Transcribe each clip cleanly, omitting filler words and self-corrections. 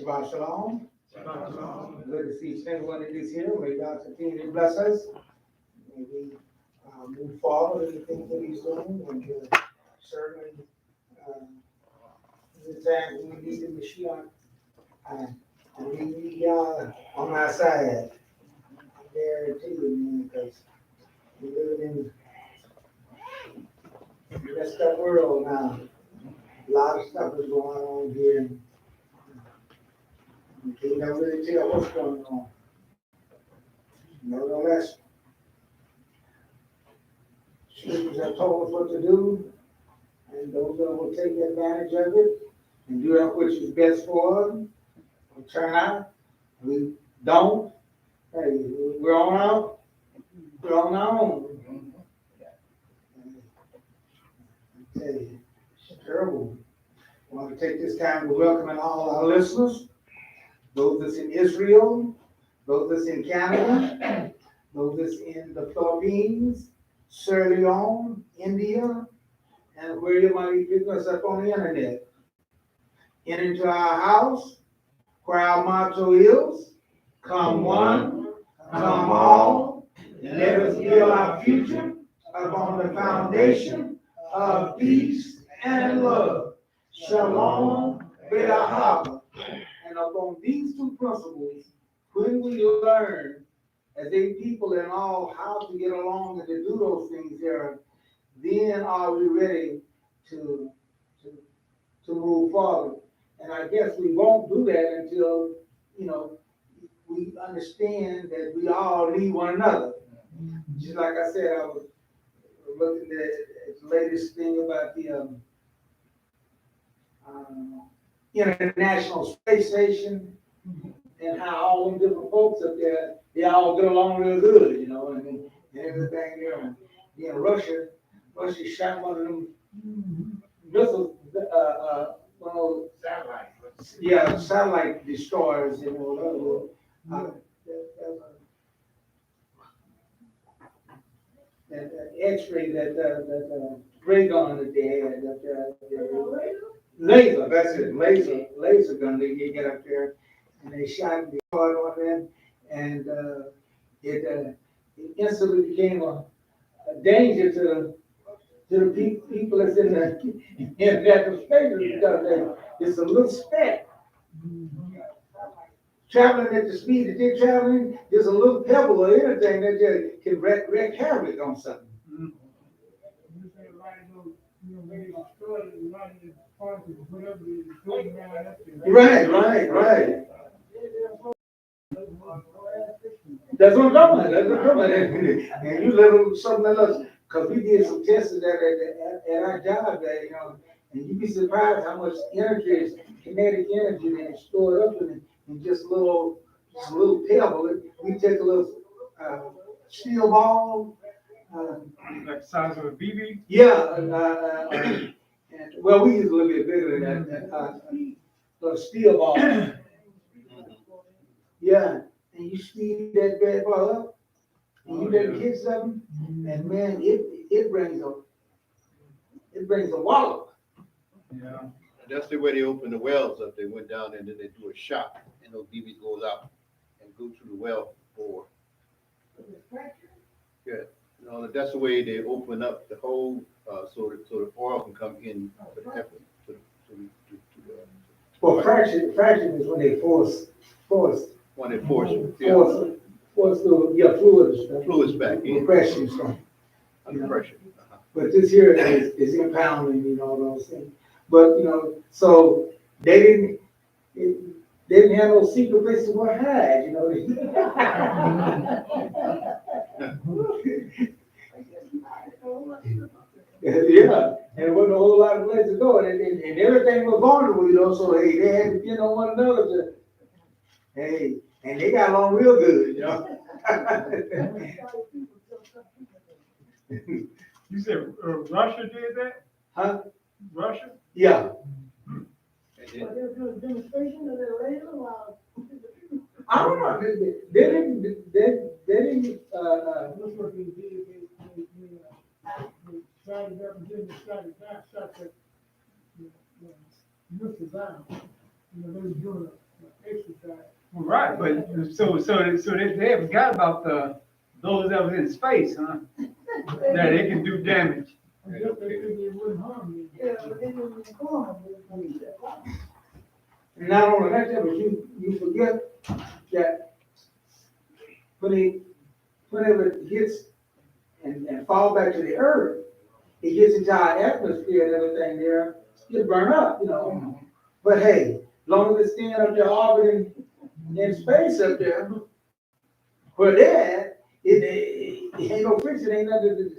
Shabbat Shalom. Shabbat Shalom. Good to see each and everyone that is here. May God continue to bless us. May we move forward in the things that He's doing. And certainly, the time when we need the Mashiach, we on our side. I guarantee you, man, because we live in a messed up world now. A lot of stuff is going on here. You can't never really tell what's going on. Nevertheless, scriptures have told us what to do, and those that will take advantage of it and do that which is best for them will turn out. We don't. Hey, we're on our own. I tell you, it's terrible. I want to take this time to welcome all our listeners, those that's in Israel, those that's in Canada, those that's in the Philippines, Sierra Leone, India, and where you might be picking us up on the internet. Enter into our house, where our motto is, come one, come all, let us build our future upon the foundation of peace and love. Shalom, Vayishlach. And upon these two principles, when we learn as a people and all how to get along and to do those things there, then are we ready to move forward. And I guess we won't do that until, we understand that we all need one another. Just like I said, I was looking at the latest thing about the International Space Station and how all them different folks up there, they all get along real good, and everything there. Russia shot one of them missiles, one of those satellite destroyers, that X-ray, that ray gun that they had up there. Laser, that's it, laser gun they get up there, and they shot the card on them, and it instantly became a danger to the people that's in that space because it's a little speck. Traveling at the speed that they're traveling, there's a little pebble or anything that just can wreak havoc on something. Right. That's what I'm talking about. And you let them something else, because we did some tests of that at our job there, and you'd be surprised how much energy, kinetic energy that is stored up in just a little pebble. We take a little steel ball. Like the size of a BB? Yeah. Well, we use a little bit bigger than that. A steel ball. Yeah. And you speed that bad ball up, and you let it hit something, and man, it brings a wallop. Yeah. That's the way they opened the wells up. They went down and then they do a shot, and those BBs goes out and go through the well bore. Yeah, that's the way they open up the hole, so the oil can come in to the pepper. Well, fraction is when they force. When they force the fluids back in. Compression stuff. Under pressure. But this here is impounding, those things. But, so they didn't have no secret places to hide, Yeah, and there wasn't a whole lot of places to go, and everything was vulnerable, so hey, they had to depend on one another and they got along real good, You said Russia did that? Huh? Russia? Yeah. I don't know. They didn't. Right, but they haven't got about those that was in space, huh? That they can do damage. Yeah, but they didn't harm me. And not only that, but you forget that whenever it hits and fall back to the earth, it gets into our atmosphere and everything there, it burn up, you know. But hey, long as it's staying up there orbiting in space up there, where they're at, it ain't no fix, it ain't nothing to get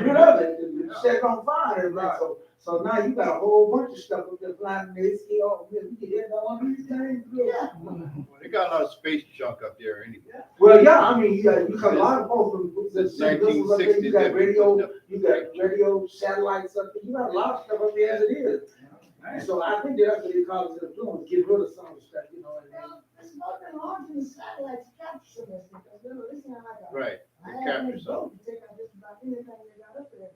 rid of it, to set it on fire and everything. So now you got a whole bunch of stuff up there flying, and they see, oh, we can hit that one of these things. Yeah. Well, they got a lot of space junk up there anyway. Well, yeah, I mean, you got a lot of folks from the Since 1960s, you got radio satellites up there, you got a lot of stuff up there as it is. So I think that's what the colleges are doing, get rid of some of the stuff, you know. Well, it's not been launching satellites to capture this, because they were listening like a. Right, I they had capture a something. boat to take out just about anything they got up there.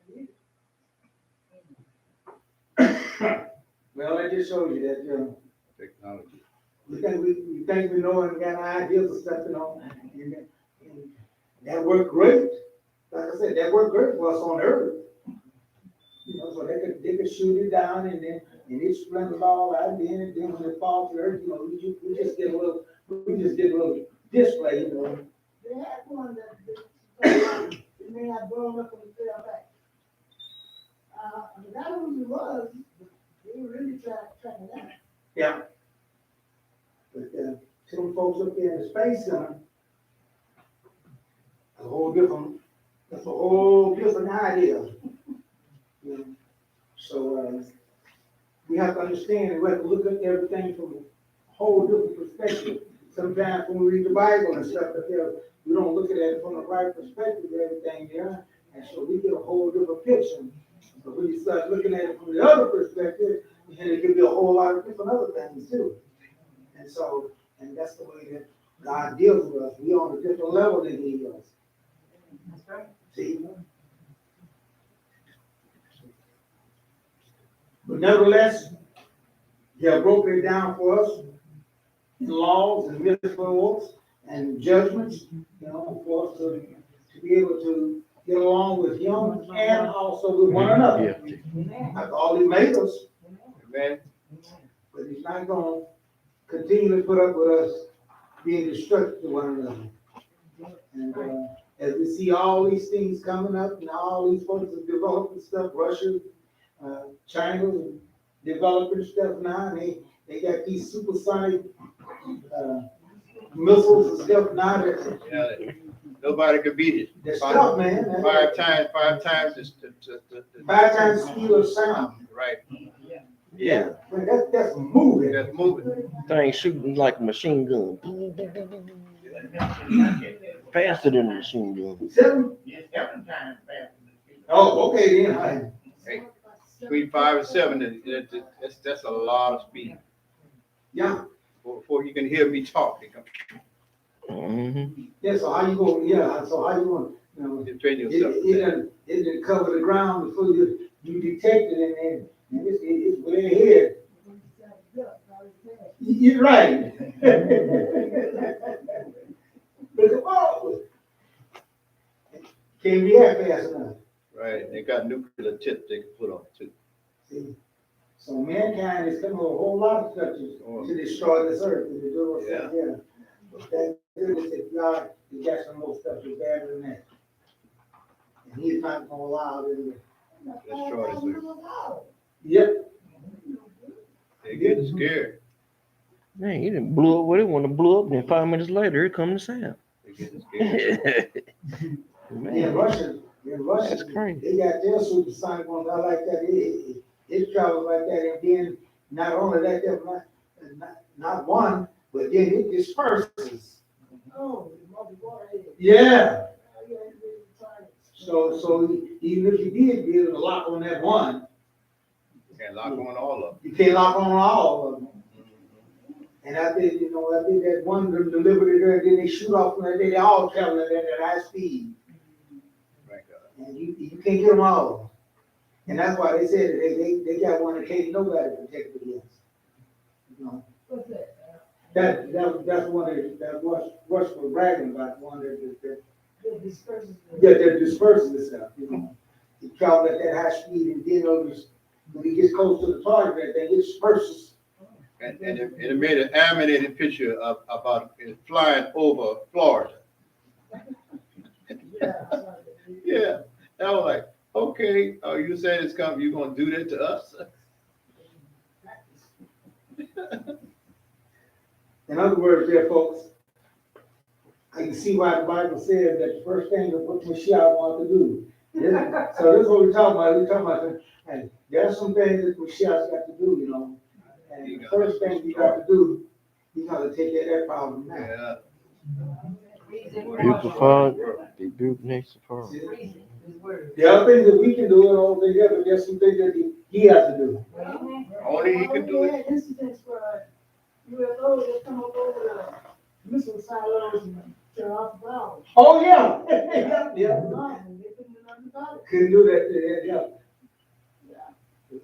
Well, that just shows you that, you know, Technology. we think we know and got ideas of stuff, you know, and that worked great. Like I said, that worked great for us on Earth. You know, so they could shoot it down and then, and it splinters all out, and then when it falls to Earth, you know, we just get a little display, you know. They had one that they may have blown up when it fell back. I forgot who it was, but they really tracking that. Yeah. But, some folks up there in the Space Center, that's a whole different idea. You know? So, we have to understand, we have to look at everything from a whole different perspective. Sometimes when we read the Bible and stuff up there, we don't look at it from the right perspective of everything there, and so we get a whole different picture. But when you start looking at it from the other perspective, then it can be a whole lot of different other things too. And so, and that's the way that God deals with us. We on a different level than He does. See? But nevertheless, He has broken it down for us in laws and mitzvahs and judgments, you know, for us to be able to get along with Him and also with one another. That's all He made us. Amen. But He's not going to continue to put up with us being destructive to one another. And as we see all these things coming up and all these folks are developing stuff, Russia, China, developing stuff now, and they got these supersonic missiles and stuff now that Yeah, nobody could beat it. that's tough, man. Five times the 5 times the speed of sound. Right. Yeah, but that's moving. That's moving. Thing shooting like a machine gun. Faster than a machine gun. 7? Oh, okay then. Hey, between 5 and 7, that's a lot of speed. Yeah. Before you can hear me talk, they come Mm-hmm. Yeah. So how you going? Yeah. So how you going? You know, defend yourself. it didn't cover the ground before you detect it, and it's way ahead. You're right. But can't react fast enough. Right. They got nuclear tips they can put on it too. See? So mankind is coming with a whole lot of stuff to destroy this earth. And to do what's up there. But that goodness that God has got some more stuff that's better than that. And He's not going to allow them to. Destroy this earth. Yep. They getting scared. Man, he didn't blow up what he wanted to blow up, and then 5 minutes later, here comes the sound. They getting scared. In Russia, That's crazy. they got their supersonic ones out like that. It travels like that, and then not only that, not one, but then it disperses. Oh, Yeah. So even if you did be able to lock on that one, You can't lock on all of them. you can't lock on all of them. And I think that one of them delivered it there, and then they shoot off from that, they all traveling at that high speed. Thank God. And you can't get them all. And that's why they said that they got one that can't nobody protect against. You know, What's that? that's one that Rush was bragging about, one that The disperses. that disperses itself, you know. He traveled at that high speed and then when he gets close to the target, that thing, it disperses. And it made an animated picture about it flying over Florida. Yeah. Yeah, I was like, okay, you saying it's coming, you gonna do that to us? In other words, there, folks, I can see why the Bible says that the first thing that what Mashiach wanted to do. Yeah. So this is what we're talking about. We're talking about, and there are some things that Mashiach's got to do, you know. And the first thing you got to do, you got to take care of that problem now. Yeah. Rebuke the father, rebuke next father. The other things that we can do and all things there, but there's some things that he has to do. Only he can do it. We had incidents where UFOs that come up over the missile silos and tear off the valves. Oh, yeah. Yeah. They couldn't do nothing about it. Couldn't do that, yeah. Yeah.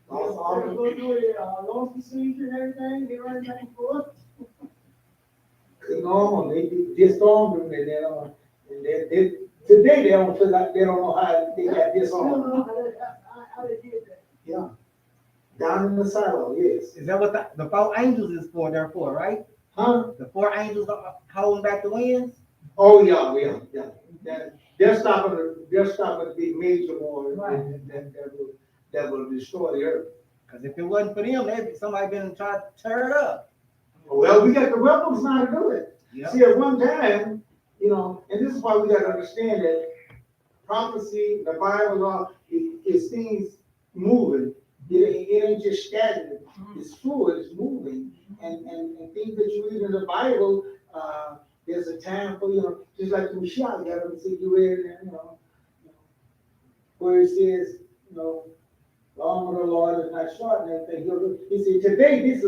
All- They go through the launch procedure and everything, they run back and forth. Couldn't go on, they disarmed them, and they today they don't feel like, they don't know how they got I don't disarmed. know how they did that. Yeah. Down in the silo, yes. Is that what the four angels is for, therefore, right? Huh? The four angels are holding back the winds? Oh, yeah. They're stopping the big major war that will destroy the earth. Because if it wasn't for them, somebody been trying to tear it up. Well, we got the weapons now to do it. Yep. See, at one time, you know, and this is why we got to understand that prophecy, the Bible, is things moving. It ain't just stagnant. It's fluid, it's moving. And things that you read in the Bible, there's a time for, you know, just like the Mashiach, you got to see you read it, you know, where it says, you know, the arm of the Lord is not short and everything. He said, today this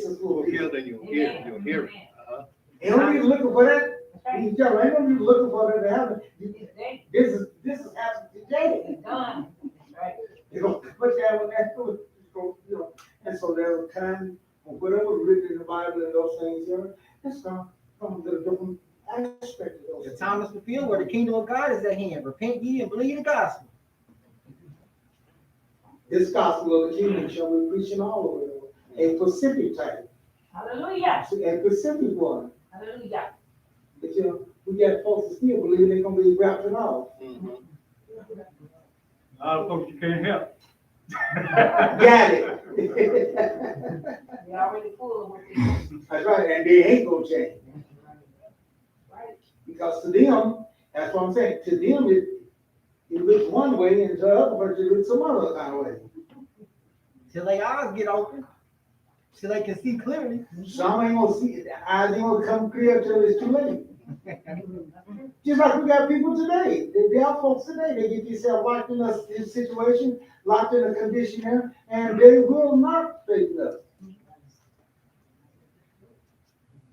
is full. Fulfilled in your hearing. Ain't no reason looking for that. You tell me, ain't no reason looking for that to happen. This is happening today. You know, put that when that's good, you know. And so there's a time when whatever written in the Bible and those things here, it's gonna come to a different aspect of The those. time is fulfilled where the kingdom of God is at hand. Repent ye and believe the gospel. This gospel of the kingdom shall be preaching all over the world. A specific type, Hallelujah. a specific one. Hallelujah. But you know, we got folks that still believe they're gonna be raptured off. Mhm. A lot of folks you can't help. Got it. They already full with it. That's right, and they ain't gonna change. Right. Because to them, that's what I'm saying, to them, it looks one way, and to the other person, it looks some other kind of way. Till their eyes get open. Till they can see clearly. Some ain't gonna see it, the eyes ain't gonna come clear till it's too late. Just like we got people today, there are folks today, they get themselves locked in a situation, locked in a condition here, and they will not straighten up.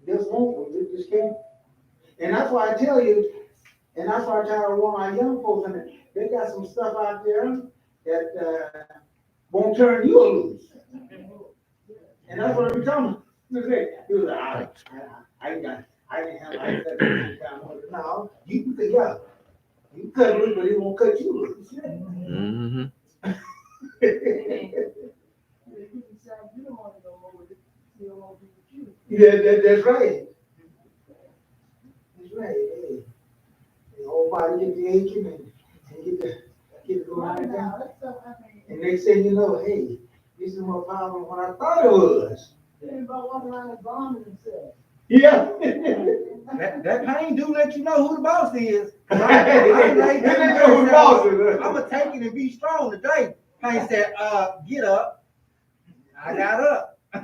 Just won't, they just can't. And that's why I tell you, and that's why I tell our young folks, and they got some stuff out there that won't turn you loose. And that's what we're talking about. He was like, I didn't have like that. No, you can cut, yeah. You can cut loose, but it won't cut you loose. Mm-hmm. Yeah, that's right. That's right. Hey, the whole body get the aching and get to go out of town. And next thing you know, hey, this is more powerful than what I thought it was. About walking around and bombing themselves. Yeah. That pain do let you know who the boss is. They know who the boss is. I'm gonna take it and be strong today. Pain said, get up. I got up. I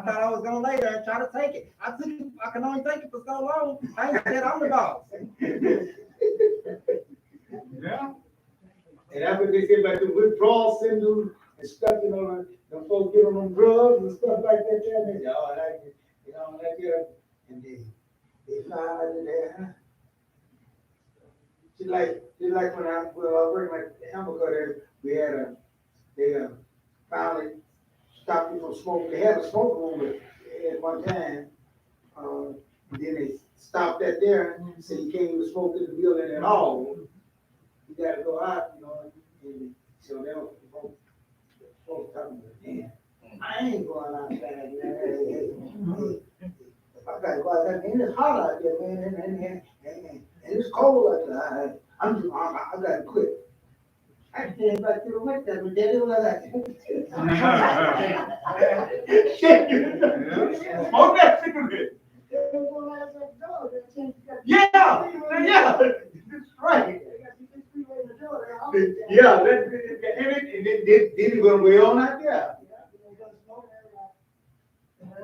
thought I was gonna lay there and try to take it. I can only take it for so long. Pain said, I'm the boss. Yeah. And that's what they say about the withdrawal syndrome and stuff, you know, the folks get on them drugs and stuff like that, and they say, oh, like, you know, like that, and they find out that they're, just like when I was working at the Hamburger there, they finally stop you from smoking. They had a smoke room at one time. And then they stopped that there and said you can't even smoke in the building at all. You gotta go out, you know, and so they don't, folks talking about, man, I ain't going outside, man. If I gotta go outside, man, it's hot out there, man, and it's cold out there. I gotta quit. I came back to the winter, but then it was like, smoke that cigarette. They were going out that door, they changed the. Yeah, that's right. They got this freeway in the door, they're out there. Yeah, and then it went way on out there.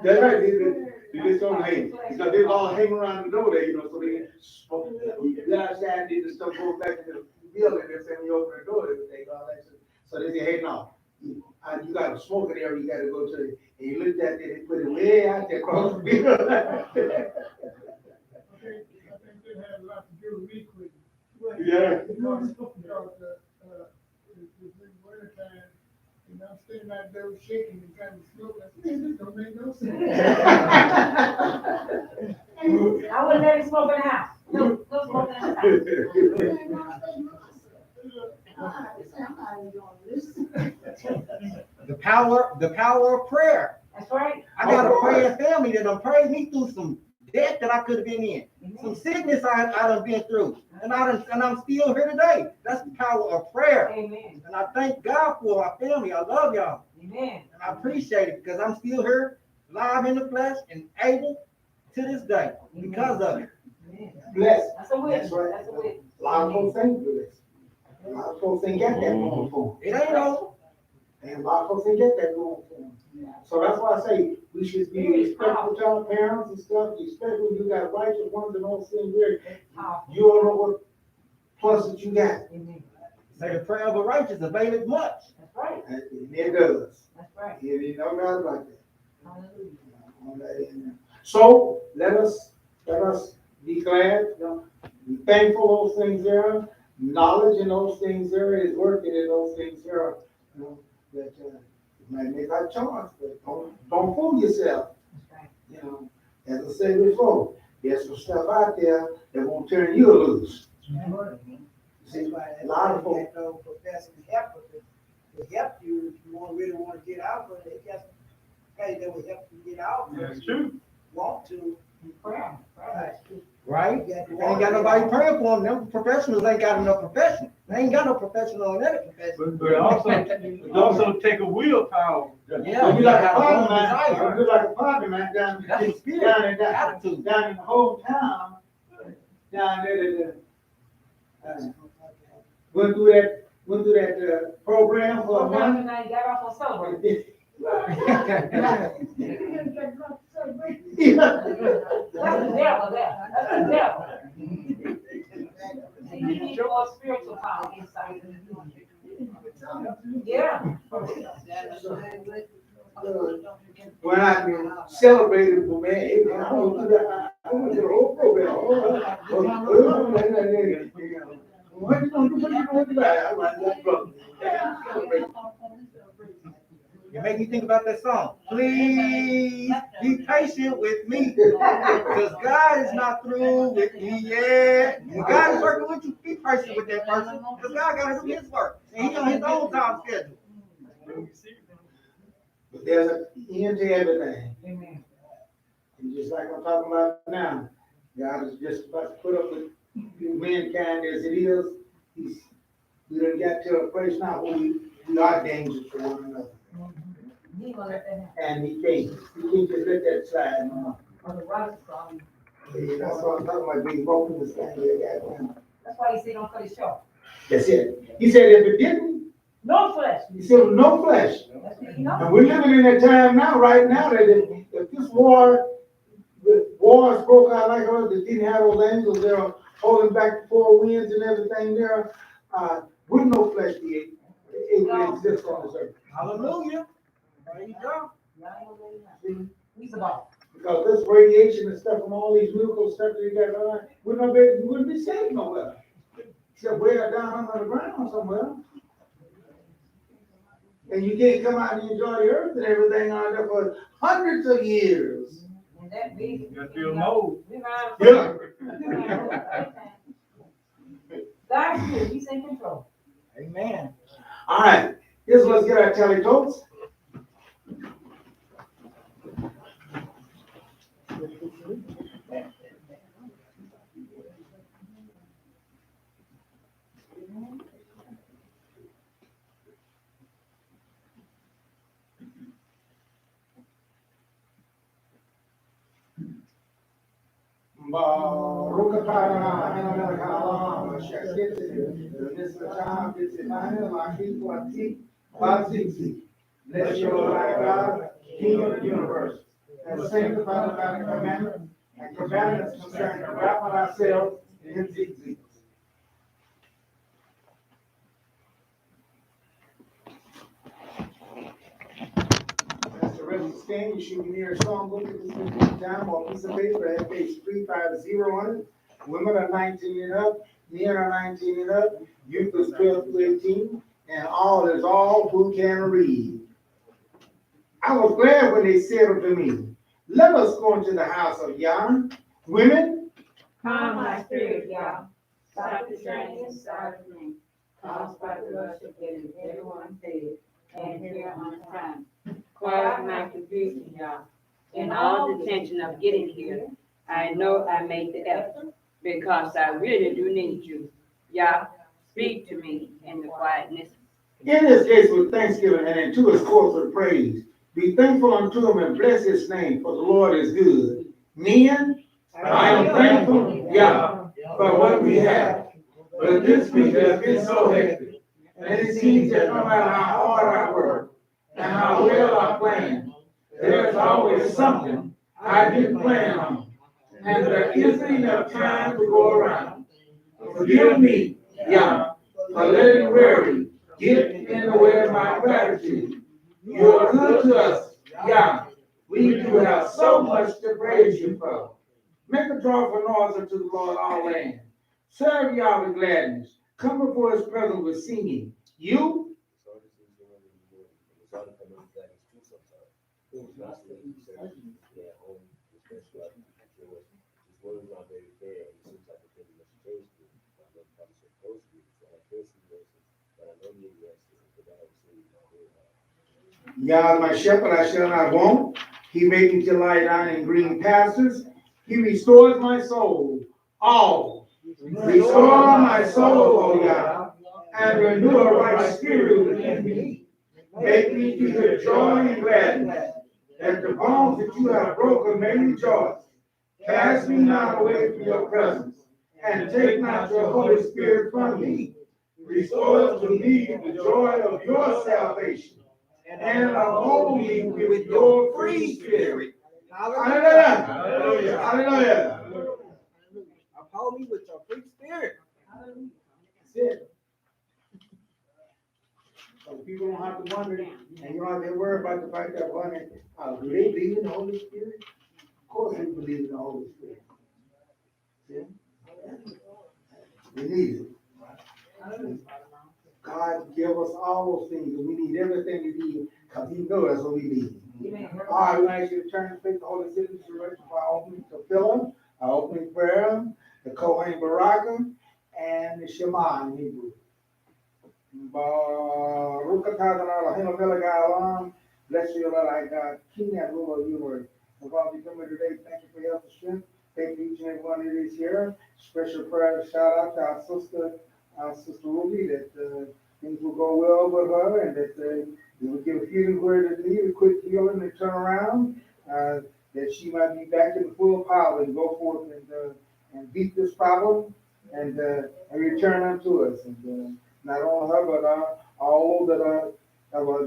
That's right, they just don't hang, because they all hang around the door there, you know, so they smoke. The outside, they just stuff go back to the building, and then when you open the door, they all that. So they say, hey, no, you got a smoking area, you gotta go to, and you looked at it, they put it way out there across the building. I think it had a lot to do with me quitting. Yeah. Because it's winter time, and I'm sitting out there shaking and trying to smoke. I said, man, this don't make no sense. I wouldn't let him smoke in the house. No smoking in the house. The power of prayer. That's right. I got a praying family that done prayed me through some death that I could have been in, some sickness I done been through, and I'm still here today. That's the power of prayer. Amen. And I thank God for our family. I love y'all, Amen. and I appreciate it because I'm still here, live in the flesh, and able to this day because of it. Amen. Blessed. That's a witness. That's right. That's a witness. A lot of folks ain't blessed. A lot of folks ain't got that going for It ain't over. them. And a lot of folks ain't got that going for them. So that's why I say we should be respectful to our parents and stuff, especially when you got righteous ones that don't seem very, you don't know what plus that you got. Amen. Say the prayer of a righteous availeth much. That's right. And it does. That's right. It ain't no doubt about that. Hallelujah. So let us be glad, you know, be thankful those things there, knowledge in those things there is working in those things there, you know, that it might make our choice, but don't fool yourself. That's right. You know, as I said before, there's some stuff out there that won't turn you loose. See, a lot of folks. No professing help to help you if you really want to get out, but they just hey, that will help you get out. That's true. Want to. Prayer. Right? Ain't got nobody praying for them. Them professionals ain't got enough profession. They ain't got no professional in any profession. But also take a willpower. Yeah, You you like a gotta have a party man, desire. you like a party man down That's the in spirit, down in the whole town, down there that went through that program for a month. And I got off on celebrate. That's the devil there. That's the devil. See, you need more spiritual power inside of you. Yeah. When I celebrated for man, I went to the whole program. What you gonna do with that? I'm like, brother. You make me think about that song. Please be patient with me, because God is not through with me yet. When God is working with you, be patient with that person, because God got to do His work, and He on His own time schedule. But there's an end to everything. Amen. And just like I'm talking about now, God is just about to put up with mankind as it is. We done got to a place now where we are dangerous for one another. He gonna let that happen. And he can't just let that slide no more. On the right side. Yeah, that's what I'm talking about, being broken this thing here, goddamn. That's why he said don't cut it short. That's it. He said if it didn't, No flesh. he said no flesh. That's what you know. And we're living in a time now, right now, that if this wars broke out like us, that didn't have those angels there holding back the four winds and everything there, with no flesh be it would exist on this earth. Hallelujah. There you go. He's about. Because this radiation and stuff from all these nuclear stuff that you got on, we wouldn't be safe nowhere. Except way down under the ground somewhere. And you can't come out and enjoy the earth and everything out there for hundreds of years. And that big. You feel mold. We mind. Yeah. God is good, he's in control. Amen. All right, here's let's get our tally totals. Bless you, Lord our God, King of the universe, and sanctify by the commandments and commandments concerning the wrap on ourselves in zigzags. That's the rest of the stand. You should be near a song book at this time or piece of paper at page 350 on it. Women are 19 and up, men are 19 and up, youth is 12 to 18, and all is all who can read. I was glad when they said unto me, let us go into the house of Yah. Women, Calm my spirit, y'all. Stop the strain inside of me. Caused by the rush of getting everyone fed and here on time. Quiet my confusion, y'all. In all the tension of getting here, I know I made the effort because I really do need you. Y'all, speak to me in the quietness. in this case with thanksgiving and into his courts with praise. Be thankful unto him and bless his name, for the Lord is good. Men, I am thankful, Yah, for what we have. But this week has been so hectic, and it seems that no matter how hard I work and how well I plan, there's always something I didn't plan on, and there isn't enough time to go around. Forgive me, Yah, for letting worry get in the way of my gratitude. You are good to us, Yah. We do have so much to praise you for. Make a joyful noise unto the Lord, all land. Serve Yah with gladness. Come before his presence with singing. You, Yah is my shepherd, I shall not want. He makes me to lie down in green pastures. He restores my soul. All. Restore my soul, O Yah, and renew a right spirit within me. Make me to hear joy and gladness, that the bones that you have broken may rejoice. Cast me not away from your presence, and take not your Holy Spirit from me. Restore to me the joy of your salvation, and uphold me with your free spirit. Hallelujah! Hallelujah! Hallelujah! Uphold me with your free spirit. That's it. So people don't have to wonder, and you don't have to worry about the fact that wondering, do they believe in the Holy Spirit? Of course they believe in the Holy Spirit. See? We need it. God give us all those things, and we need everything we need, because he knows that's what we need. All right, we ask you to turn and face the Holy Spirit for our opening tefillah, our opening prayer, the Kohen Baraka, and the Shema in Hebrew. Baruch atah Adonai Eloheinu melech haolam. Bless you, Lord, our God, King and ruler of the universe. And Father, we come here today, thank you for your health and strength. Thank you each and every one that is here. Special prayer, shout out to our sister Ruby, that things will go well with her, and that we will give a healing word that need a quick healing and turn around, that she might be back in full power and go forth and beat this problem and return unto us. And not only her, but all that are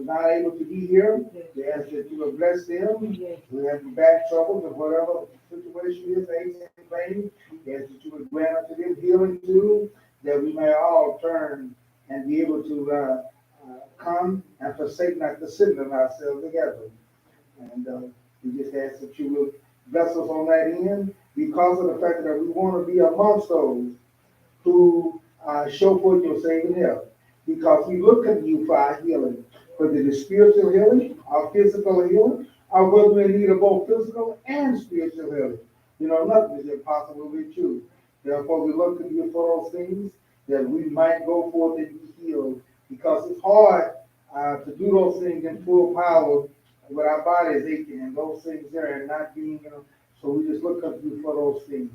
not able to be here, we ask that you will bless them. We have back troubles or whatever situation is, aches and pain. We ask that you would grant unto them healing too, that we may all turn and be able to come and forsake not the sitting of ourselves together. And we just ask that you will bless us on that end, because of the fact that we want to be amongst those who show forth your saving help. Because we look at you for our healing. whether it is spiritual healing or physical healing, or whether we're in need of both physical and spiritual healing. You know, nothing is impossible with you. Therefore, we look to you for those things that we might go forth and be healed, because it's hard to do those things in full power with our bodies aching and those things there and not being, you know, so we just look up to you for those things.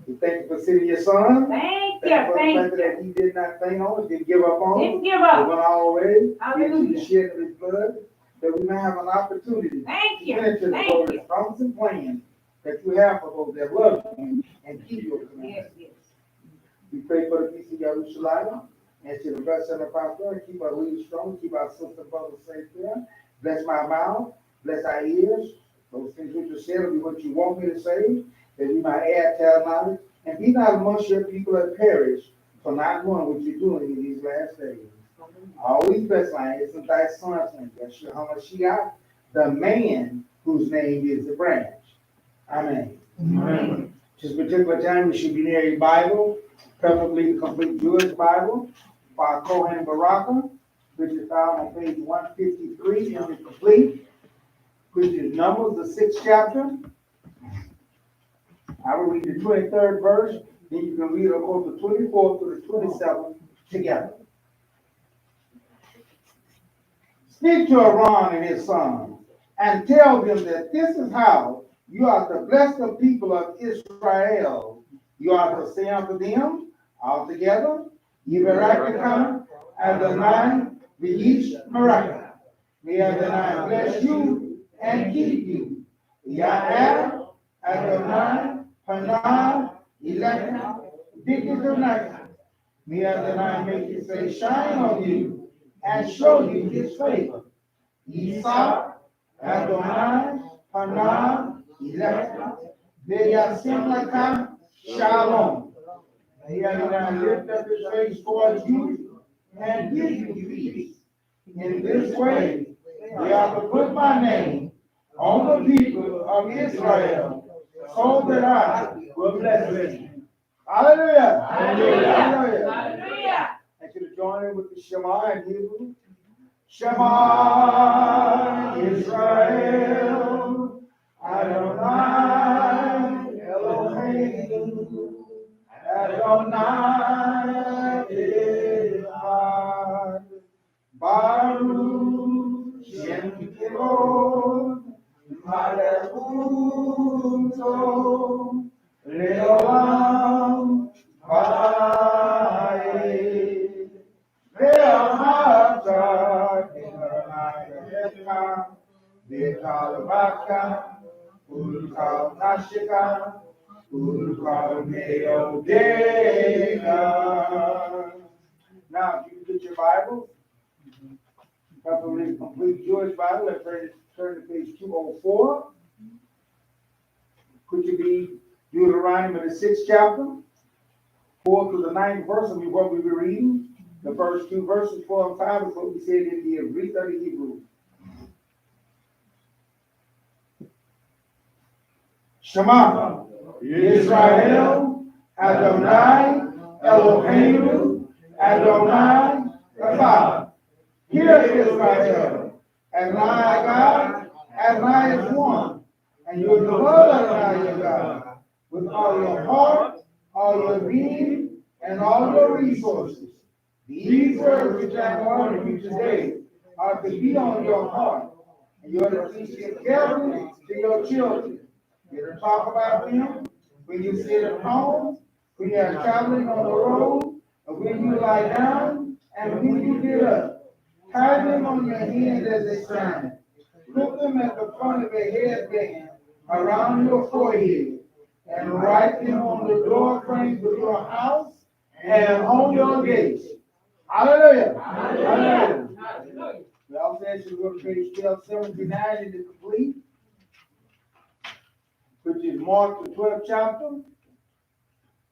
We thank you for sending your son. Thank you, Thank you for the thank fact you. that he did not faint on us, didn't give up on us. Didn't give He up. went all the way. Hallelujah. The shed of his blood, that we may have an opportunity Thank to you, enter the thank glorious you. promise and plan that you have for those that love you and keep your Yes, commandments. yes. We pray for the peace of Yerushalayim, and to the blessing and the prosperity, keep our leaders strong, keep our sisters and brothers safe there. Bless my mouth, bless our ears, those things which are said will be what you want me to say, that we might add to our knowledge, and be not amongst your people that perish for not knowing what you're doing in these last days. Always bless my hands and thy son's name, Yeshua HaMashiach, the man whose name is the branch. Amen. Amen. This particular time, we should be near a Bible, preferably the complete Jewish Bible, by Kohen Baraka, which is found on page 153 in the complete, which is Numbers, the 6th chapter. I will read the 23rd verse, then you can read, of course, the 24th to the 27th together. Speak to Aaron and his sons, and tell them that this is how you are to bless the people of Israel. You are to say unto them all together, Yivarakakam, Adonai, Vayishlach. May Adonai bless you and keep you. Ya'el, Adonai, Panah, Elek, Dikadonai. May Adonai make his face shine on you and show you his favor. Isa, Adonai, Panah, Elek, Veyasim Lakam, Shalom. May Adonai lift up his face towards you and give you peace. In this way, they are to put my name on the people of Israel, so that I will bless them. Hallelujah! Hallelujah. Hallelujah. I should have joined in with the Shema in Hebrew. Shema Israel, Adonai Eloheinu, Adonai Echad, Baruch Shem Kivod, Malakuto, Leolam, Vaed, Ve'amata, Kemarayeka, Ve'kal Baka, Ulkal Nashika, Ulkal Meodeka. Now, if you get your Bible, preferably complete Jewish Bible, let's turn to page 204. Could you be Deuteronomy, the 6th chapter, 4 to the 9th verse will be what we were reading. The first two verses, 4 and 5, is what we said in the Greek or the Hebrew. Shema, Israel, Adonai, Eloheinu, Adonai, Echad. Hear Israel, Adonai God, Adonai is one, and you are to love Adonai your God with all your heart, all your being, and all your resources. These words which I am warning you today are to be on your heart, and you are to teach them carefully to your children. You're to talk about them when you sit at home, when you are traveling on the road, and when you lie down, and when you get up. Tie them on your hands as they stand. Put them at the front of a headband around your forehead, and write them on the door frames of your house and on your gates. Hallelujah! Hallelujah! Hallelujah. We also ask you to go to page 1279 in the complete, which is Mark, the 12th chapter,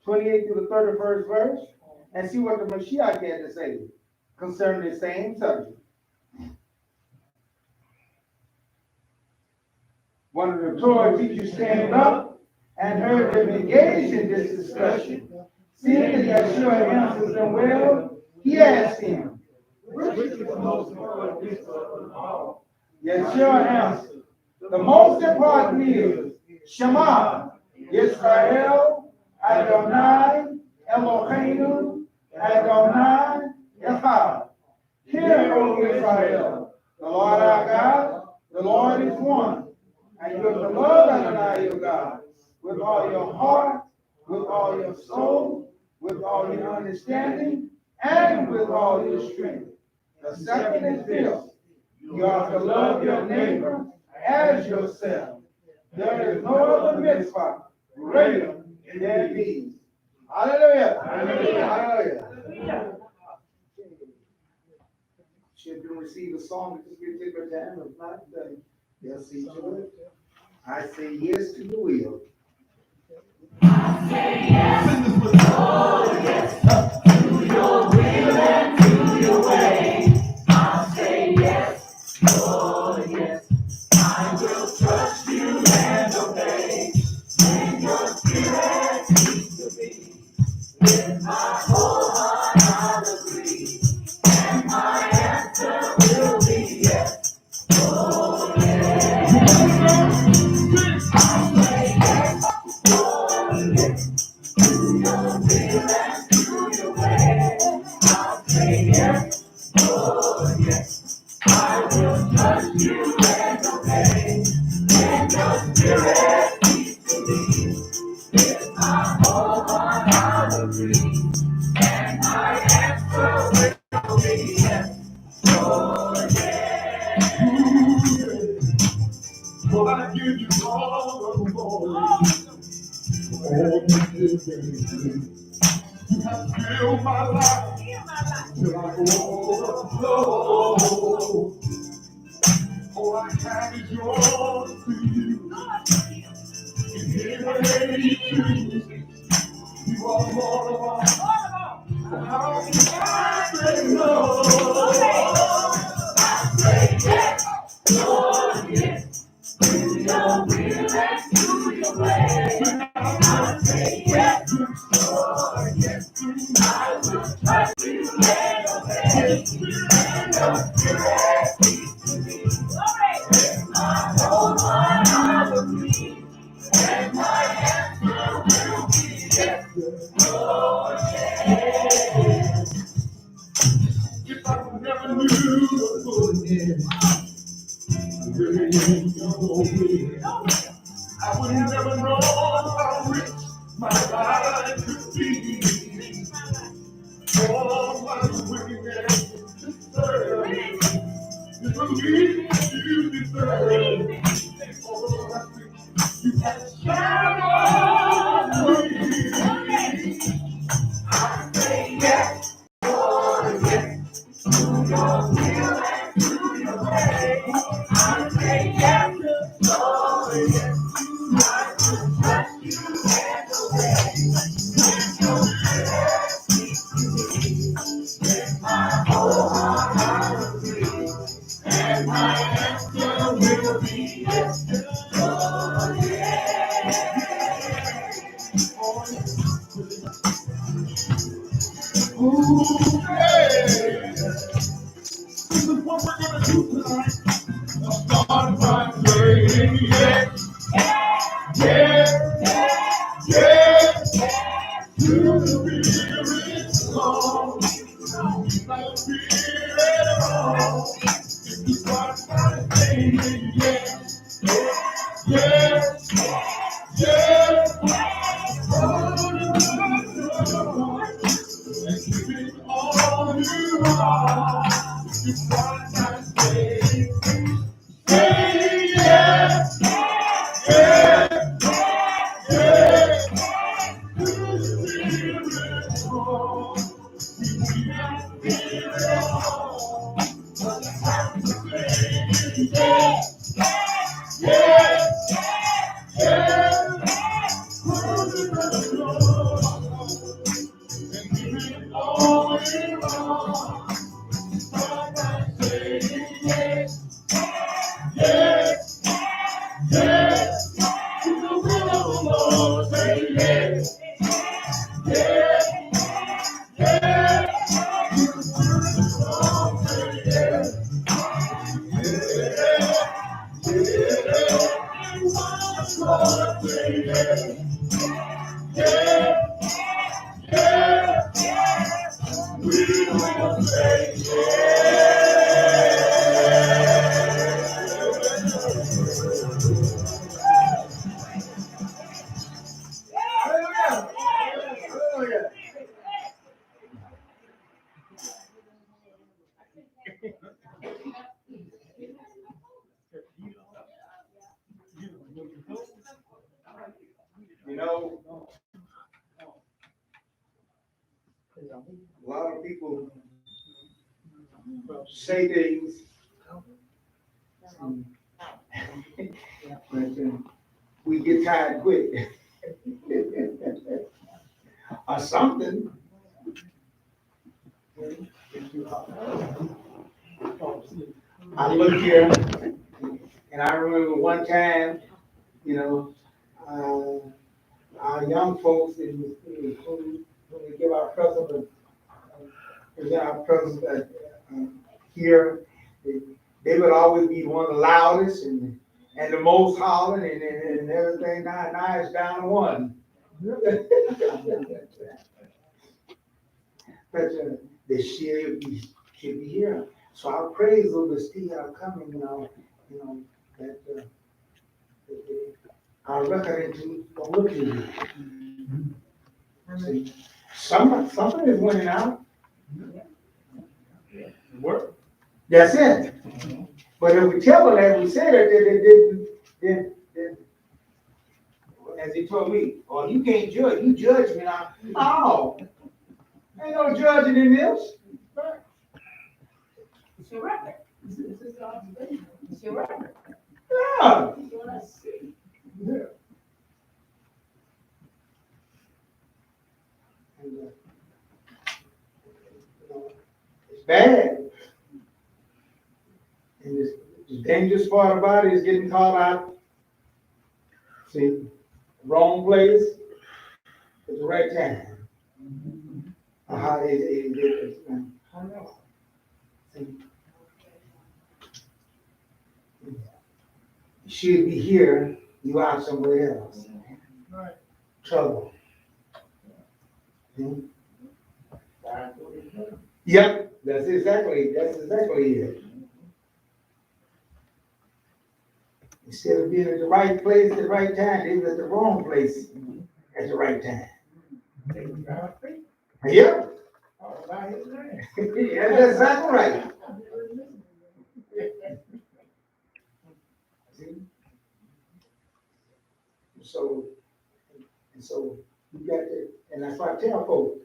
28 to the 31st verse, and see what the Mashiach had to say concerning the same subject. One of the Torah teachers stand up and heard them engage in this discussion. Seeing that Yeshua answers them well, he asked him, which is the most important of them all. Yeshua answered, the most important is Shema, Yisrael, Adonai, Eloheinu, Adonai, Echad. Hear, O Israel, the Lord our God, the Lord is one. And you are to love Adonai your God with all your heart, with all your soul, with all your understanding, and with all your strength. The second is this, you are to love your neighbor as yourself. There is no other mitzvah greater than these. Hallelujah. Hallelujah. Hallelujah. Children receive a song at this particular time, if not today, they'll see to it. I say yes to the will. I say yes, oh yes, to your will and to your way. I say yes, oh yes, I will trust you and obey. When your spirit speaks to me, with my whole heart I'll agree, and my answer will be yes, oh yes. I say yes, oh yes. Your will and to your way. I'll say yes, oh yes. I will trust you and obey. When your spirit speaks to me, with my whole heart I'll agree, and my answer will be yes, oh yes. Well, I give you all the glory. All the day. You have filled my life till I overflow. All I have is yours to you. In any way you choose, you are more of all. So how can I say no? I say yes, Lord, yes, to your will and to your way. I say yes, Lord, yes. I will trust you and obey. And your spirit speaks to me. With my whole heart I will believe. And my answer will be yes, Lord, yes. If I never knew the goodness, really in your will, I would never know how rich my life could be. All my wickedness to serve is believing you deserve. And all the blessings you have showered on me. I say yes, Lord, yes, to your will and to your way. I say yes, Lord, yes, I will trust you and obey. When your spirit speaks to me, with my whole heart I agree, and my answer will be yes, Lord, yes. Ooh, yeah. This is what we're gonna do tonight. Start by saying yes, yes, yes, to the spirit song. Like a spirit song. If you start by saying yes, yes, yes, and give it all you are. If you start by saying yes, yes, yes, to the spirit song. We have spirit song. But I have to say yes, yes, yes, put it on the floor and give it all you want. Start by saying yes, yes, yes, to the will of the Lord. Say yes, yes, yes, to the spirit of the Lord. Hallelujah. You know, a lot of people say things, but we get tired quick. Or something. I look here, and I remember one time, you know, our young folks, when we give our present, present our present here, they would always be one of the loudest and the most hollering and everything. Now it's down to one. But the should be here. So our praise will still are coming, that our record into look at you. See, something is winning out. Work. That's it. But if we tell them that, we say that, then as he told me, oh, you can't judge. You judge me now. Oh, ain't no judging in this. It's your record. It's your record. Yeah. Yeah. And, it's bad. And the dangerous part about it is getting caught out. See, wrong place at the right time. How it I know. See, you should be here, you out somewhere else. Right. Trouble. Yep, that's exactly it. Instead of being at the right place at the right time, they were at the wrong place at the right time. Yep. Yeah, that's exactly right. See? So you got to, and that's why I tell folks,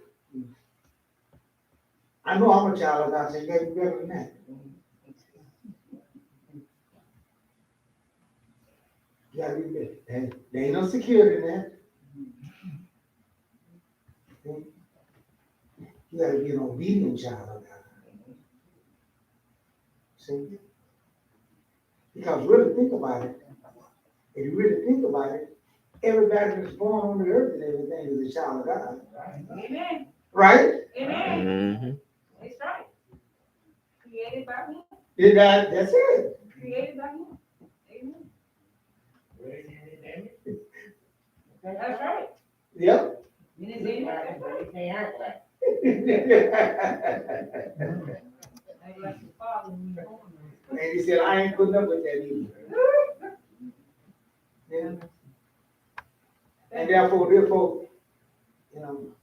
I know I'm a child of God, so you got to be better than that. You gotta be better. There ain't no security in that. You gotta be an obedient child of God. See? Because really think about it. If you really think about it, everybody that's born on the earth and everything is a child of God. Amen. Right? Amen. Mm-hmm. That's right. Created by him. That's it. Created by him. Amen. That's right. Yep. In his image. And Like your father when you were born. he said, I ain't putting up with that either. Yeah. And therefore,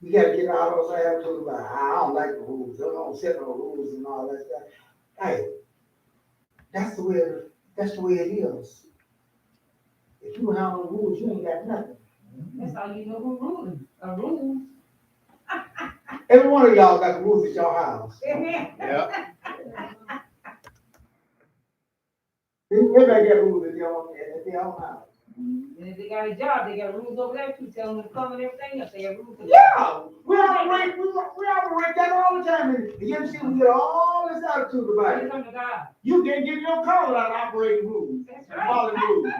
we gotta get out of those attitudes about, I don't like the rules, I don't set no rules and all that stuff. Hey, that's the way it is. If you don't have no rules, you ain't got nothing. That's how you know who ruling. A rule. Every one of y'all got rules at your house. Amen. Yeah. Everybody got rules at their own house. And if they got a job, they got rules over there too, telling them to come and everything else. They have rules. Yeah, we operate that all the time. And you see, we get all this attitude about it. Praise unto God. You can't give your call without operating rules. That's And right. following rules.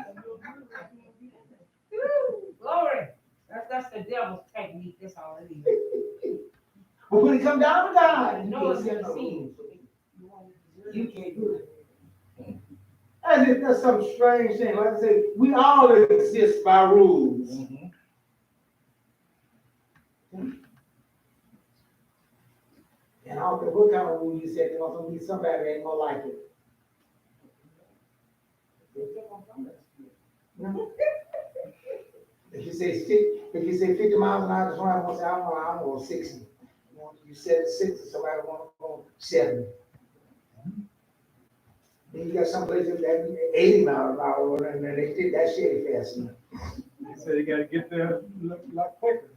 Woo, glory. That's the devil's technique. That's all it is. But when it comes down to God, No you one's can't set gonna no see rules. it. You can't do it. As if that's some strange thing. Like I say, we all exist by rules. And I don't care what kind of rule you set, there's gonna be somebody that ain't gonna like it. If you if you say 50 miles an hour, that's why I want to say, I'm going 60. You said 60, somebody want to go 70. Then you got some places that 80 miles an hour, and then they did that shit fast enough. They said they gotta get there a lot quicker.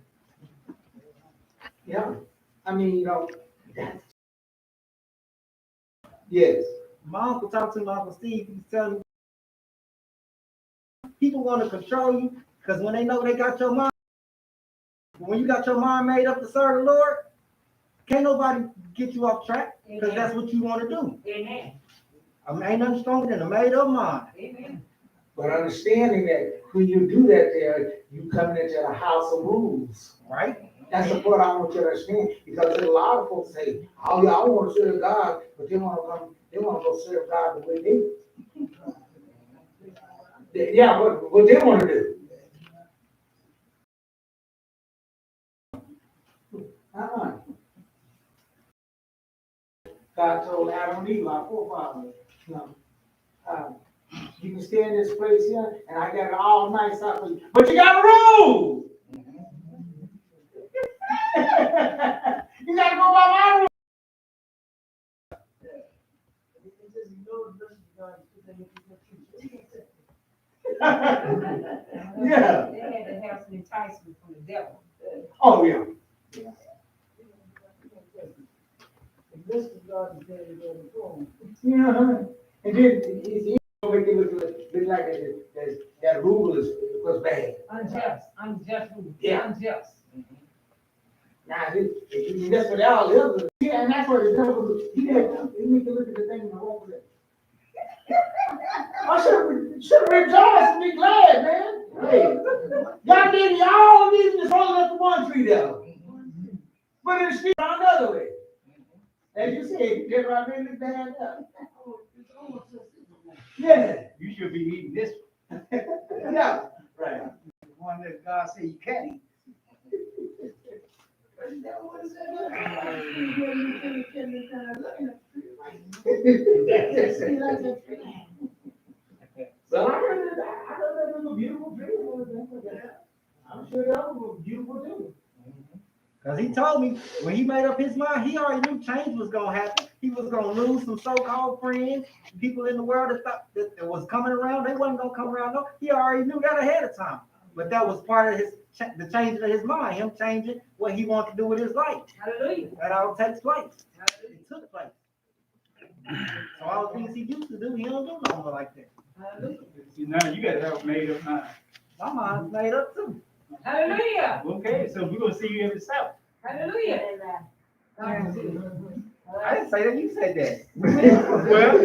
Yeah, I mean, that's, yes. My uncle talked to my Uncle Steve, he's telling me, people want to control you, because when they know they got your mind, when you got your mind made up to serve the Lord, can't nobody get you off track, because that's what you want to do. Amen. Ain't nothing stronger than a made up mind. Amen. But understanding that when you do that there, you coming into a house of rules. Right? That's the part I want you to understand, because a lot of folks say, oh yeah, I want to serve God, but they want to go serve God the way they do. Yeah, what they want to do. God told Adam and Eve, our forefathers, you can stay in this place here, and I got it all nice out for you, but you got rules. You got to go by my rules. Yeah. They had to have some enticement from the devil. Oh, yeah. Yeah. And then it's make it look like that rule was bad. Unjust rule. Yeah. Unjust. Now, if you mess with all the others, yeah, and that's what the devil, he make you look at the thing in the wrong way. I should rejoice and be glad, man. Hey, God gave you all these and it's only left one tree there. But it's still another way. As you say, you get right in the bad up. Yeah. You should be eating this Yeah. Right. one that God said you can't eat. So I heard that was a beautiful dream. I'm sure that was beautiful too. Because he told me when he made up his mind, he already knew change was going to happen. He was going to lose some so-called friends, people in the world that thought that was coming around. They wasn't going to come around. No, he already knew that ahead of time. But that was part of the changing of his mind, him changing what he wanted to do with his life. Hallelujah. That all takes place. It took place. So all the things he used to do, he don't do no more like that. Hallelujah. See, now you gotta have a made up mind. My mind's made up too. Hallelujah. Okay, so we're gonna see you every Sabbath. Hallelujah. I didn't say that, you said that. Well,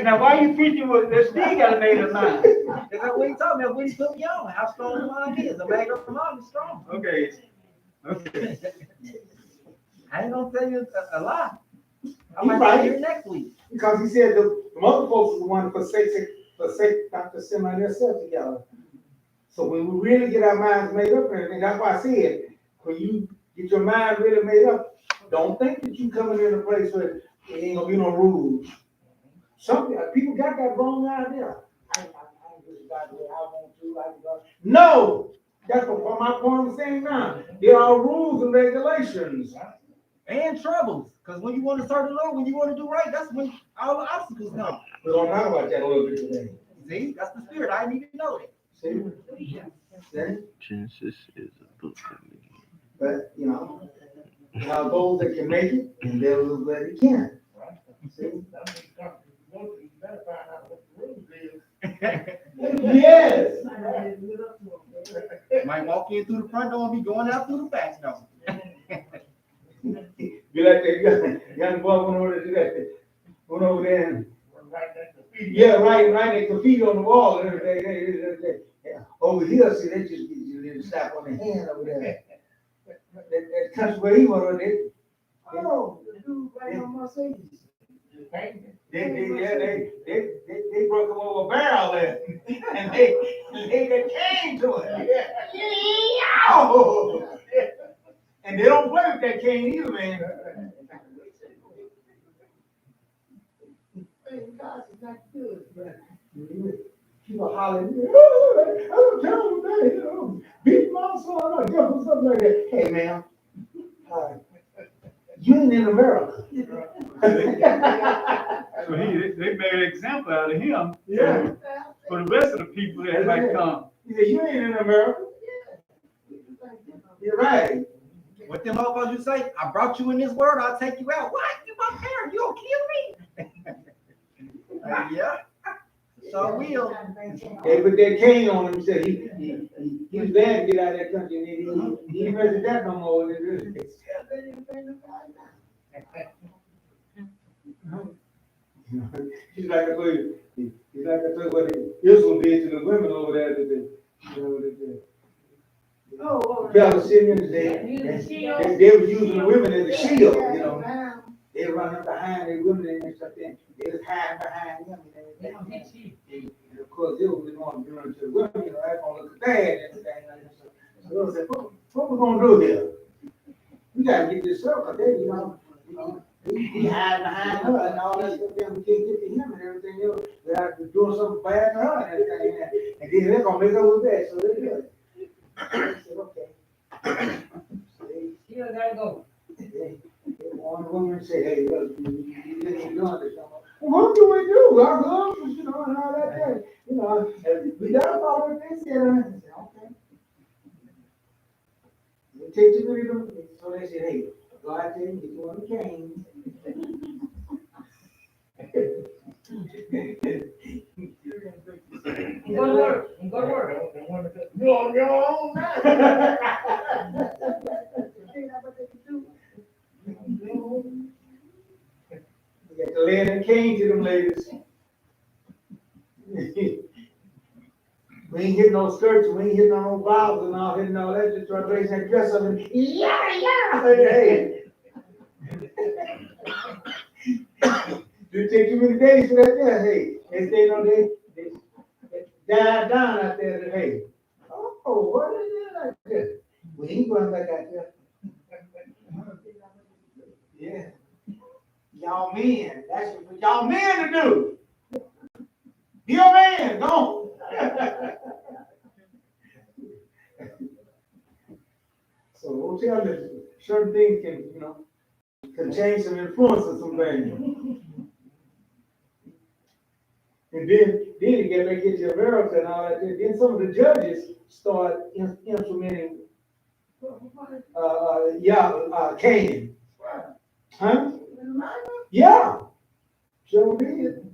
now why you preaching with that still got a made up mind? That's what he told me, that's what he put me on, how strong the mind is. A made up mind is strong. Okay. I ain't gonna tell you a lie. I He's might right. be here next week. Because he said the other folks is the one forsake not to assemble themselves together. So when we really get our minds made up and everything, that's why I said, when you get your mind really made up, don't think that you coming in a place where there ain't gonna be no rules. Some people got that wrong idea. I ain't just got the way I want to. No! That's what my point I'm saying now. There are rules and regulations. And troubles. Because when you want to serve the Lord, when you want to do right, that's when all the obstacles come. We're gonna talk about that a little bit today. See, that's the spirit. I didn't even know that. See? See? Genesis is a book of me. But, there are those that can make it, and there are those that can't. See? Yes. Might walk in through the front door and be going out through the back door. Be like that young boy went over there. Went over there and right at the feet on the wall and everything. Over here, see, they just get a slap on the hand over there. That country where he went over there. Oh, the dude right on Mercedes. They broke him over a barrel there, and they came to it. Yeah. And they don't play with that cane either, man. Hey, God is not good, but people hollering, oh, I'm a terrible man, you know, beat my son, or something like that. Hey, man, you ain't in America. So they made an example out of him. Yeah. For the rest of the people that might come. He said, you ain't in America. You're right. What them motherfuckers you say? I brought you in this world, I'll take you out. What? You my parent, you gonna kill me? Yeah. So will. They put that cane on him, said he was glad to get out of that country, and he ain't ready that no more. He's like I told you, he's like I told you what Israel did to the women over there today. You know, the Palestinians, they were using the women as a shield, you know. They run up behind the women and stuff, and they was hiding behind them. And of course, they was going to do it to the women, you know, that's going to look bad and everything like that. So they said, what we going to do here? We got to get this up, because they, you know, he hiding behind her and all that stuff, and we can't get to him and everything else without doing something bad to her and everything. And then they're going to make up with that, so they did. I said, okay. You gotta go. One woman said, hey, look, you didn't even do this. Well, what do we do? Our gloves, you know, and all that. You know, we got all of this here. I said, okay. They take you with them. So they said, hey, go out there and get you one of the canes. Go to work. Go to work. You on your own now. You got to lay in the cane to them ladies. We ain't hitting no skirts, we ain't hitting no bobs and all, hitting all that, just try to raise that dress up and, hey. You take too many days for that, yeah, hey. They stay on they died down out there, hey. Oh, what is it like this? We ain't going back out there. Yeah. Y'all men, that's what y'all men to do. Be a man, no. So we'll tell you, certain things can, you know, can change some influence of some things. And then you get back into America and all that. Then some of the judges start implementing Canaan. Huh? Yeah. Sure did.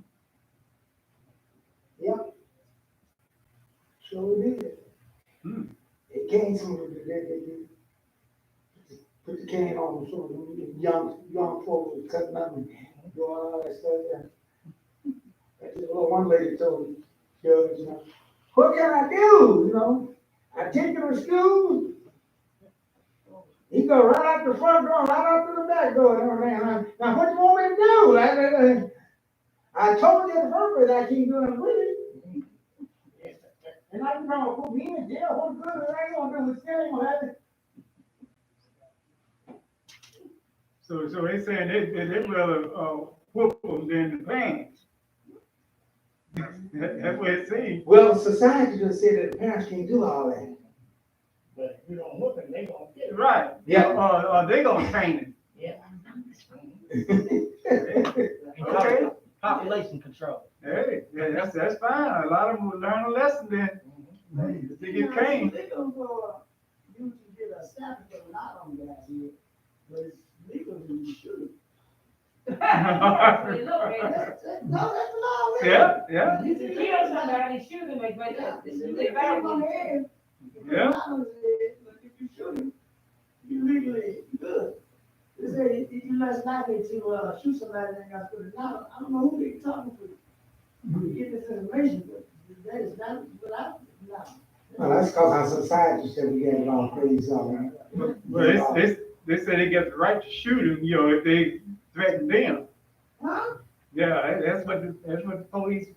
Yeah. Sure did. It came some of the put the cane on some of the young folks were cutting up and doing all that stuff. Yeah. That's just what one lady told me. Judge, you know, what can I do? You know, I take her to school. He go right out the front door, right out to the back door, and everything. Now, what do you want me to do? I told you at the first place I keep doing with it. And I can probably put me in jail. What good is I gonna do with stealing or having? So they saying they rather whoop them than the parents. That's what it seems. Well, society just said that the parents can't do all that. But if you don't look at, they gonna get it. Right. Yeah. Or they gonna train Yeah. Okay. Population control. Hey, yeah, that's fine. A lot of them will learn a lesson then. They get caned. They gonna go, you can get a certificate, not on that here, but it's legal to shoot. You look at it. No, that's law. Yeah, yeah, You can kill somebody, shoot them, but it's They back on the head. yeah. But if you shoot him, you legally good. They say you less likely to shoot somebody than got put it down. I don't know who they talking to get this information, but that is not what I know. Well, that's because our society said we got it all crazy all right. Well, they say they get the right to shoot them, you know, if they threaten them. Huh? Yeah, that's what the police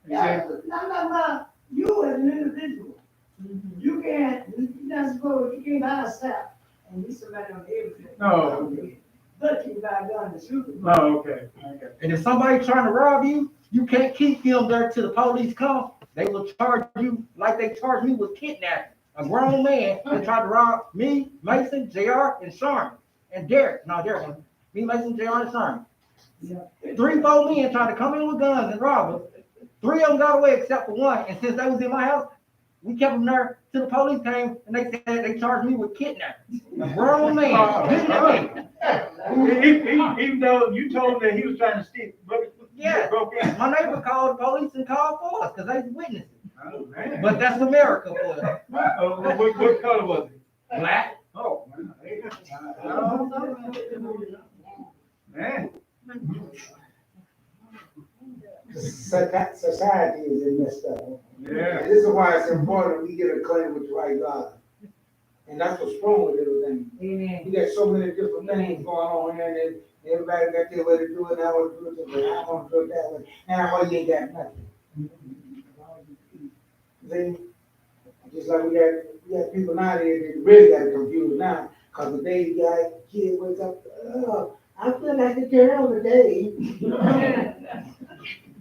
Yeah, said. no. You as an individual, you can't, you're not supposed, you can't buy a strap and hit somebody on the head with it. No. But you buy a gun to shoot them. Oh, okay. And if somebody trying to rob you, you can't keep him there till the police come. they will charge you like they charged me with kidnapping. A grown man that tried to rob me, Mason, JR, and Sharman. And Derek. No, Derek. Me, Mason, JR, and Sharman. 3, 4 men tried to come in with guns and rob us. 3 of them got away except for one. And since they was in my house, we kept them there till the police came and they said they charged me with kidnapping. A grown man. Even though you told him that he was trying to steal, but Yeah. broke in. My neighbor called the police and called for us because they was witnesses. Oh, man. But that's America for us. What color was it? Black. Oh, man. Society is in messed up. Yeah. And this is why it's important we get acquainted with the right God. And that's what's wrong with everything. Amen. You got so many different things going on here, and everybody got their way to do it, and I want to do it this way, I want to do it that way, and I know you ain't got nothing. See? Just like we got people nowadays that really got it confused now, because the day you got kid wakes up, oh, I feel like a girl today.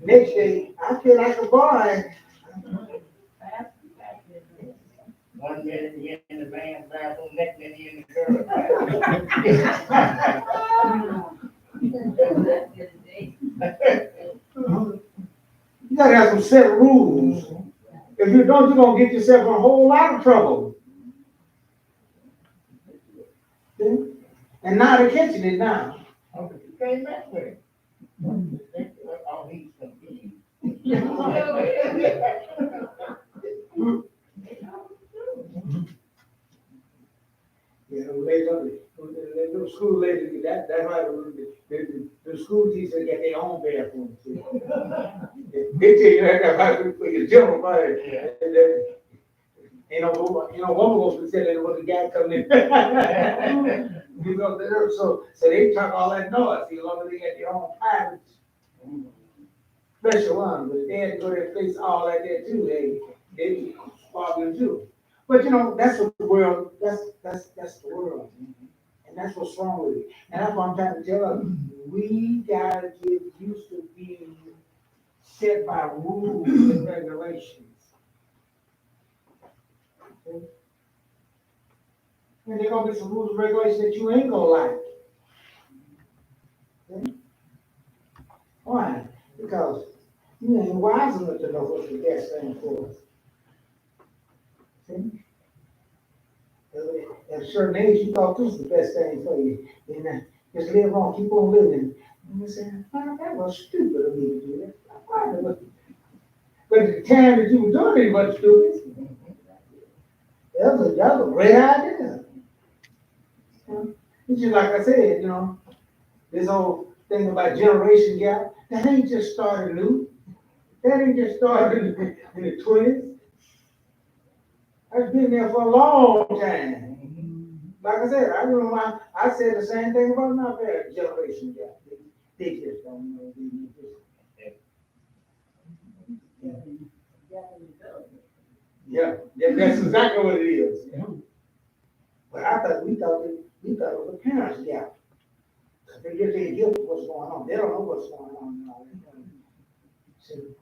Next day, I feel like a boy. One minute you're in the man's bathroom, next minute you're in the girl's bathroom. You gotta have some set rules. If you don't, you're gonna get yourself in a whole lot of trouble. See? And now they're catching it now. You can't mess with him. Oh, he's confused. Yeah, the school ladies, that's why the school teachers get their own bathroom. See? They tell you that about your general body. Ain't no woman gonna be telling what the guy coming in. You know, so they talk all that noise, as long as they got their own private special one, but they had to go there and face all that there too, they sparkling too. But you know, that's what the world, that's the world. And that's what's wrong with it. And that's what I'm trying to tell us. We gotta get used to being set by rules and regulations. Okay? And there gonna be some rules and regulations that you ain't gonna like. Okay? Why? Because you ain't wise enough to know what's the best thing for us. See? At a certain age, you thought this was the best thing for you. And just live on, keep on living. And you say, oh, that was stupid of me to do that. But at the time that you were doing it, it wasn't stupid. That was a great idea. It's just like I said, you know, this whole thing about generation gap, that ain't just started new. That ain't just started in the 20s. I've been there for a long time. Like I said, I remember I said the same thing about my parents' generation gap. They just don't know. Yeah, that's exactly what it is. But we thought it was a parents' gap. They just didn't get what's going on. They don't know what's going on now. See?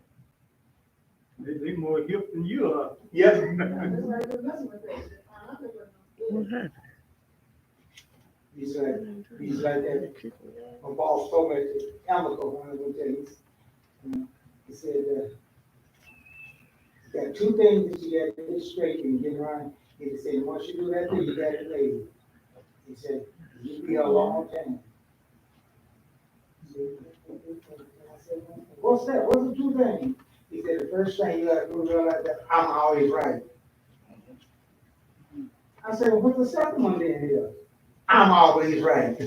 They more hip than you are. Yep. What happened? He's like that. My boss told me to chemical one of the days. He said, you got 2 things that you got to get straight and get around. He said, once you do that thing, you got it made. He said, you'll be a long time. I said, what's that? What's the 2 things? He said, the first thing you got to do is realize that I'm always right. I said, well, what's the second one then here? I'm always right. See?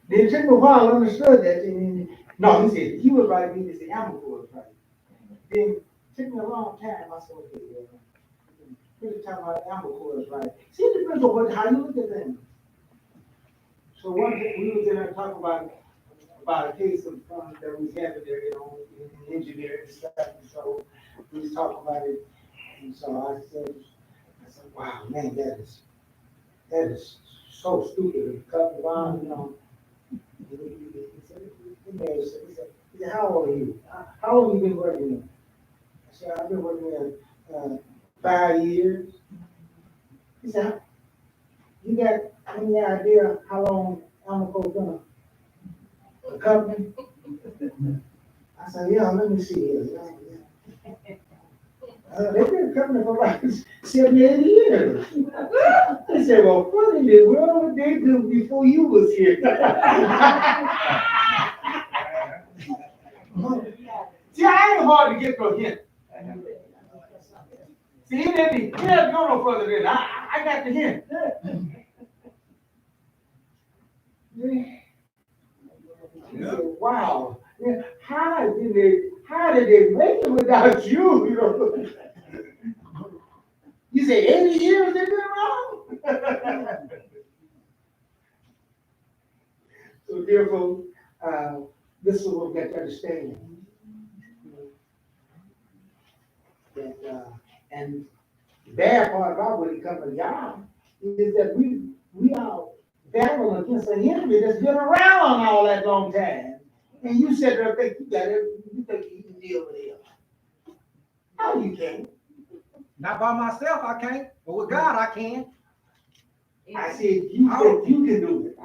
Then it took me a while to understand that. No, he said, he was right, he said, Hamilton was right. Then it took me a long time. I said, okay, here's time about Hamilton was right. See, it depends on how you look at things. So one day we was in there talking about a case of that we had there, you know, in engineering and stuff. And so we was talking about it. And so I said, wow, man, that is so stupid. And cut around, you know. He said, how old are you? How long have you been working here? I said, I've been working here 5 years. He said, you got any idea how long Amoco's been a company? I said, yeah, let me see here. They've been a company for about 70, 80 years. He said, well, what in the world did they do before you was here? See, I ain't hard to get from him. See, he didn't go no further than I got to him. He said, wow, how did they make it without you? You know? You say 80 years they've been around? So therefore, this is what we got to understand. That, and the bad part about when it comes to God is that we are battling against an enemy that's been around all that long time. And you sit there and think you think you can deal with him. No, you can't. Not by myself, I can't, but with God, I can. I said, you think you can do it.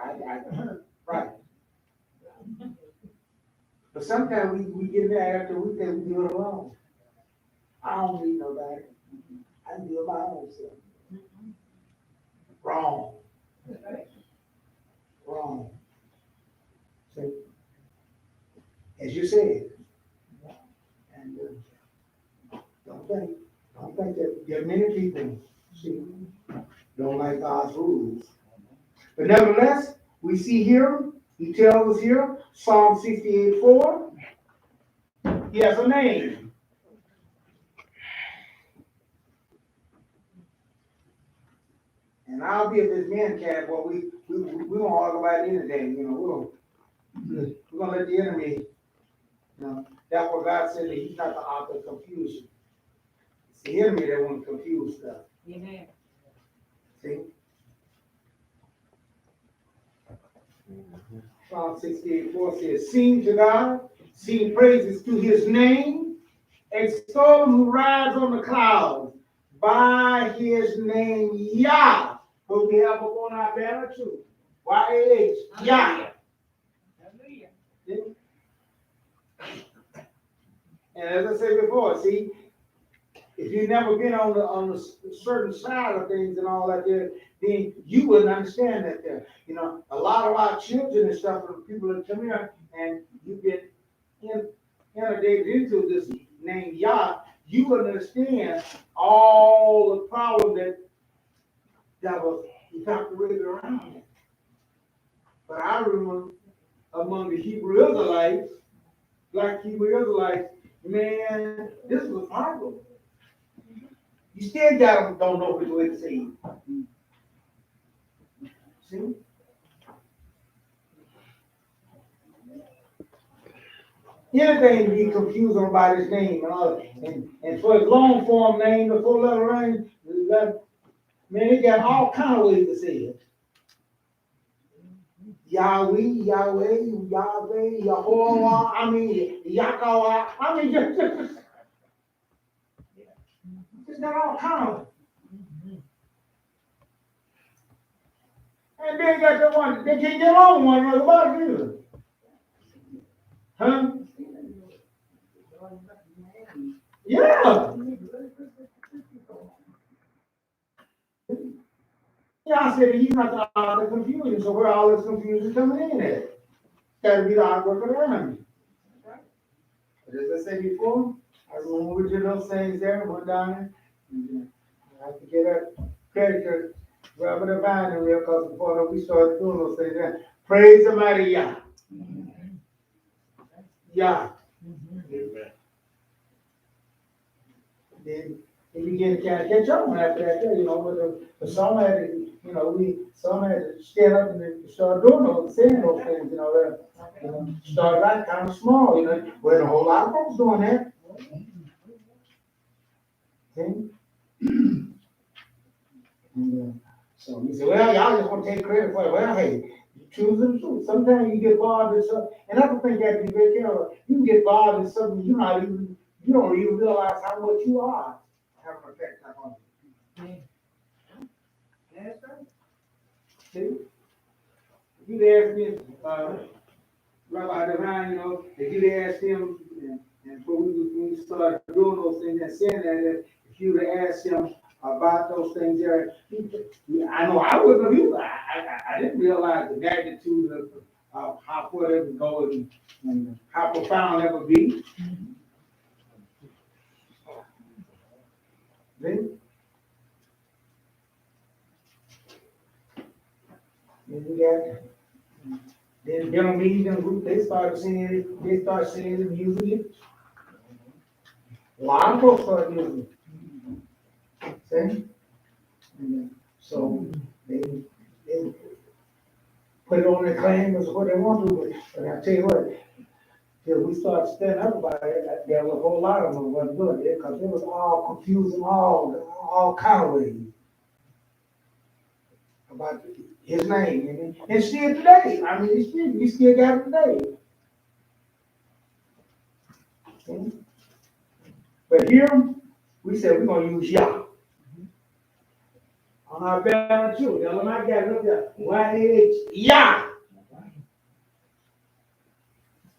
Right. But sometimes we get there after we think we do it alone. I don't need nobody. I can do it my own self. Wrong. Wrong. See? As you said, and don't think that there are many people, see, don't like God's rules. But nevertheless, we see here, he tells us here, Psalm 68:4, he has a name. And I'll be at this man camp, well, we won't argue about anything, you know, we're gonna let the enemy, you know, that's what God said, that he's not the author of confusion. It's the enemy that wants to confuse stuff. Amen. See? Psalm 68:4 says, sing to God, sing praises to his name, extol him who rides on the clouds, by his name Yah. But we have up on our banner too. Y-A-H, Yah. Hallelujah. And as I said before, see, if you've never been on the certain side of things and all that there, then you wouldn't understand that there. You know, a lot of our children and stuff, and people that come here and you've been inundated into this name Yah, you wouldn't understand all the problem that was evaporated around it. But I remember among the Hebrew Israelites, black Hebrew Israelites, man, this was a problem. You still don't know which way to say it. See? Anything to be confused about his name and all that. And for his long form name, the 4-letter name, man, it got all kind of ways to say it. Yahweh, Yahweh, Yahweh, Yahovah, I mean, Yakawa, I mean, just got all kind of. And they got the one, they can't get along one another about it either. Huh? Yeah. Yeah, I said he's not the author of confusion, so where all this confusion coming in at? Got to be the artwork of the enemy. But as I said before, I remember we did those things there, went down there. I have to get a credit to Robert Divine and real, because before we started doing those things there. Praise the mighty Yah. Yah. Amen. Then you begin to kind of catch on after that, you know, with the song had to, you know, some had to stand up and start doing those, saying those things, you know, that, you know, started out kind of small, you know, with a whole lot of folks doing that. See? And, So you say, well, y'all just want to take credit for it. Well, hey, you choose the truth. Sometimes you get involved in something, and I don't think you have to be very careful. You can get involved in something you don't even realize how much you are having an effect on you. That's right. See? If you'd ask me, Rabbi Divine, if you'd asked him, and when we started doing those things and saying that, if you'd have asked him about those things there, I know I wouldn't have either. I didn't realize the magnitude of how far it would go and how profound it would be. Then we got. Then them meeting group, they start singing and using it. A lot of folks start using it. See? And so they put it on their claim as what they want to, but I tell you what, till we start standing up about it, there was a whole lot of them wasn't doing it, because it was all confusing, all kind of ways about his name, and still today. I mean, you still got it today. Okay? But here, we said we're gonna use Yah. On our balance sheet, tell them I got it up there. Y-A-H, Yah.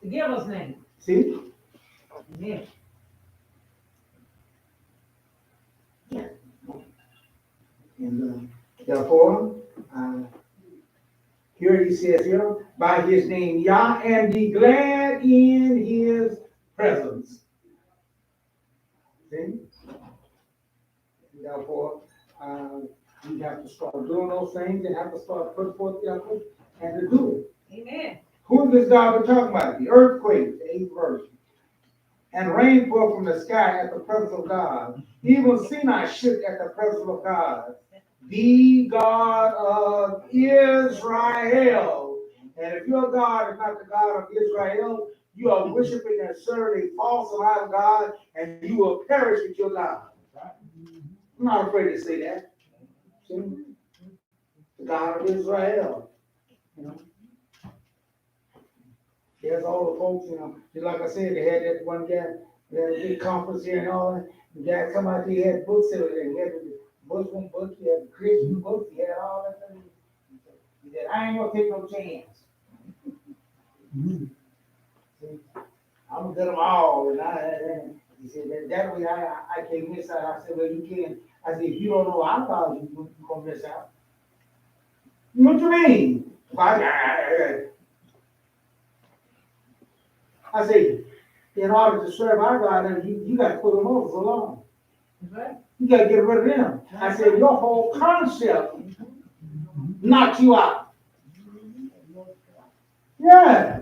The giver's name. See? Yeah. And therefore, here he says here, by his name Yah, and be glad in his presence. See? Therefore, we have to start doing those things and have to start putting forth the effort and to do it. Amen. Who is this God we're talking about? The earthquake, the 8th verse. And rain fell from the sky at the presence of God. Even Sinai shook at the presence of God. The God of Israel. And if your God is not the God of Israel, you are worshiping and serving a false and idol God, and you will perish with your God. I'm not afraid to say that. See? The God of Israel. There's all the folks, just like I said, they had that one guy, they had a big conference here and all that. The guy come out there, he had books everything. He had the Muslim book, he had the Christian book, he had all that thing. He said, I ain't gonna take no chance. See, I'm gonna get them all. And he said, that way I can't miss out. I said, well, you can. I said, if you don't know our God, you're gonna miss out. What you mean? I say, in order to serve our God, you got to put them over alone. Right. You got to get rid of them. I said, your whole concept knocks you out. Yeah.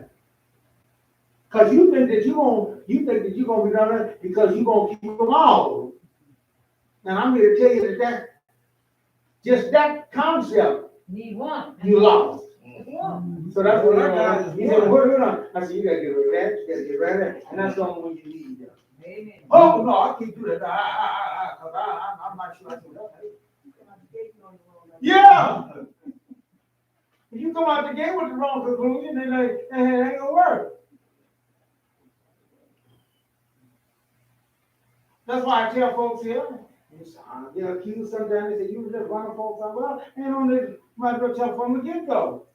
Because you think that you're gonna be done that because you're gonna keep them all. And I'm here to tell you that just that concept Need one. you lost. One. So that's what I got. He said, what are you doing? I said, you gotta get rid of that, you gotta get rid of that. And that's the only one you need. Amen. Oh, no, I can't do that. I'm not sure I can do that. Yeah. If you come out the gate with the wrong conclusion, then it ain't gonna work. That's why I tell folks here, they're accused sometimes, they say, you just running folks out. Well, and on this, might as well tell from the get-go.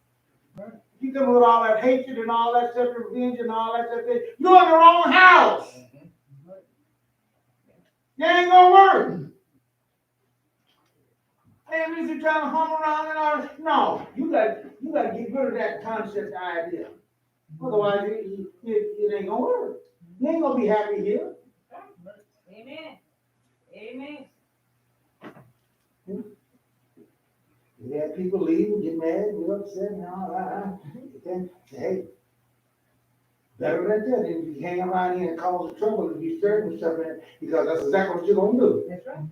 You come with all that hatred and all that stuff, revenge and all that stuff, you're in the wrong house. It ain't gonna work. Hey, at least you're trying to hum around and all that. No, you got to get rid of that concept idea. Otherwise, it ain't gonna work. You ain't gonna be happy here. Amen. Amen. You have people leave and get mad and get upset and all that. Then say, hey, better than that. Then you hang around here and cause the trouble and be stirring and stuff, because that's exactly what you're gonna do. That's right.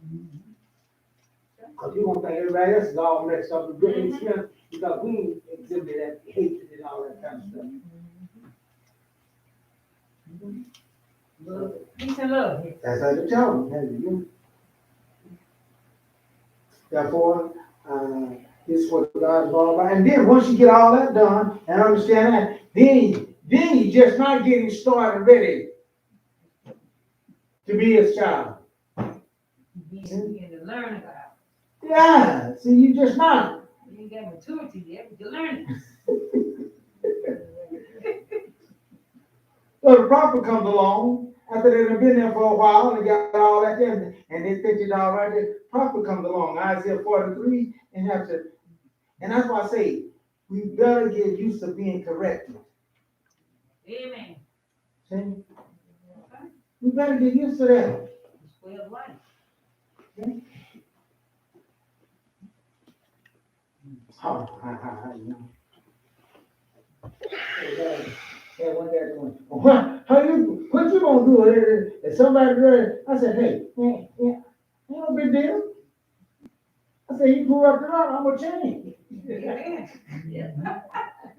Because you're gonna think everybody else is all messed up and good experience because we exhibited that hatred and all that kind of stuff. Peace and love. That's how you tell them. Therefore, This is what God's all about. And then once you get all that done and understand that, then you just not getting started ready to be His child. You begin to learn about it. Yeah, see, you just not. You ain't got maturity yet, but you're learning. So the prophet comes along after they've been there for a while and got all that there, and they think it's all right there. Prophet comes along, Isaiah 43, and have to, and that's why I say we better get used to being corrected. Amen. See? We better get used to that. It's way of life. Oh, you know. Yeah, one day going, what you gonna do? If somebody ready, I said, hey, yeah, ain't no big deal. I said, you grew up around, I'm gonna change. Amen. Yeah.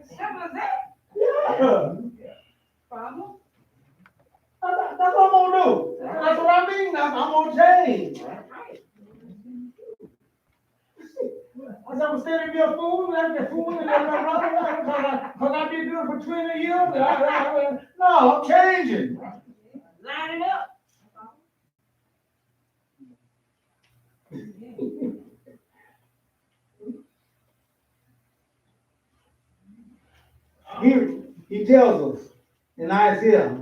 Simple as that. Yeah. Problem? That's what I'm gonna do. That's what I mean. I'm gonna change. That's right. I said, I'm standing there fooling, like the fool, and I'm not running because I've been doing it for 20 years. No, I'm changing. Line it up. He tells us in Isaiah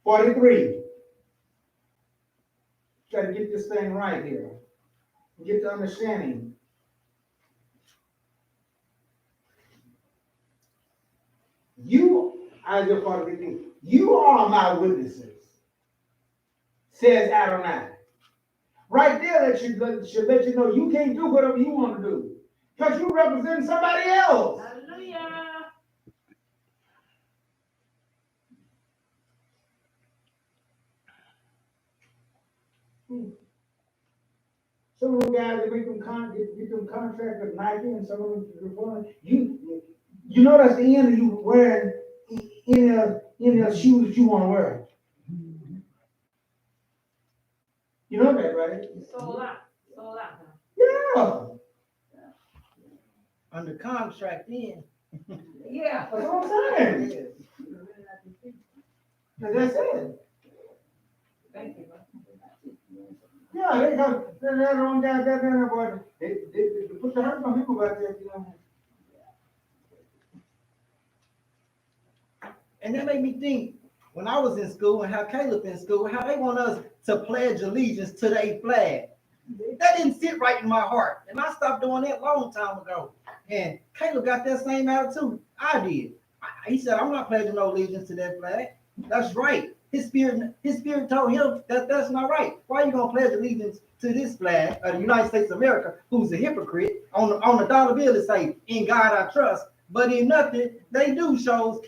43. Got to get this thing right here. Get the understanding. Isaiah 43, you are my witnesses, says Adonai. Right there, that should let you know you can't do whatever you want to do because you represent somebody else. Hallelujah. Some of them guys that make them contract with Nike, and some of them you know that's the end of you wearing any of the shoes that you want to wear. You know that, right? Sold out. Sold out. Yeah. Under contract then. Yeah. That's what I'm saying. That's it. Thank you. Yeah, they got that on down there, but they put the hurt on people back there, you know. And that made me think, when I was in school and how Caleb in school, how they want us to pledge allegiance to their flag. That didn't sit right in my heart. And I stopped doing that a long time ago. And Caleb got that same attitude. I did. He said, I'm not pledging no allegiance to that flag. That's right. His spirit told him that that's not right. Why are you gonna pledge allegiance to this flag of the United States of America, who's a hypocrite? On the dollar bill it say, "In God I trust," but in nothing they do shows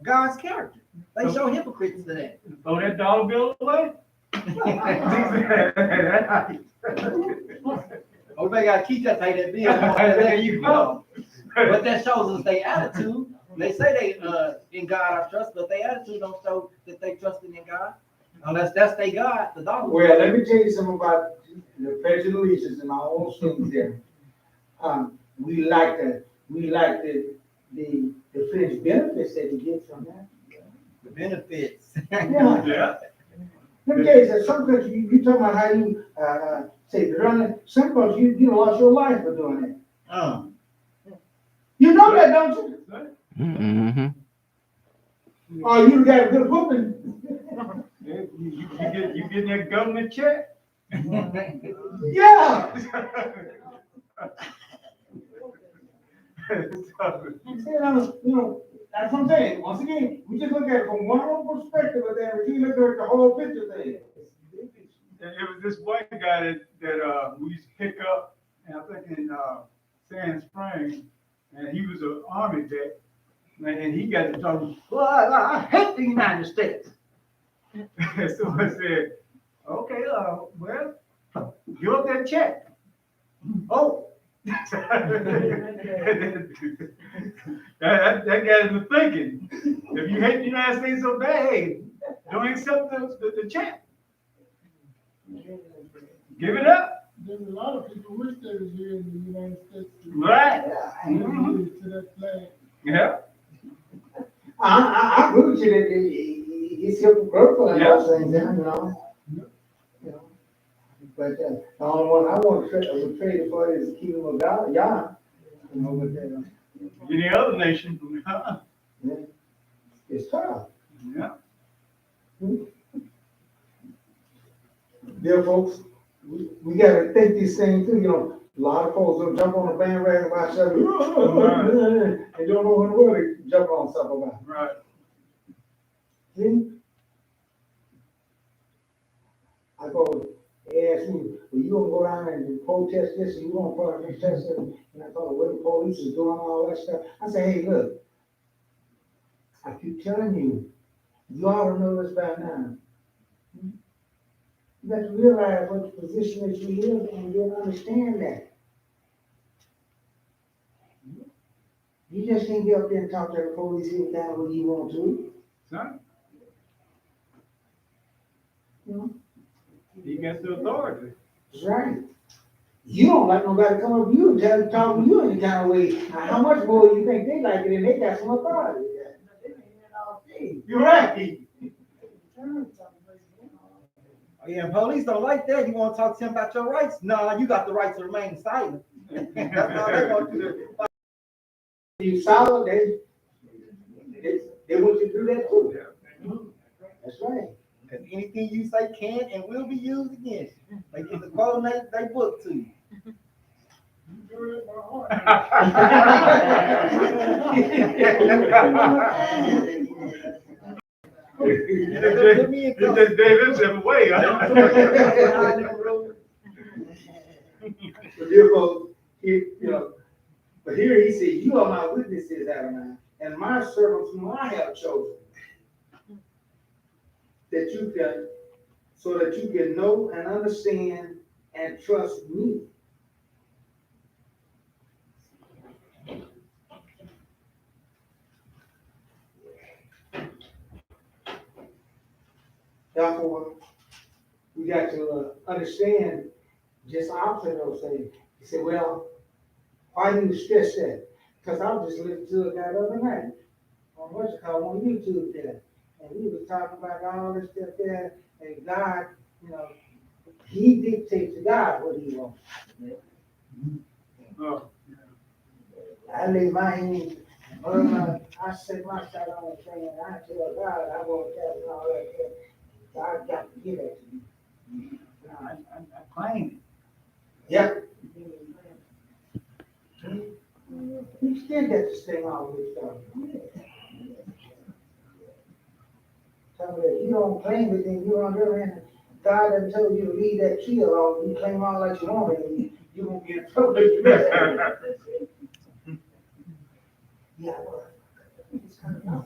God's character. They show hypocrites to that. Throw that dollar bill away. Oh, they gotta keep that pay that bill. There you go. But that shows us their attitude. They say they in God I trust, but their attitude don't show that they trusted in God. Unless that's their God, the dollar. Well, let me tell you something about the pledge of allegiance and our own students there. We like the fringe benefits that you get from that. The benefits. Yeah. Let me tell you that some countries, you talking about how you say running. Some countries you lost your life for doing that. You know that, don't you? Mm-hmm. Oh, you got a good whooping. You get that government check? Yeah. You know, that's what I'm saying. Once again, we just look at it from one little perspective of that, but you look at the whole picture thing. It was this white guy that we used to pick up, and I think in Sand Springs, and he was an army vet, and he got to talking, well, I hate the United States. So I said, okay, well, give up that check. Oh. that got him thinking. If you hate the United States so bad, hey, don't accept the check. Give it up. There's a lot of people wish they was here in the United States. Right. To that flag. Yeah. I agree with you that it's hypocritical and those things, you know. You know. But the only one I want to trade it for is the kingdom of God, Yah. You know, but Any other nation? it's tough. Yeah. Dear folks, we gotta think these things through, you know. A lot of folks will jump on the bandwagon about something, and don't know what the word to jump on stuff about. Right. See? I go, they ask me, well, you gonna go down and protest this, and you gonna protest it, and I thought, what the police is doing all that stuff. I say, hey, look, I keep telling you, you ought to know this by now. You got to realize what the position that you live in, and you'll understand that. You just can't get up there and talk to the police any kind of way you want to. Son, You know? he gets the authority. That's right. You don't like nobody come up to you and talk to you any kind of way. Now, how much more you think they like it and they got some authority? You're right. Oh, yeah, and police don't like that. You want to talk to them about your rights? No, you got the right to remain silent. That's all they want you to do. You solid, they want you to do that too. That's right. Because anything you say can and will be used against you. They get the quote in they book to you. You do it my heart. He just gave himself away. But dear folks, you know, but here he said, you are my witnesses, Adonai, and my servants whom I have chosen, that you can, so that you can know and understand and trust me. Therefore, we got to understand just opposite of those things. He said, well, why do you stress that? Because I was just listening to a guy the other night on what's it called on YouTube there. And he was talking about all this stuff there, and God, you know, he dictates to God what he wants. Oh, I lay my hand, I set my shot on the thing, and I tell God, I want that and all that. God got to give it to me. I claim Yep. You still got this thing all this stuff. Tell me that you don't claim it, then you're on the other hand. God done told you to leave that tree alone. You claim all that you want, and you won't get in trouble if you mess with it. Yeah, well, it's kind of tough.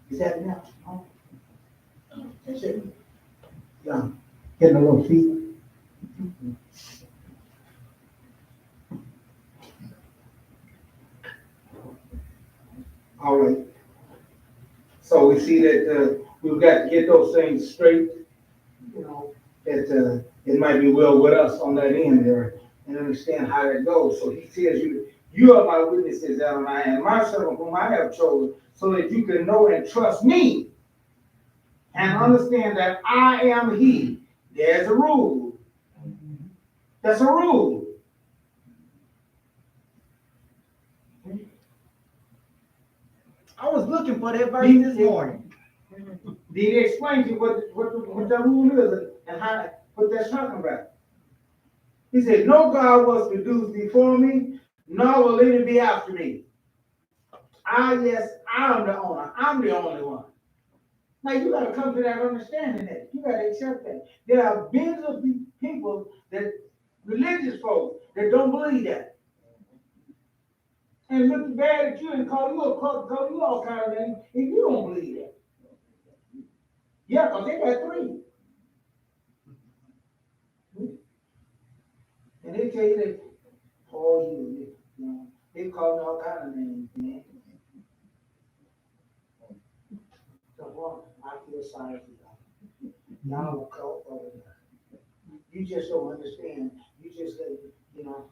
Is that enough? Huh? That's it. Yeah, getting a little feet. All right. So we see that we've got to get those things straight, you know, that it might be well with us on that end there and understand how that goes. So he says, you are my witnesses, Adonai, and my servant whom I have chosen, so that you can know and trust me and understand that I am he. There's a rule. That's a rule. I was looking for that verse this morning. Did he explain to you what the rule is and how what that's talking about? He said, no God was produced before me, nor will any be after me. Yes, I'm the owner. I'm the only one. Now you got to come to that understanding that. You got to accept that. There are billions of people that, religious folks, that don't believe that. And look bad at you and call you all kind of names if you don't believe that. Yeah, because they got three. And they tell you that, you know, they call me all kind of names, man. So want, I feel sorry for y'all. Y'all will call over there. You just don't understand. You just, you know,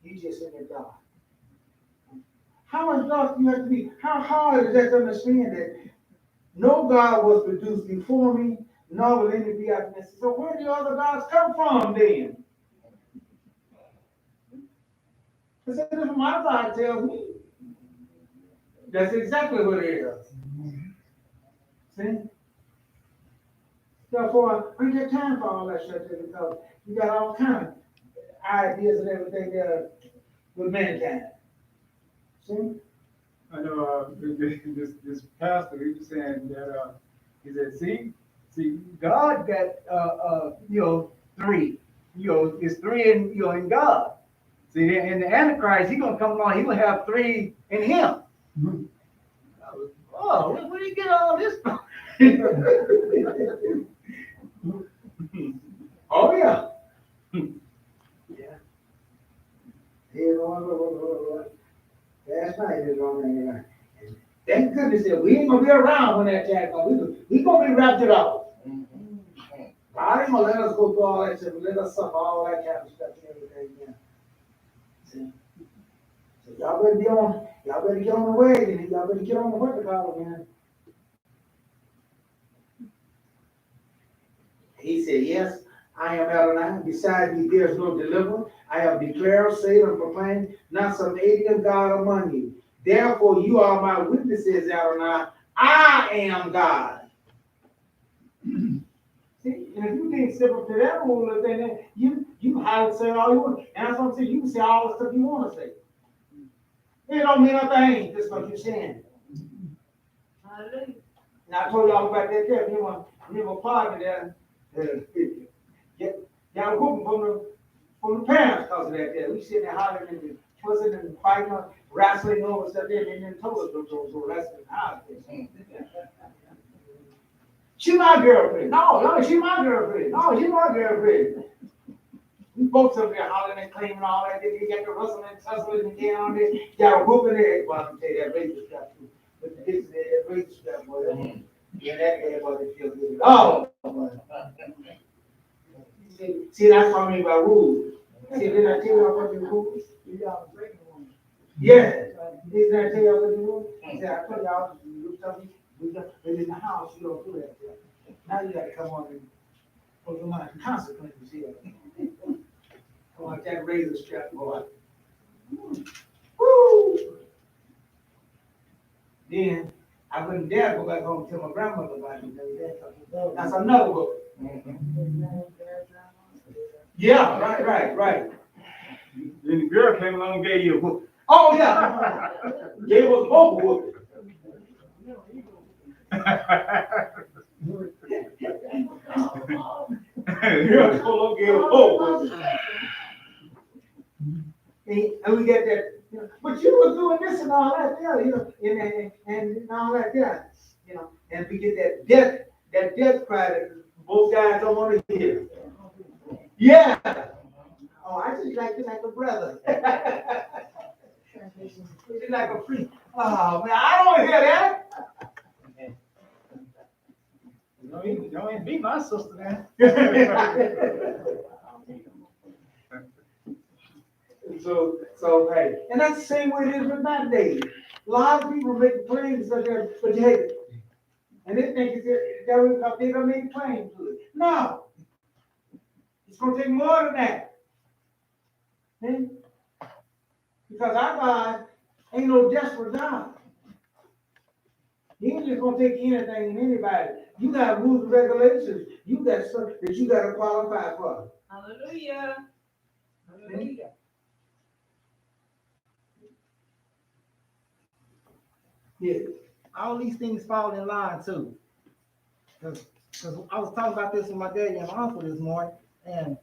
you just in the dark. How much dark do you have to be? How hard is that to understand that no God was produced before me, nor will any be after me? So where do other gods come from then? Because if my God tells me, that's exactly what it is. See? Therefore, I ain't got time for all that shit because you got all kind of ideas and everything there with mankind. See? I know, this pastor, he was saying that, he said, see, God got, three, it's three in God. See, and the Antichrist, he's gonna come along, he gonna have three in him. Oh, where do you get all this from? Oh, yeah. Yeah. Last night is on there. Thank goodness that we ain't gonna be around when that time comes. We gonna be wrapped it up. God ain't gonna let us go through all that shit, but let us suffer all that kind of stuff and everything. Yeah. See? So y'all better get on the way, and y'all better get on the what to call it, man. He said, yes, I am Adonai. Beside me, there is no deliverer. I have declared, said, and proclaimed, not some alien God among you. Therefore, you are my witnesses, Adonai. I am God. See, and if you can't step up to that rule, then you can hide and say all you want. And that's what I'm saying. You can say all the stuff you want to say. It don't mean a thing, just like you're saying. Hallelujah. Now, I told y'all about that there. Me and my partner there. Y'all whooping from the parents because of that there. We sitting there hollering and fussing and fighting, wrestling over stuff there, and then told us to wrestle in the house. She my girlfriend. No, she my girlfriend. No, she my girlfriend. We both up there hollering and claiming all that. Then you got the rustling and tussling and getting on there. Y'all whooping there. Well, I'm tell you that racist stuff too. But the kids, that racist stuff, boy. Yeah, that guy, boy, they feel good. Oh, boy. See, that's what I mean by rules. See, did I tell you about the rules? Yeah. Didn't I tell you about the rules? I said, I told y'all, you tell me, but in the house, you don't do that. Now you gotta come on and put some of the consequences here. Come on, that razor strap, boy. Woo! Then I wouldn't dare go back home and tell my grandmother about it. That's another book. Yeah, right. Then the girl came along and gave you a whoop. Oh, yeah. Gave us both a whoop. Yeah, so gave us both. And we get that, but you were doing this and all that there, and all that there, and we get that death cry that both guys don't want to hear. Yeah. Oh, I just like a brother. Just like a priest. Oh man, I don't want to hear that. You ain't beat my sister, man. So hey, and that's the same way it is with my days. A lot of people make claims such as, but you hate it. And they think they're gonna make claims to it. No. It's gonna take more than that. See? Because our God ain't no desperate God. He ain't just gonna take anything and anybody. You got rules and regulations. You got stuff that you gotta qualify for. Hallelujah. Hallelujah. Yeah. All these things fall in line too. Because I was talking about this with my daddy and my uncle this morning, and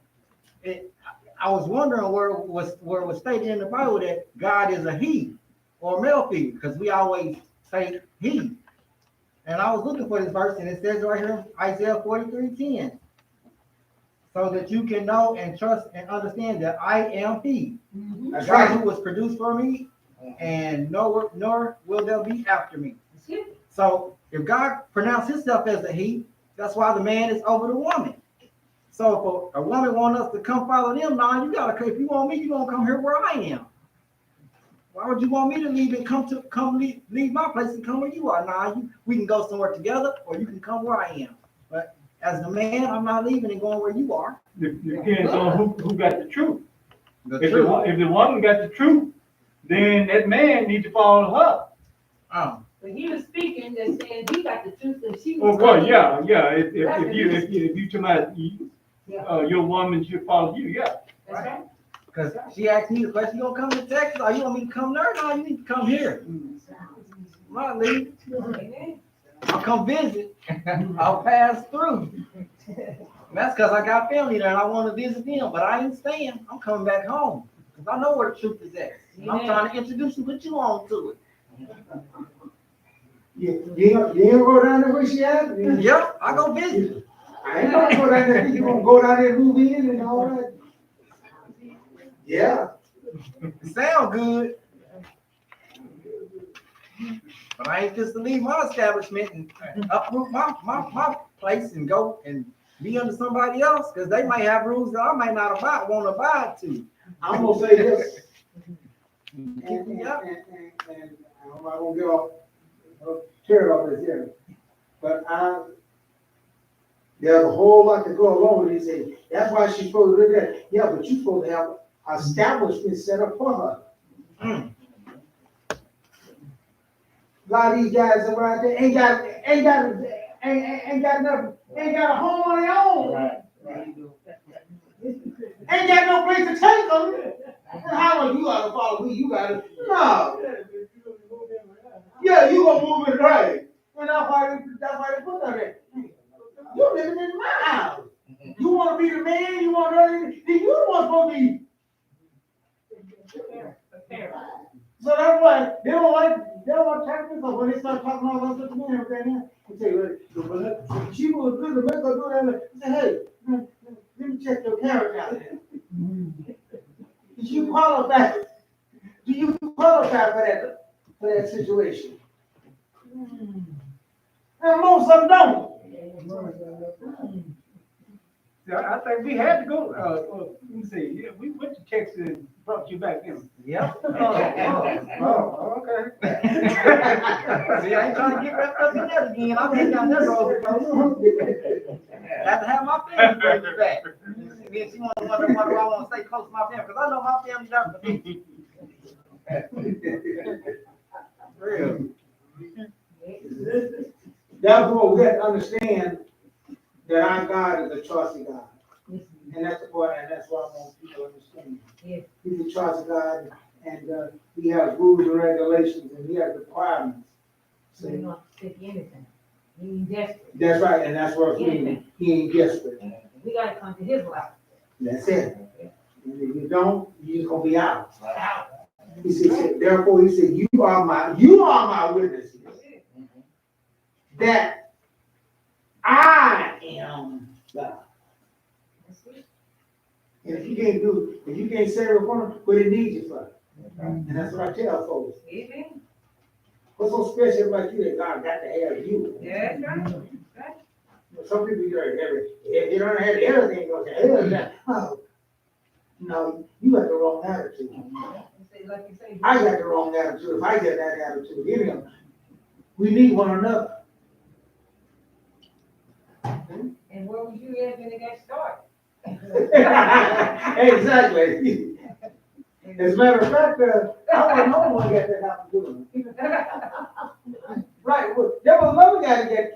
I was wondering where it was stated in the Bible that God is a he or a male figure, because we always say he. And I was looking for this verse, and it says right here, Isaiah 43:10. So that you can know and trust and understand that I am he. That's God right. who was produced for me, and nor will there be after me. So If God pronounced himself as a he, that's why the man is over the woman. So if a woman wants us to come follow them, now you gotta, if you want me, you gonna come here where I am. Why would you want me to leave and leave my place and come where you are? Now we can go somewhere together, or you can come where I am. But as the man, I'm not leaving and going where you are. Depends on who got the truth. The If truth. the woman got the truth, then that man needs to follow her. But he was speaking that saying he got the truth and she Oh, was. well, yeah. If you to your woman should follow you, yeah. That's right. Because she asked me the question, you gonna come to Texas, or you want me to come there? No, you need to come here. I'm not leaving. Amen. I'll come visit. I'll pass through. And that's because I got family there and I want to visit them, but I ain't staying. I'm coming back home because I know where the truth is at. And I'm trying to introduce you, put you on to it. You ain't go down there where she at? Yeah, I go visit. I ain't gonna go down there. You gonna go down there and move in and all that? Yeah. It sound good. But I ain't just to leave my establishment and uproot my place and go and be under somebody else, because they might have rules that I might not want to abide to. I'm gonna say this. And I'm not gonna get off, tear off this here. But there's a whole lot to go along with it. He said, that's why she's supposed to do that. Yeah, but you're supposed to have establishment set up for her. A lot of these guys that were out there ain't got a home on their own. Right. Ain't got no place to take them. How long you gotta follow me? You gotta no. Yeah, you gonna move it right. And that's why they put that there. You living in my house. You wanna be the man? You wanna then you the one supposed to be. So that's why they don't want to talk to me, because when they start talking all those to me and everything, they say, well, she was good to make her do that. I say, hey, let me check your character out here. Did you qualify? Do you qualify for that situation? And most of them don't. I think we had to go, let me see, yeah, we went to Texas and brought you back in. Yep. Oh, okay. See, I ain't trying to get wrapped up in that again. I've been down that road before. I have to have my family bring me back. And then she wonder why do I want to stay close to my family, because I know my family's out for me. Real. Therefore, we have to understand that our God is a trusty God. And that's the point, and that's what I want people to understand. Yes. He's a trusty God, and he has rules and regulations, and he has requirements. So you don't stick anything. He ain't desperate. That's right, and that's what he ain't desperate. We gotta come to his life. That's it. And if you don't, you're just gonna be out. He said, therefore, he said, you are my witnesses that I am God. And if you can't say it for him, what it needs you for. And that's what I tell folks. Amen. What's so special about you that God got to have you? Yeah, that's right. Some people if you don't have everything, you're going to say, no, you got the wrong attitude. Like you say, I got the wrong attitude. If I get that attitude, any of them, we need one another. and where was you at when it got started? Exactly. As a matter of fact, I wasn't the only one that got that opportunity. Right. Well, there was another guy that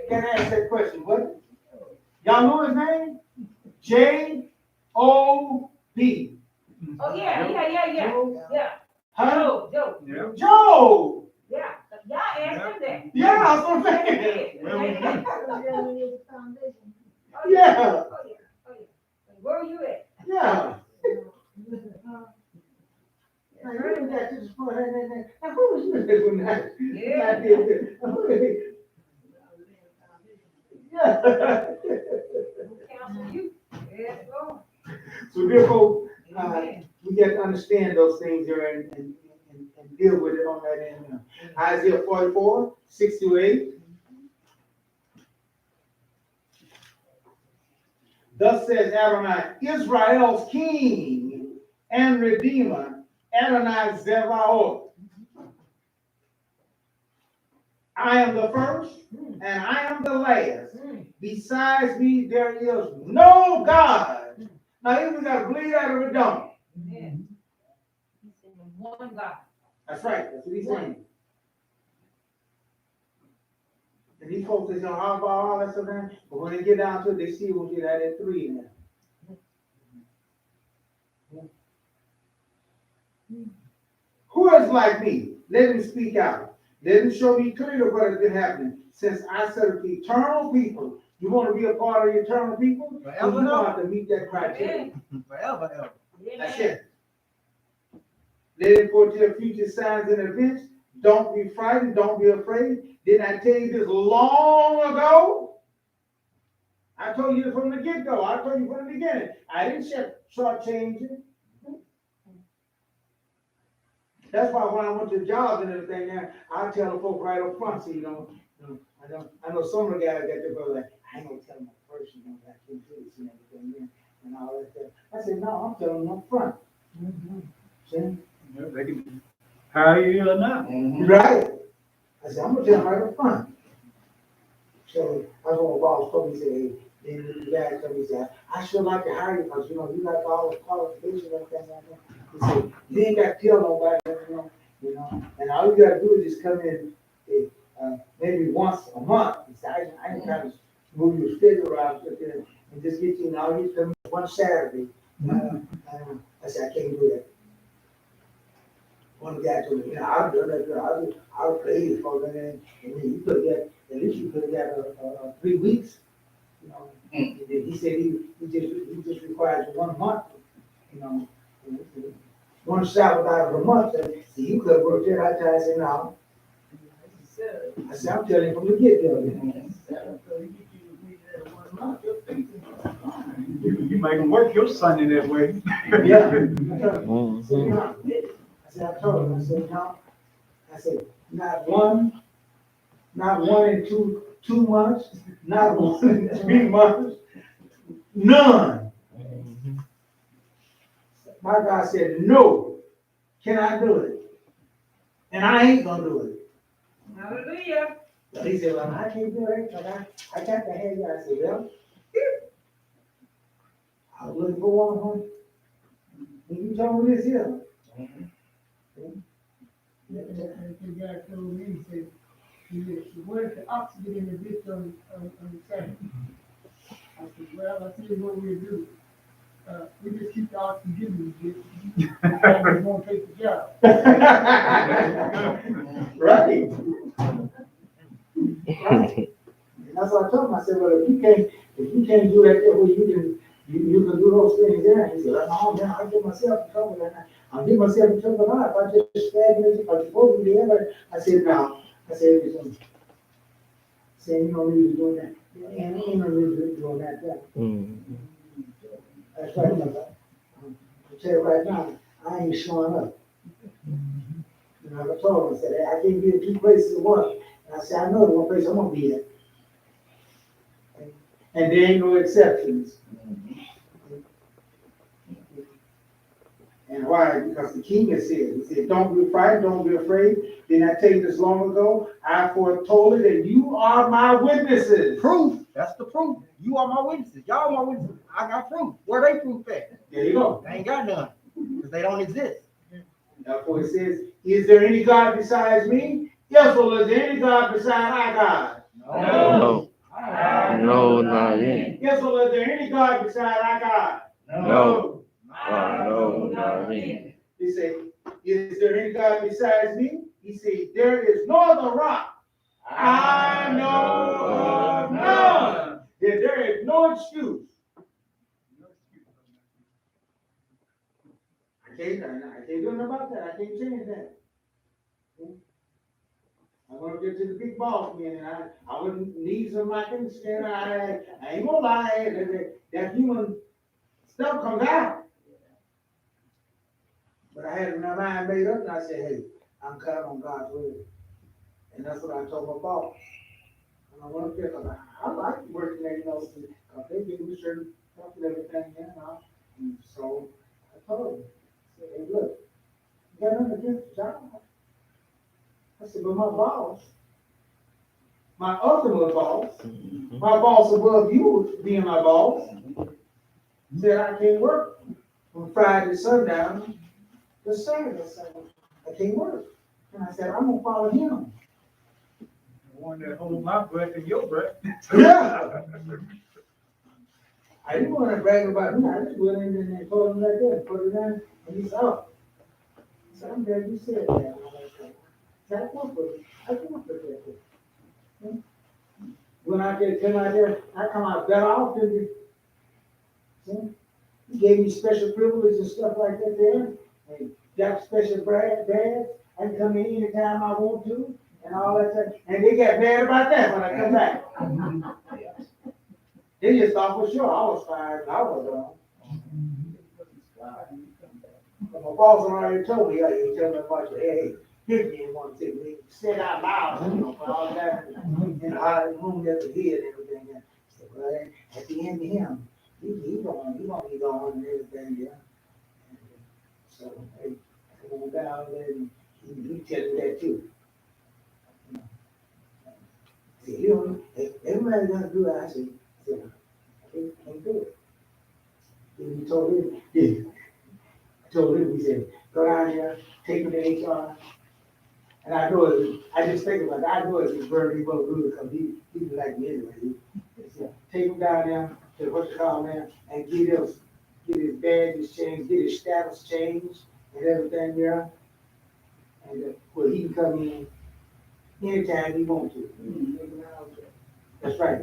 got asked that question, wasn't it? Y'all know his name? J-O-B. Oh, yeah. Huh? Joe. Yeah. Joe! Yeah. Y'all asked him that. Yeah, I was gonna say. Oh, Yeah. Where were you at? Yeah. Now, you didn't get to the sport, now, who was you doing that? Yeah. Yeah. Counsel you. Yes, Lord. So therefore, Amen. we got to understand those things here and deal with it on that end. Isaiah 44, 6-8, Thus says Adonai, Israel's king and redeemer, Adonai Zevaot. I am the first and I am the last. Besides me, there is no God. Now, here we got to bleed out of the dump. One God. That's right. That's what he's saying. And these folks, they don't know about all that stuff, man. But when they get down to it, they see we'll get at 3 now. Who is like me? Let him speak out. Let him show me clearly what has been happening since I said the eternal people. You want to be a part of the eternal people? Forever, You're going to have to meet that criteria. Forever, ever. That's it. Let him foretell future signs and events. Don't be frightened. Don't be afraid. Didn't I tell you this long ago? I told you from the get-go. I told you from the beginning. I didn't shortchange it. That's why when I went to jobs and everything, now I tell the folks right up front, so I know some of the guys got their brother like, I ain't gonna tell them at first, I can't do this and everything, and all that stuff. I said, no, I'm telling them up front. See? Yeah, they can hire you or not. Right. I said, I'm gonna tell them right up front. So that's what my boss told me, he said, hey, then the guy told me, he said, I sure like to hire you because, you got all the qualifications and everything like that. He said, you ain't got to tell nobody, and all you got to do is just come in maybe once a month. He said, I ain't trying to move your schedule around and just get you, now you come in one Saturday. I said, I can't do that. One guy told me, I've done that, I'll pay you for that, and you could get, at least you could have got 3 weeks. He said he just requires 1 month, one Sabbath out of a month. So you could have worked there. I said, no. I said, I'm telling you from the get-go. You make them work your Sunday that way. Yeah. Mhm. I said, I told him, I said, no. I said, not one in two months, not 1 in 3 months, none. My God said, no, cannot do it. And I ain't gonna do it. Hallelujah. So he said, well, I can't do it, but I got to have you. I said, well, I was looking for one. And you told me this here. The guy told me, he said, where's the oxygen in the ditch on the tank? I said, well, I tell you what we'll do. We just keep the oxygen in the ditch. And we won't take the job. Right. Right. And that's what I told him. I said, well, if you can't do that, well, you can do those things there. And he said, no, man, I get myself in trouble. I'll get myself in trouble now if I just stagnate, if I'm supposed to be there. I said, no. I said, you don't need to do that. And ain't no need to do that. That's right, brother. I tell you right now, I ain't showing up. I told him, I said, I can't be in 2 places at once. And I said, I know the one place I'm gonna be at. And there ain't no exceptions. And why? Because the king has said, he said, don't be frightened, don't be afraid. Didn't I tell you this long ago? I foretold it, and you are my witnesses. Proof. That's the proof. You are my witnesses. Y'all my witnesses. I got proof. Where they proof at? There you go. They ain't got none. Because they don't exist. Therefore it says, is there any God besides me? Yes, well, is there any God besides our God? No. No, not any. Yes, well, is there any God besides our God? No. No, not any. He said, is there any God besides me? He said, there is no other rock. I know of none. Then there is no excuse. I can't do nothing about that. I can't change that. I'm gonna get to the big boss man, and I wouldn't need somebody to stand. I ain't gonna lie, that human stuff comes out. But I had my mind made up, and I said, hey, I'm counting on God's word. And that's what I told my boss. And I went up there, because I like working there, because they give me certain talked and everything, you know. And so I told him, I said, hey, look, you got nothing against the job. I said, but my boss, my ultimate boss, my boss above you being my boss, said I can't work from Friday to sundown to Saturday. I can't work. And I said, I'm gonna follow him. The one that hold my breath and your breath. Yeah. I didn't want to brag about me. I just went in and told him like that, put it in, and he said, oh. I said, I'm glad you said that. And I'm like, I can't put it. I can't put that there. When I came out there, I come out better off than you. See? He gave me special privileges and stuff like that there. And got special badge. I can come in anytime I want to and all that stuff. And they got mad about that when I come back. They just thought for sure I was fired and I was wrong. But my boss already told me, he told me about your hey, hit me in one thing. They said out loud, you know, for all that in the room at the head and everything. And I said, well, at the end of him, he gonna be gone and everything, yeah. And so, hey, I come on down there and he tell me that too. See, you know, everybody gonna do it. I said, I can't do it. And he told him, he said, go down there, take him to HR. And I know it, I just think about it, I know it's very well good because he was like me anyway. He said, take him down there to what you call man and get his badges changed, get his status changed and everything there. And well, he can come in anytime he wants to. That's right.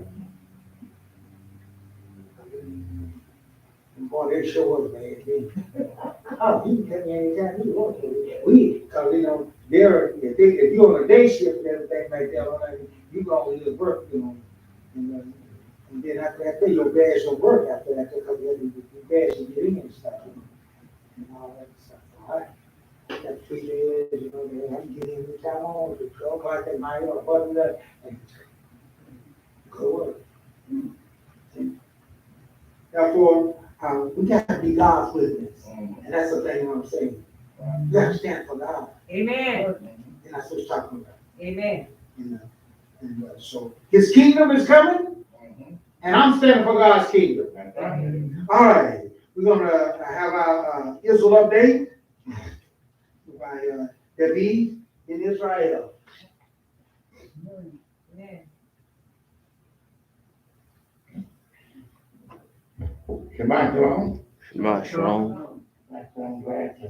And boy, they show us, man. Oh, he can come in anytime he wants to. Cause you know, if you're on a day shift and everything like that, you can only just work, you know. And then after that, your badge will work after that because your badge will get in and stuff. And all that stuff. All right. That 3 days, you know, they have to get in the time on to 12 o'clock at night or button that and go work. Therefore, we got to be God's witness. And that's the thing I'm saying. You have to stand for God. Amen. And that's what he's talking about. Amen. You know? And so his kingdom is coming, and I'm standing for God's kingdom. All right, we're gonna have our Israel update by David in Israel. Amen. Shabbat shalom. Shabbat shalom. I'm glad to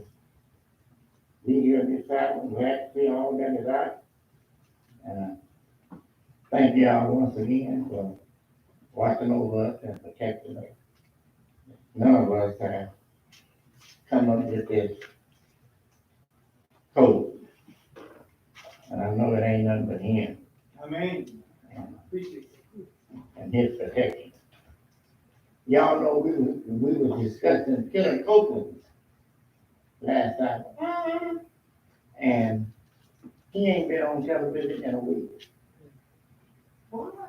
be here on this side. I'm glad to see all that is out. And thank y'all once again for watching over us and protecting us. None of us have come up with this code. And I know it ain't nothing but him Amen. Appreciate it. and his protection. Y'all know we were discussing killing Copeland last time. And he ain't been on television in a week.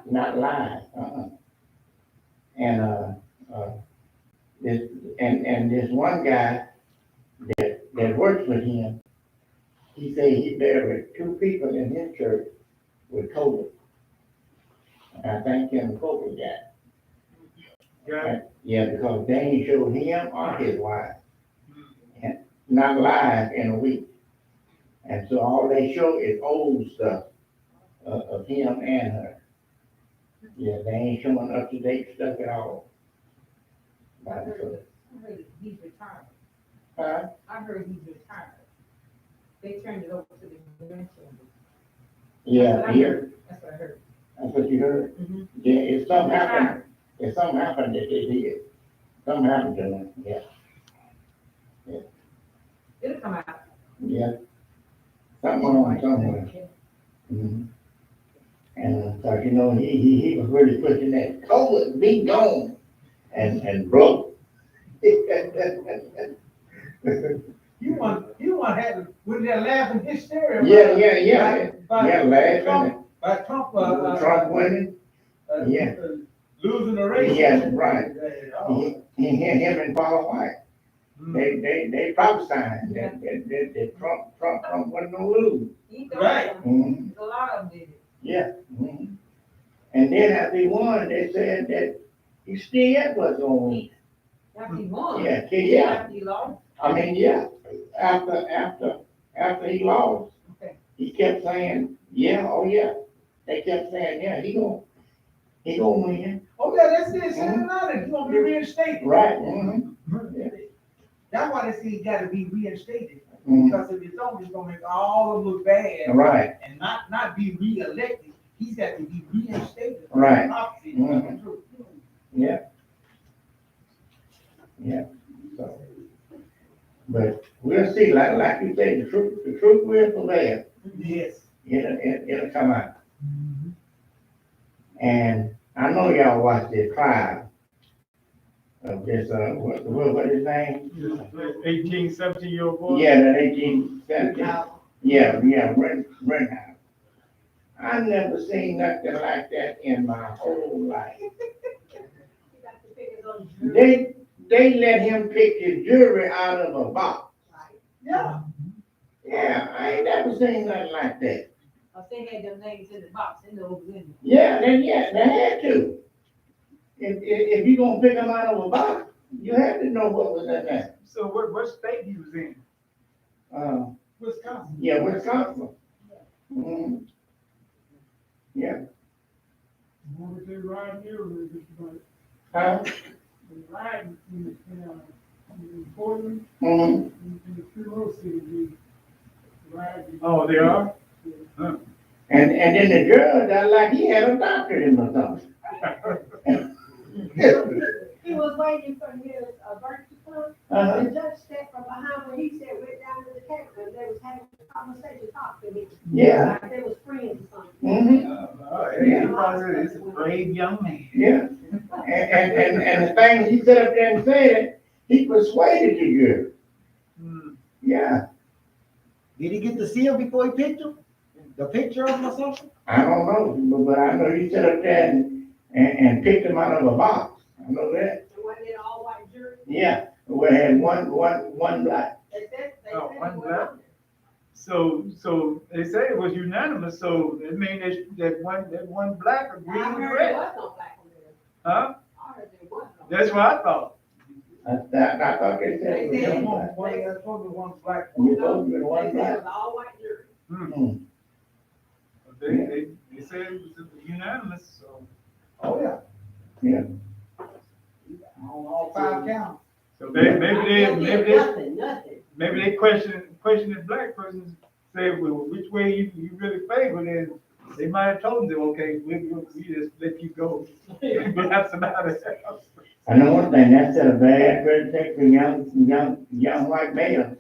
Not live. And this one guy that works with him, he said there were 2 people in his church with COVID. And I think him COVID got it. Got it. Yeah, because they ain't showed him or his wife. And not live in a week. And so all they show is old stuff of him and her. Yeah, they ain't showing up-to-date stuff at all. I heard he's retired. Huh? I heard he's retired. They turned it over to the grandchildren. Yeah, here, That's what I heard. that's what you heard? Mhm. Yeah, if something happened that they did. Something happened to them, yeah. It'll come out. Yeah. Something wrong somewhere. Mhm. And so, you know, he was really pushing that COVID be gone and broke. You want had with that laughing hysteria. Yeah, By laughing. Trump, by Trump, Trump winning. Yeah. Losing the race. Yeah, right. Oh. Him and Paul White. They prophesied that Trump wasn't gonna lose. He thought Right. Mhm. a lot of them did it. Yeah. Mhm. And then after he won, they said that he still yet was gonna win. After he won. Yeah, After he lost. I mean, yeah. After he lost, Okay. he kept saying, yeah, oh yeah. They kept saying, yeah, he gonna win. Oh, yeah, that's it, send another, he's gonna be reinstated. Right. Mhm. That's why they say he gotta be reinstated, Mhm. because if it's don't, it's gonna make all of them look bad. Right. And not be re-elected, he's got to be reinstated. Right. Prophecy is Mhm. coming true. Yeah. Yeah. So, but we'll see, like you say, the truth will prevail. Yes. It'll come out. And I know y'all watched this trial of this, what his name? 18, 17-year-old boy. Yeah, that 1817. Yeah, Brenhouse. I never seen nothing like that in my whole life. They let him pick his jewelry out of a box. Yeah. Yeah, I ain't never seen nothing like that. They had them names in the box, in the old window. Yeah, they had to. If you gonna pick them out of a box, you had to know what was in there. So what state he was in? Wisconsin. Yeah, Wisconsin. Mhm. Yeah. When they ride here, we just about, Huh? they ride in Portland, Mhm. in the Creole City, they ride. Oh, they are? And then the judge, I like he had a doctorate in or something. He was waiting for his birth to come. Uh-huh. The judge stepped from behind when he said, went down to the table, and they was having a conversation, talking to him. Yeah. Like they was friends or something. Mhm. He's a brave young man. Yeah. And the thing he said up there and said, he persuaded the jury. Yeah. Did he get the seal before he picked him? The picture of him or something? I don't know, but I know he sat up there and picked him out of a box. I know that. And wasn't it all white jury? Yeah. We had one black. They said Oh, it one was black? on there. So they say it was unanimous, so it means that one black agreed I with the heard there rest. was no black on there. Huh? I heard there was no. That's what I thought. I thought they said it was They said one black. There's supposed to be one black. You supposed to be one They said it black. was all white jury. Hmm. They said it was unanimous, so. Oh, yeah. Yeah. On all five counts. So maybe Nothing. they question the black person, say, well, which way you really favor, then they might have told them, okay, we just let you go. We'll have somebody else. I know one thing, that set a bad reputation for young white males.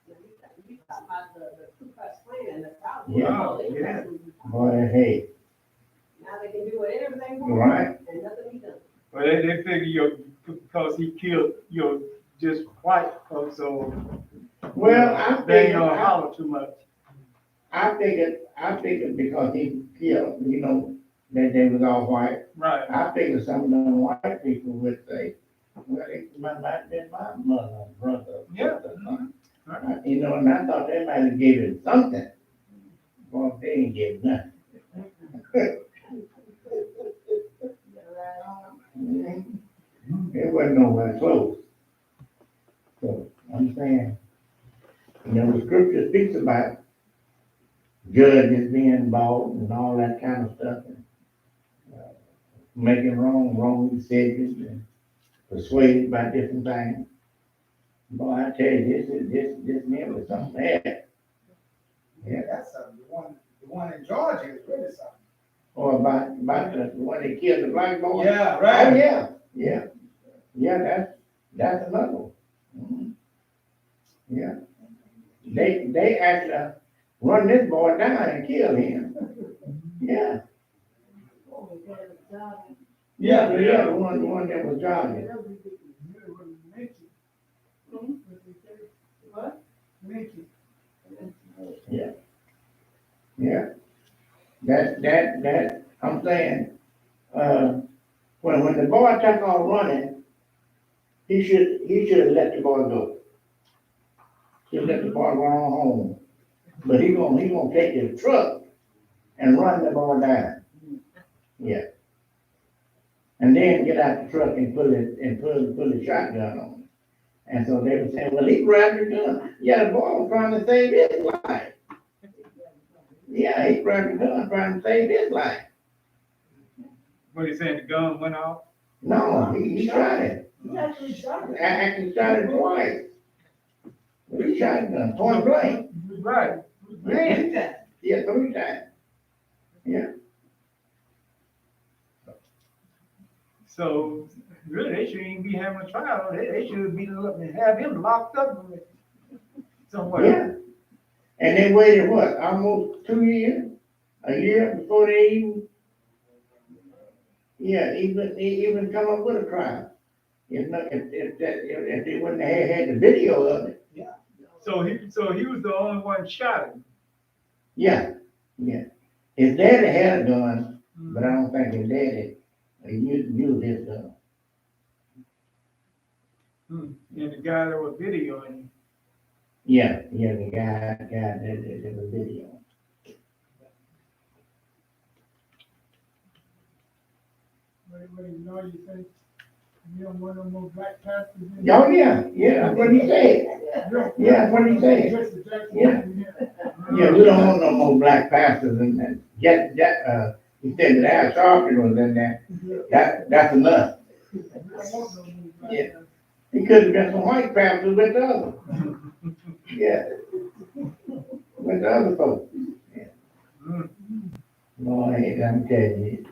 You talking about the Ku Klux Klan and the South. Yeah, Oh, they- yeah. Boy, hey, Now they can do whatever they want. right? And nothing be done. But they figure because he killed just white folks, so Well, I they ain't gonna figured, holler too much. I figured because he killed, that they was all white. Right. I figured some of them white people would say, well, it might have been my mother, brother. Yeah. sister, something. And I thought they might have given him something. Well, they ain't give nothing. It wasn't nowhere close. So, I'm saying, the scripture speaks about judges being bought and all that kind of stuff. And, making wrong decisions and persuaded by different things. Boy, I tell you, this man was something bad. Yeah, that's something. The one in Georgia is really something. Or about the one that killed the black boy. Yeah, Oh, right. yeah, that's another one. Mhm. Yeah. They actually run this boy down and kill him. Yeah. Yeah, the one that was jogging. What? Yeah. That, I'm saying, when the boy took off running, he should have let the boy go. Should let the boy go on home. But he gonna take his truck and run the boy down. Yeah. And then get out the truck and pull the shotgun on him. And so they were saying, well, he grabbed the gun. Yeah, the boy was trying to save his life. Yeah, he grabbed the gun trying to save his life. What he saying, the gun went off? No, he shot it. He actually shot it. Actually shot it twice. With a shotgun, point blank. Right. Yeah, 3 times. Yeah. So, really, they shouldn't even be having a trial. They should be have him locked up somewhere. Yeah. And they waited what, almost 2 years? A year before they even come up with a trial. If they wouldn't have had the video of it. So he was the only one shot him. Yeah. His daddy had a gun, but I don't think his daddy used his gun. And the guy that was videoing. Yeah, the guy that was video. What you know, you say, you don't want no more black pastors in Oh, yeah, that's what he said. Yeah, that's what he said. Jesse Jackson. Yeah, we don't want no more black pastors in there. He said that Al Sharpton was in there. That's enough. Yeah. He could have been some white pastors with the other. Yeah. With the other folks. Yeah. Lord, I'm telling you.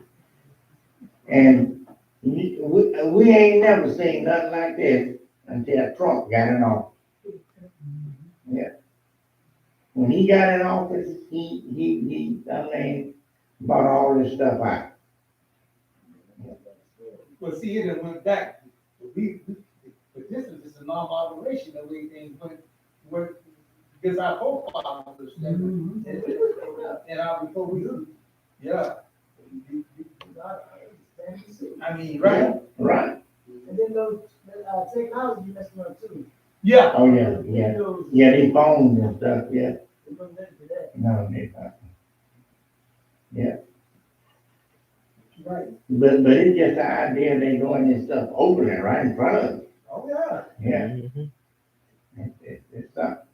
And we ain't never seen nothing like this until Trump got in office. Yeah. When he got in office, he brought all this stuff out. Well, see, it went back. But this is just a normal operation of way things went because our forefathers and our before we do. Yeah. I mean, right. And then those, technology messing up too. Yeah. Oh, yeah, they phones and stuff, yeah. They don't let it do that. No, they not. Yeah, Right. but it's just the idea they doing this stuff openly right in front of us. Oh, yeah. Yeah. It's up.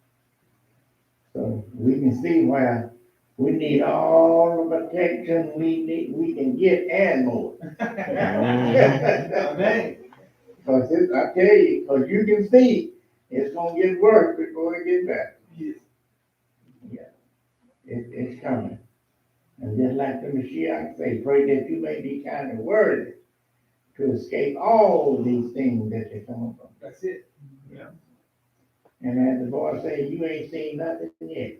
So we can see where we need all the protection we can get and more. Amen. Cause I tell you, cause you can see it's gonna get worse before it gets better. Yes. Yeah, it's coming. And just like the Mashiach say, pray that you may be kind of worthy to escape all these things that they come from. That's it. Yeah. And as the boy say, you ain't seen nothing yet.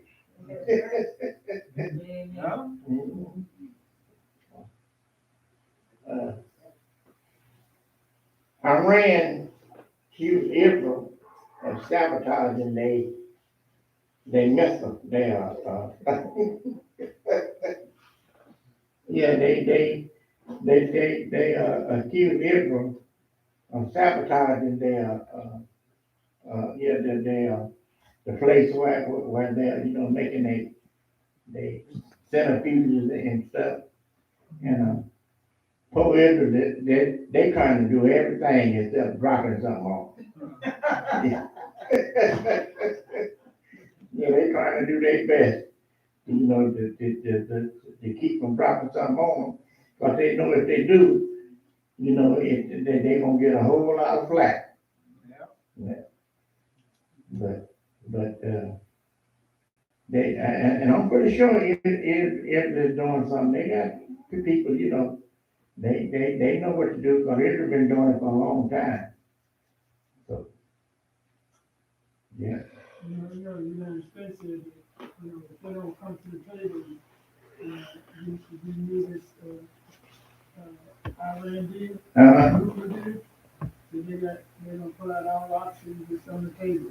Huh? Iran accused Israel of sabotaging they missile. Yeah, they accused Israel of sabotaging the place where they're making they centrifuges and stuff. Poor Israel, they trying to do everything except dropping something off. Yeah. Yeah, they trying to do their best, to keep from dropping something on them. But they know if they do, they gonna get a whole lot of flack. Yeah. But and I'm pretty sure if they're doing something, they got people, they know what to do because they've been doing it for a long time. So, yeah. United States said, if they don't come to the table, we need this, Iran deal, nuclear deal, they're gonna pull out all options that's on the table,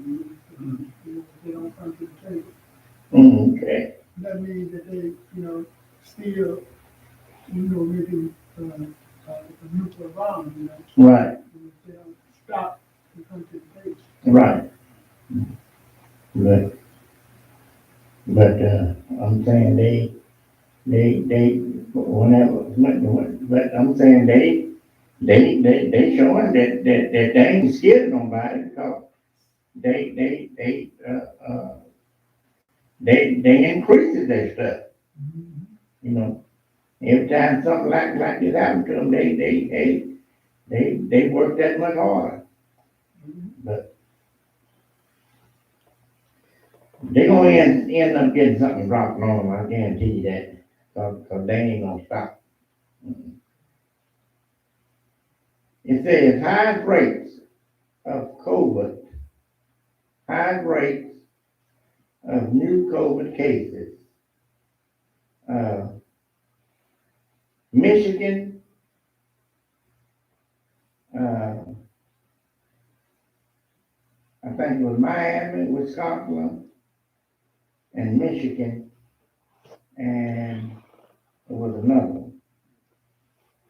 if they don't come to the table. Okay. That means that they, still, making, a nuclear bomb. you know? Right, They don't stop to come to the table. right. But, I'm saying whenever, but I'm saying they showing that they ain't scared of nobody because they increases their stuff, you know. Every time something like this happens to them, they work that much harder. But they gonna end up getting something dropped on them, I guarantee you that, cause they ain't gonna stop. It says high rates of COVID, high rates of new COVID cases. Michigan, I think it was Miami, Wisconsin, and Michigan, and there was another one.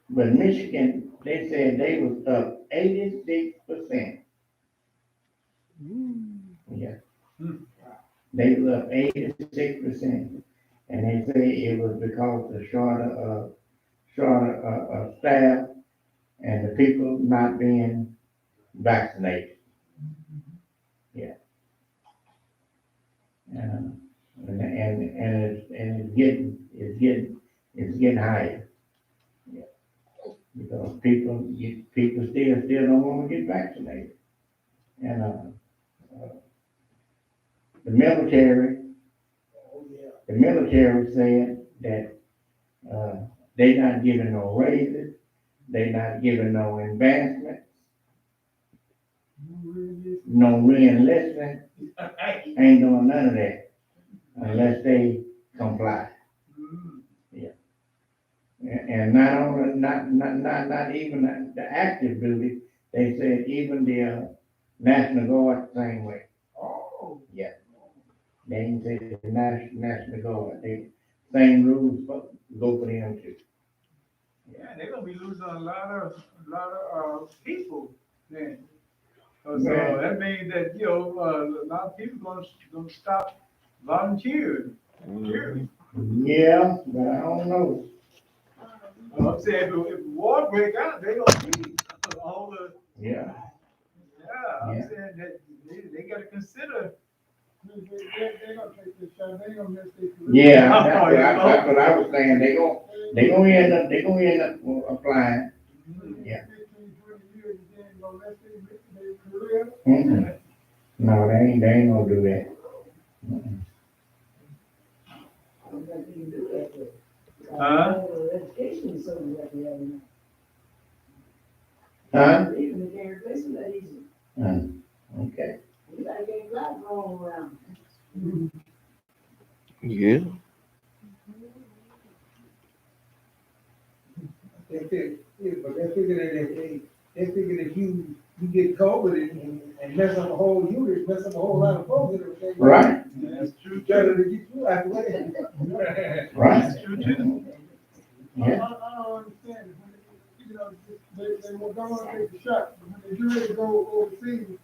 But Michigan, they said they was up 86%. Yeah. They was up 86%. And they say it was because of shorter staff and the people not being vaccinated. Yeah. And it's getting higher. Yeah. Because people still don't want to get vaccinated. And the military said that they not giving no raises, they not giving no advancements, no re-enlistment, ain't doing none of that unless they comply. Yeah. And not only, not even the active duty, they said even the National Guard the same way. Oh. Yeah. They ain't say the National Guard, they, same rules go for them too. Yeah, they're gonna be losing a lot of people then. Cause, Yeah. that means that, a lot of people gonna stop volunteering. Yeah, but I don't know. I'm saying if war break out, they gonna need all the, Yeah. I'm Yeah. saying that they gotta consider. They gonna take this shot, they gonna miss this. Yeah, that's what I was saying, they gonna end up applying. Yeah. 15, 20 years, then gonna miss their career. Mm-mm. No, they ain't gonna do that. Mm-mm. I don't think you can do that, but. Huh? Education is something that we have now. Huh? Even if they're replacing that easy. Okay. You gotta get black rolling around. Yeah. They figure, yeah, but they figure that they figure that you get COVID and mess up a whole unit, mess up a whole lot of folks. That Right. That's true better too. to get you out the way. Right. That's true too. Yeah. I don't understand it. They don't want to take the shot. When they do ready to go overseas,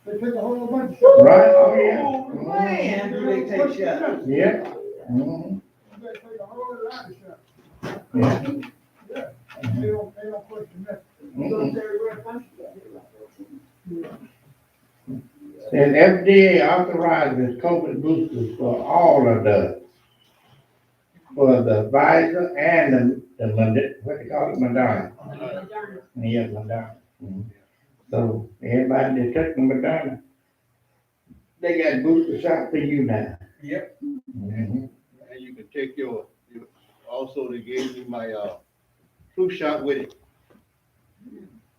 they take a whole bunch of shots. Right, oh, yeah. Man, do they take shots? Yeah. Mm-hmm. They take a whole lot of shots. Yeah. Yeah. They don't question that. And FDA authorizes COVID boosters for all of for the Pfizer and what they call it, Moderna. Yeah, Moderna. Mhm. So everybody that took the Moderna, they got booster shot for you now. Yep. Mhm. And you can take also they gave me my, flu shot with it.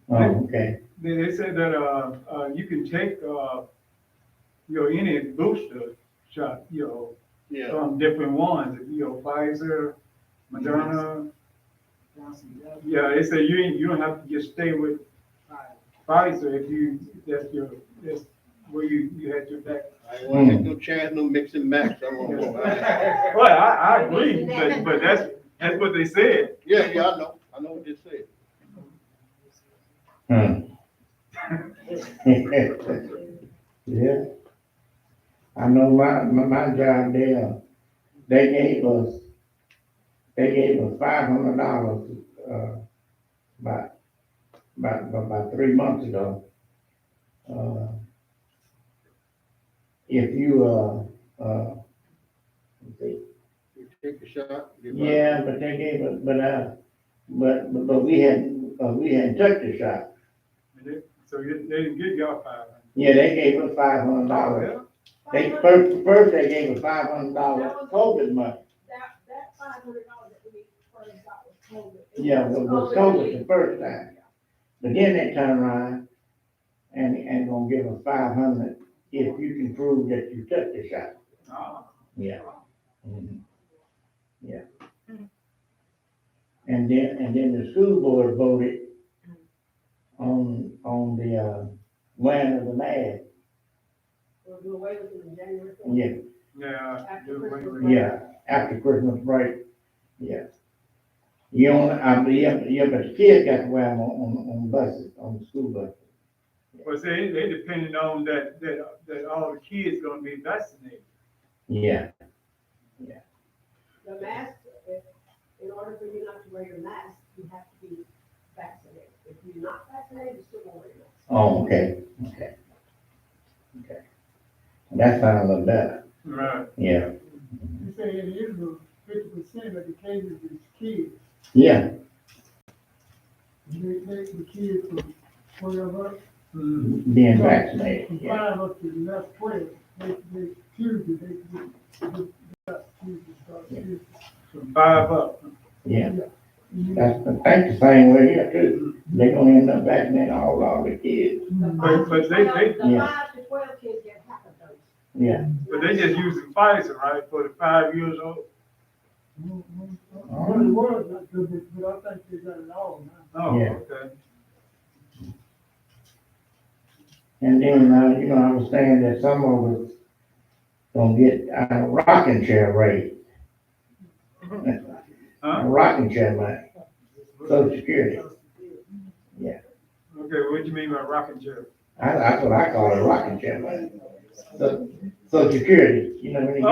Oh, okay. They said that, you can take, any booster shot, Yeah. from different ones, Pfizer, Moderna. Yeah, they say you don't have to just stay with Pfizer that's where you had your back. I ain't want to take no chance, no mix and match. I won't go. Well, I agree, but that's what they said. Yeah, I know what they said. Yeah. I know my job there, they gave us $500, about 3 months ago. If you, let's see. You take the shot. Yeah, but they gave us, but we hadn't touched the shot. So they didn't give y'all 500. Yeah, they gave us $500. They, first they gave us $500 COVID money. That $500 that we first got was COVID. Yeah, it was COVID the first time. But then they turn around and gonna give us 500 if you can prove that you took the shot. Oh. Yeah. Mhm. Yeah. And then the school board voted on the, wearing of the mask. We'll do away with it in January. Yeah, Yeah. After do Christmas away with break. yeah, after Christmas break, yeah. You don't, yeah, but the kids got to wear them on buses, on the school buses. Well, see, they depending on that all the kids gonna be vaccinated. Yeah, The mask, in order for you not to wear your mask, you have to be vaccinated. If you're not vaccinated, you still won't wear your mask. oh, okay. That sounds a little better, Right. yeah, You say in Israel, 50% of the cases is kids. yeah. The kids from 12 up. Being vaccinated, From yeah, 5 up to the last 12, they Tuesday, they Tuesday start Tuesday. From 5 up. yeah. That's, I think the same way here too. They're gonna end up vaccinating all the kids, But they, The Yeah. 5 to 12 kids get half of those. yeah. but they just using Pfizer, right, for the 5 years old? Well, it was not good, but I think they got it all now. Oh, Yeah. okay. And then, I was saying that some of us gonna get a rocking chair raised. A Huh? rocking chair money, Social Security. Okay, what do you mean by rocking chair? That's what I call it, rocking chair money. So, Social Security, when they get the,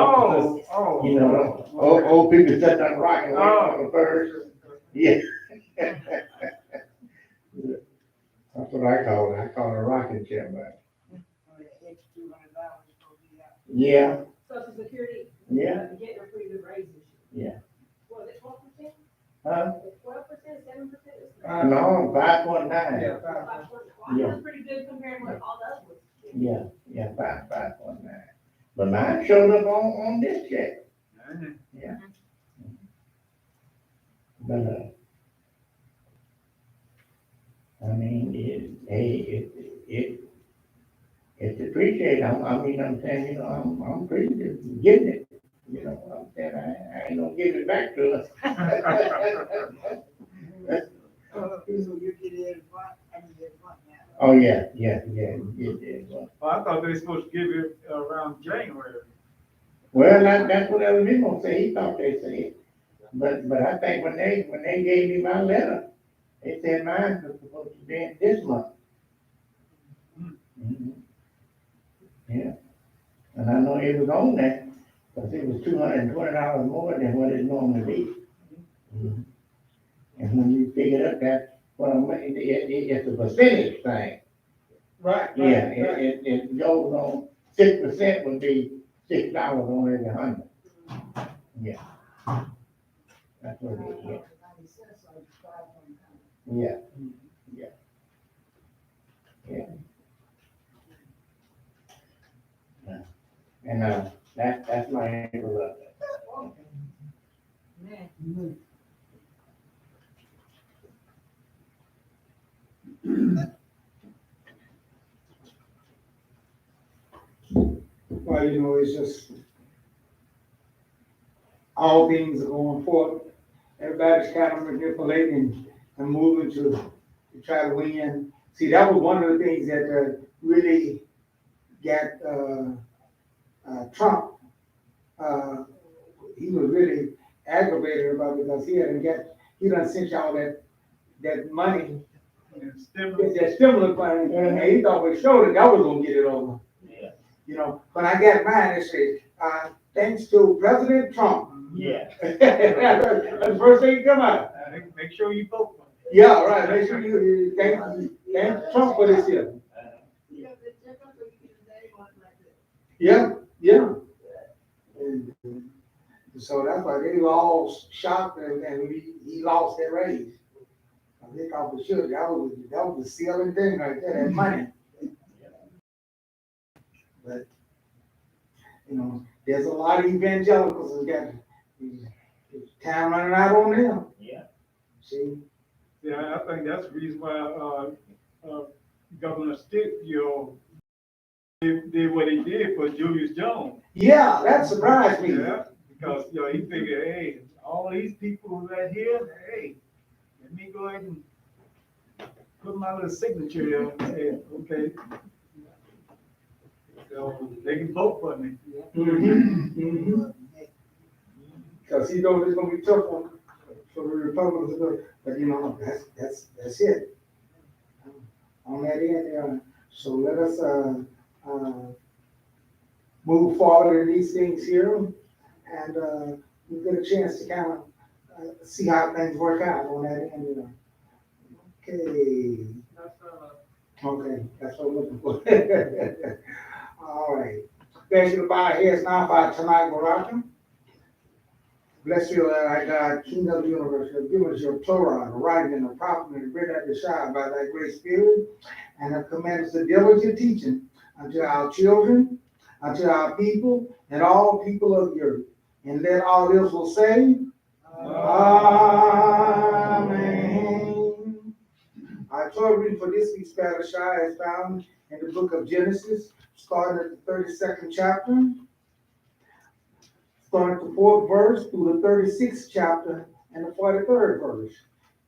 Oh. old people sit down rocking, waiting on the first. Yeah. That's what I call it a rocking chair money. Yeah, Social Security. Yeah. Getting a pretty good raise this year. yeah. Was it 12%? Huh? 12%, 7%? No, 5.9. Yeah, Well, I thought it was pretty good compared to what all the others was. Yeah, 5.9. But mine showed up on this check. Yeah. But, I mean, it's appreciated. I'm saying, I'm pretty good getting it. I'm saying, I ain't gonna give it back to us. Oh, yeah. Well, I thought they were supposed to give it around January. Well, that's what other people say. He thought they said. But I think when they gave me my letter, they said mine was supposed to be in this month. Mhm. Yeah. And I know it was on that, because it was $220 more than what it normally be. Mhm. And when you figure up that, it's a percentage thing. Right. Yeah, it goes on, 6% would be $6 on every 100. Yeah. That's what it is, yeah. Yeah. And, that's my answer. Well, it's just, all things are going forward. Everybody's kind of manipulating and moving to try to win. See, that was one of the things that really got Trump. He was really aggravated about it because he done sent y'all that money And It's stimulus. that stimulus money, and he thought for sure the government was gonna get it over. Yeah. You know, when I got mine, it said, thanks to President Trump. Yeah. That's the first thing that come out. Make sure you vote for it. Yeah, right, make sure you thank Trump for this year. Yeah, they check out so you get a name on it like that. Yeah, yeah. And so that's why they were all shocked and he lost that raise. I think I was sure that was the sealing thing right there, that money. But, you know, there's a lot of evangelicals who got time running out on them. Yeah. See? Yeah, I think that's the reason why, Governor Stitt, did what he did for Julius Jones. Yeah, that surprised me. Yeah, because, he figured, hey, all these people right here, hey, let me go ahead and put my little signature there, hey, okay. So they can vote for me. Because he knows it's gonna be tough for the Republicans, but you know, that's it. On that end, so let us, move forward in these things here, and, we get a chance to kind of, see how things work out on that end, you know. Okay. Okay, that's what I'm looking for. All right. Thank you to bow our heads now for tonight, Baraka. Bless you, thy God, King of the universe, who have given us your Torah, the writing and the prophet, and the written at the shine by thy great spirit, and have commanded us the diligent teaching unto our children, unto our people, and all people of the earth. And let all this will say, Amen. Our Torah reading for this week's Parashah is found in the book of Genesis, starting at the 32nd chapter, starting the 4th verse through the 36th chapter and the 43rd verse.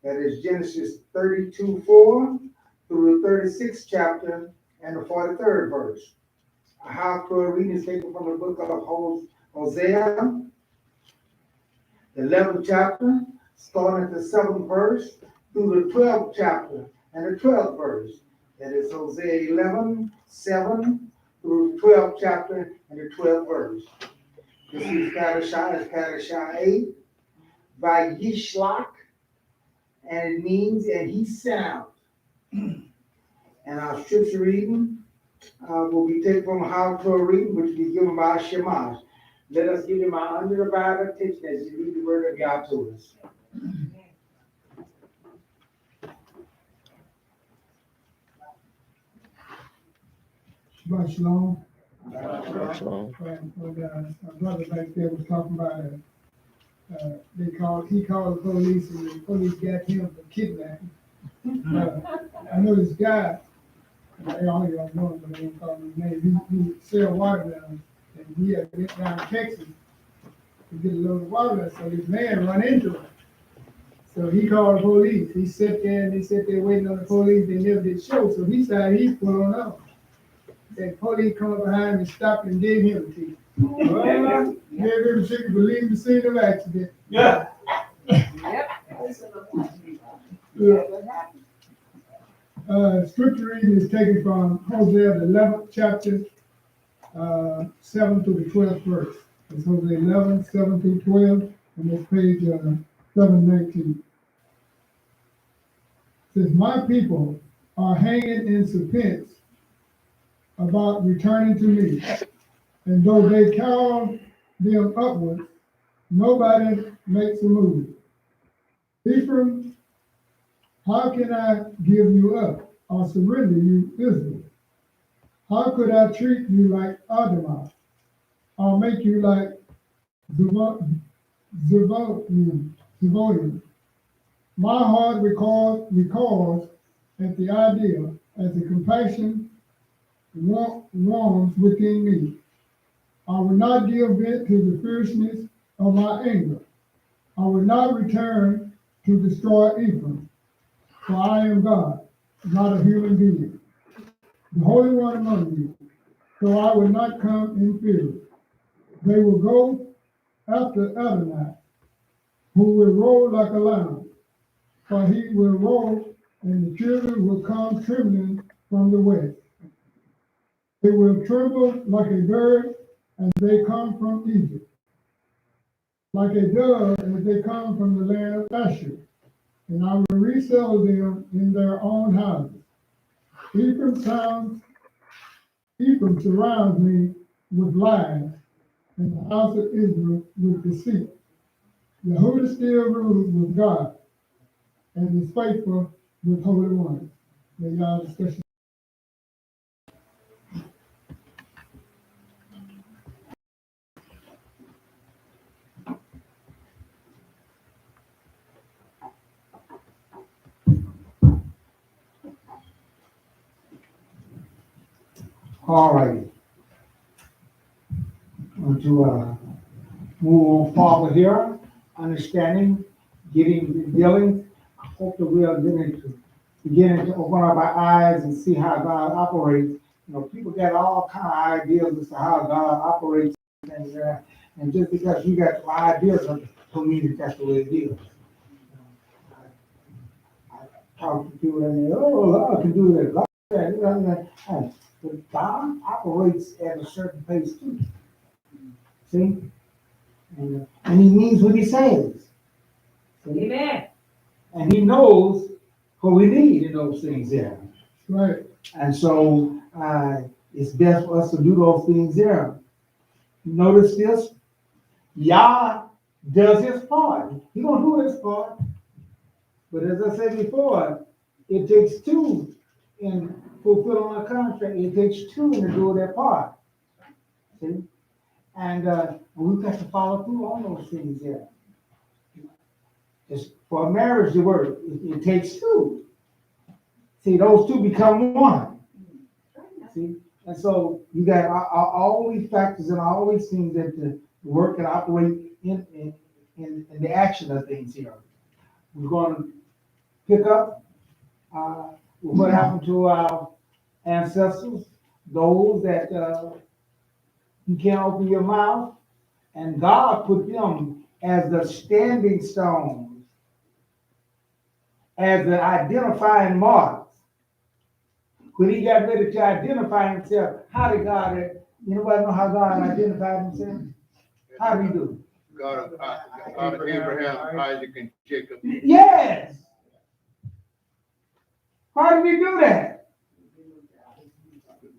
That is Genesis 32:4 through the 36th chapter and the 43rd verse. Our Haftorah reading is taken from the book of Hosea, the 11th chapter, starting at the 7th verse through the 12th chapter and the 12th verse. That is Hosea 11:7 through the 12th chapter and the 12th verse. This is Parashah 8, Vayishlach, and it means, and he sent out. And our scripture reading will be taken from a Haftorah reading, which will be given by Shemash. Let us give him our undivided attention as you read the word of God to us. Shabbat shalom. So, My brother back there was talking about, he called the police and the police got him for kidnapping. I know this guy, they all y'all know him, but they don't call him his name. He sell watermelon, and he had went down to Texas to get a load of watermelon, so this man run into him. So he called the police. He sat there waiting on the police. They never did show, so he decided he's pulling out. That police come up behind him and stopped and gave him a ticket. Gave him a ticket for leaving the scene of accident. Yeah. Scripture reading is taken from Hosea, the 11th chapter, 7 through the 12th verse. It's Hosea 11, 7 through 12, and it's page 719. It says, my people are hanging in suspense about returning to me, and though they call them upwards, nobody makes a move. Ephraim, how can I give you up or surrender you, Israel? How could I treat you like Adamah, or make you like Zeboim? My heart recoils at the idea, as the compassion warms within me. I will not give vent to the fierceness of my anger. I will not return to destroy Ephraim, for I am God, not a human being, the Holy One among you, so I will not come in fear. They will go after Adonai, who will roll like a lion, for he will roll and the children will come trembling from the west. They will tremble like a bird as they come from Egypt, like a dove as they come from the land of Asher, and I will resettle them in their own houses. Ephraim surrounds me with lies, and the house of Israel with deceit. Yehuda still rules with God, and is faithful with holy ones. May y'all discussion. All righty. Want to move on forward here, understanding, dealing. I hope that we are beginning to open up our eyes and see how God operates. You know, people got all kind of ideas as to how God operates and things, and just because you got ideas don't mean that that's the way it is. I talk to people and they, oh, God can do this, God can do that. But God operates at a certain pace too. See? And he means what he says. See? Amen. And he knows what we need in those things there. Right. And so it's best for us to do those things there. Notice this. Yah does his part. He gonna do his part. But as I said before, it takes two in fulfilling a contract. It takes two to do their part. See? And we've got to follow through on those things there. It's for marriage to work, it takes two. See, those two become one. See? And so you got all these factors and all these things that work and operate in the action of things here. We're going to pick up what happened to our ancestors, those that you can't open your mouth, and God put them as the standing stones, as the identifying marks. When he got ready to identify himself, how did God, anybody know how God identified himself? How did he do it? God of Abraham, Isaac, and Jacob. Yes. How did he do that?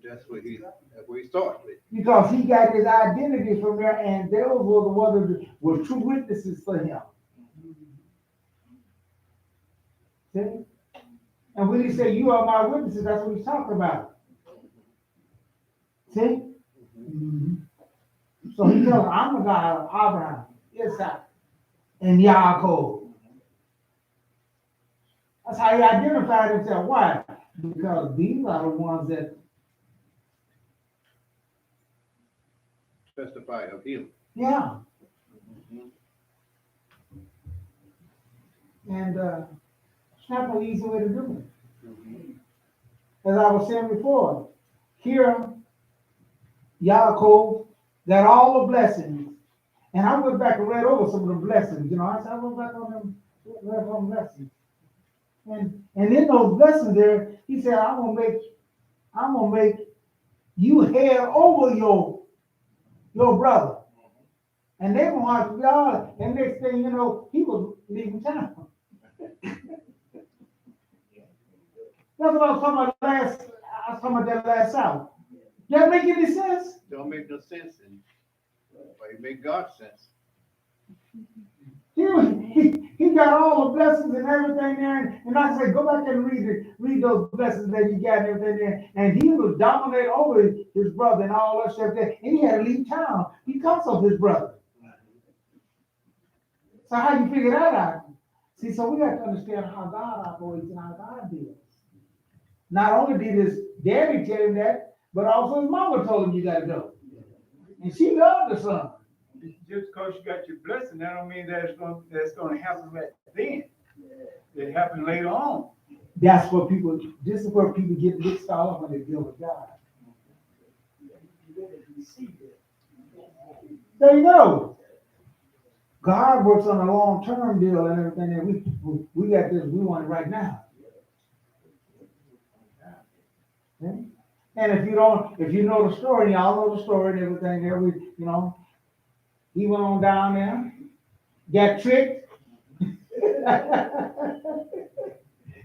That's what he started with. Because he got his identity from there, and those were the ones that were true witnesses for him. See? And when he said, "You are my witnesses," that's what he's talking about. See? Mm-hmm. So he tells them, "I'm the God of Abraham, Isaac, and Yaakov." That's how he identified himself. Why? Because these are the ones that Testified of him. yeah. And it's not an easy way to do it. As I was saying before, here, Yaakov got all the blessings. And I went back and read over some of the blessings. You know, I went back on them, read on blessings. And in those blessings there, he said, I'm gonna make you head over your brother. And they gonna have to be all, and next thing you know, he was leaving town. That's what I was talking about that last South. Does that make any sense? Don't make no sense, but it make God sense. He got all the blessings and everything there, and like I said, go back and read those blessings that he got and everything there, and he was dominate over his brother and all that stuff there, and he had to leave town because of his brother. So how you figure that out? See, so we have to understand how God operates and how God deals. Not only did his daddy tell him that, but also his mama told him you gotta go. And she loved the son. Just because you got your blessing, that don't mean that's gonna happen right then. It happened later on. This is where people get mixed off when they deal with God. There you go. God works on a long-term deal and everything, and we got this, we want it right now. And if you know the story, y'all know the story and everything there, he went on down there, got tricked.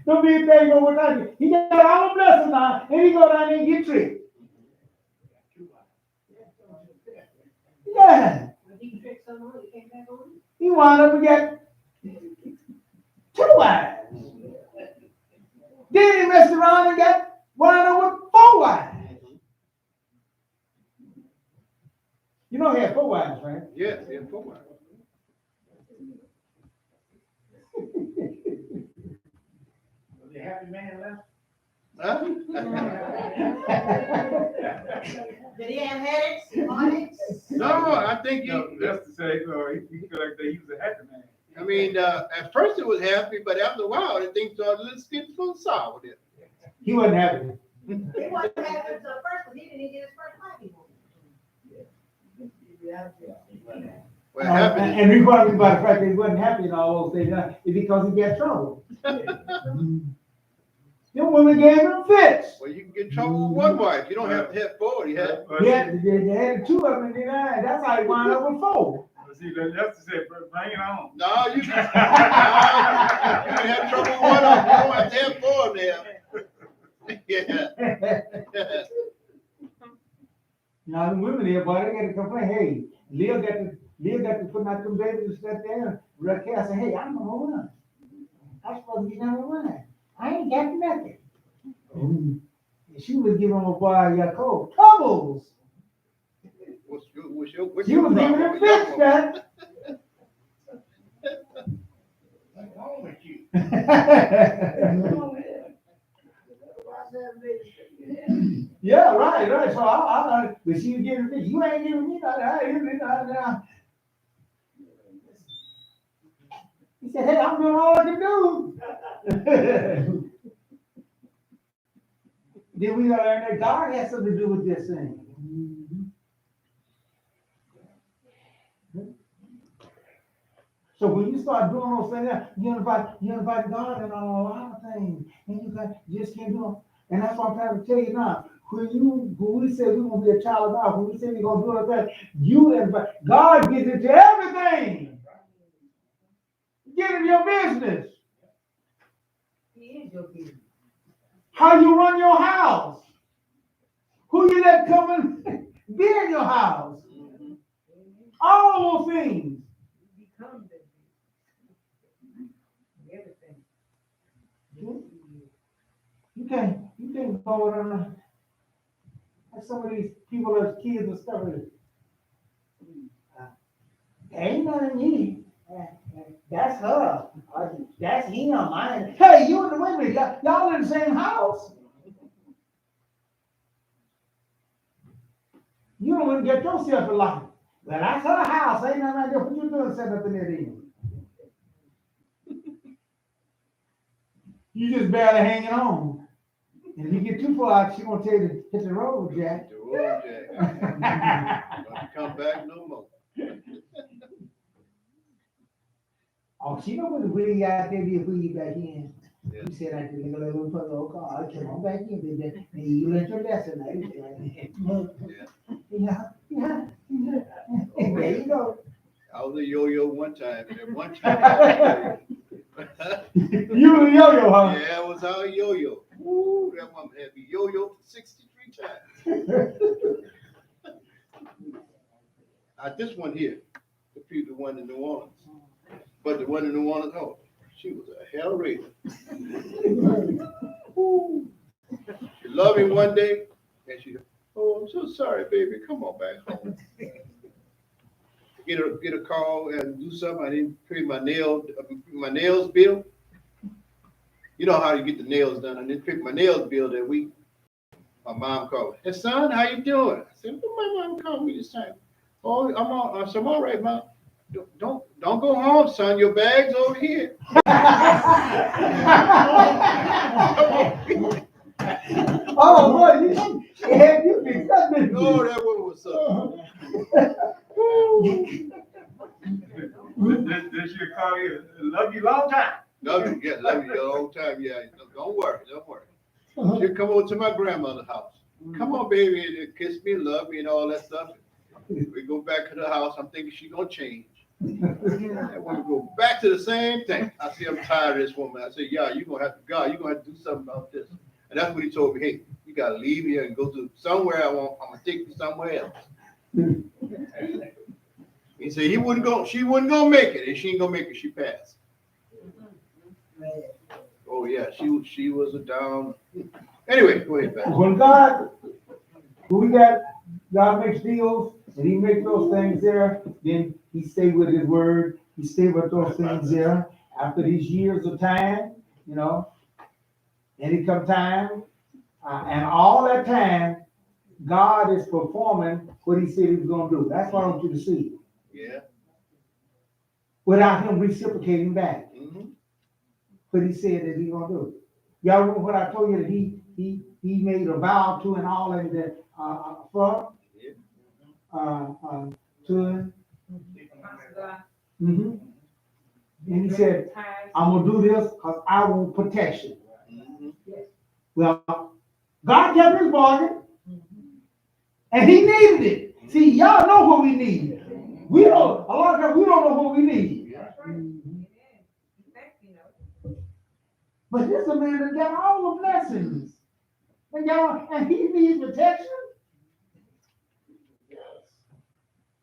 Don't be a thing over time. He got all the blessings now, and he go down there and get tricked. Yeah. He wound up and got 2 wives. Then he messed around and wound up with 4 wives. You know he had 4 wives, right? Yes, he had 4 wives. Was he a happy man left? Huh? Did he have headaches, heartaches? No, I think That's to say, he feel like that he was a happy man. I mean, at first it was happy, but after a while, the thing started to get a little sour with it. He wasn't happy. He wasn't happy at first, but he didn't even get his first wife anymore. What happened And we talking about the fact that he wasn't happy and all those things, it's because he got trouble. Them women gave him fits. well, you can get in trouble with 1 wife. You don't have to have 4. You have. They had 2 of them, and then that's how he wound up with 4. See, that's to say, bring it on. No, you can have trouble with 1 of them. You don't have to have 4 of them. Yeah. Now the women there, boy, they got to complain. Hey, Leah got to put out them babies and stuff there. Raquel said, hey, I'm number 1. I'm supposed to be number 1. I ain't got nothing. And she was giving my boy Yaakov troubles. What's She your was giving problem him with fits, Yaakov? man. What's wrong with you? Yeah, right. So I but she was giving me, you ain't giving me nothing. He said, hey, I'm doing all I can do. Then we learn that God has something to do with this thing. So when you start doing those things, you invite God in on a lot of things, and you just can't do them. And that's what I'm trying to tell you now. When we say we're gonna be a child of God, when we say we're gonna do everything, you invite God gets into everything. Get in your business. He is your business. How you run your house. Who you let come and be in your house. All those things. You become the everything. You can't go around like some of these people as kids and stuff. Ain't nothing me. That's her. That's him. Hey, you and the women, y'all in the same house. You don't want to get yourself a lot. Well, that's her house. Ain't nothing like that. What you doing setting up in there then? You just barely hanging on. And if you get too far out, she gonna tell you to hit the road, Jack. The road, Jack. Don't come back no more. Oh, she know what we out there before you back in. Yeah. You said I could get a little put the car. Come on back in, baby. And you learned your lesson. Yeah. There you go. I was a yo-yo one time, and at one time, You were a yo-yo, huh? yeah, I was our yo-yo. Woo, that woman had me yo-yo for 63 times. This one here, the one in New Orleans. But the one in New Orleans, oh, she was a hell raiser. She loved him one day, and she, oh, I'm so sorry, baby. Come on back home. Get a call and do something. I didn't pay my nails bill. You know how you get the nails done. I didn't pick my nails bill that week. My mom called. Hey, son, how you doing? I said, well, my mom called me this time. Oh, I'm all right, Mom. Don't go home, son. Your bag's over here. Oh, boy, you fixed that business. Oh, that one was up. This year call you, love you long time. Love you a long time. Yeah, don't worry. She'll come over to my grandmother's house. come on, baby, and kiss me and love me and all that stuff. We go back to the house. I'm thinking she's gonna change. And when we go back to the same thing, I say, I'm tired of this woman. I say, yeah, you're gonna have to go. You're gonna have to do something about this. And that's what he told me. Hey, you gotta leave here and go to somewhere. I'm gonna take you somewhere else. He said she wasn't gonna make it, and she ain't gonna make it. She passed. Oh yeah, she was a down. Anyway, go ahead, Pastor. When God makes deals and he makes those things there, then he stay with his word. He stay with those things there. After these years of time, you know, any come time, and all that time, God is performing what he said he was going to do. That's what I want you to see. Yeah. Without him reciprocating back. Mm-hmm. What he said that he's going to do. Y'all remember what I told you that he made a vow to and all in the to him. Mm-hmm. And he said, I'm gonna do this because I want protection. Mm-hmm. Well, God kept his bargain, and he needed it. See, y'all know what we need. We don't. A lot of times we don't know what we need. But this a man that got all the blessings, and y'all, and he needs protection.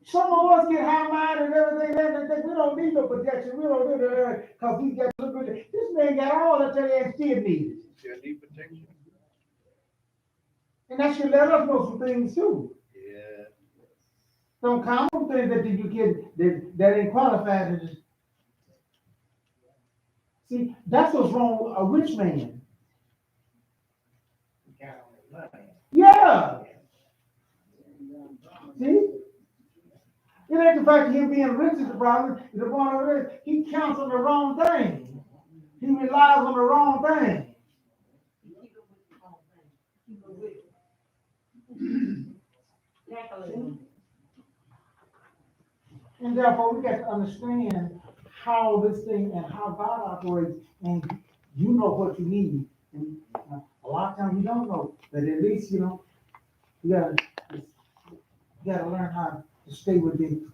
Some of us get high-minded and everything, and think we don't need no protection. We don't need it because we got look good. This man got all that and still need it. Still need protection. And that should let us know some things too. Yeah. Some common things that you get that ain't qualified to just. See, that's what's wrong with a rich man. Yeah. See? It ain't the fact that him being rich is the problem. The one over there, he counts on the wrong thing. He relies on the wrong thing. And therefore, we got to understand how this thing and how God operates, and you know what you need. And a lot of times we don't know, but at least you gotta learn how to stay with him.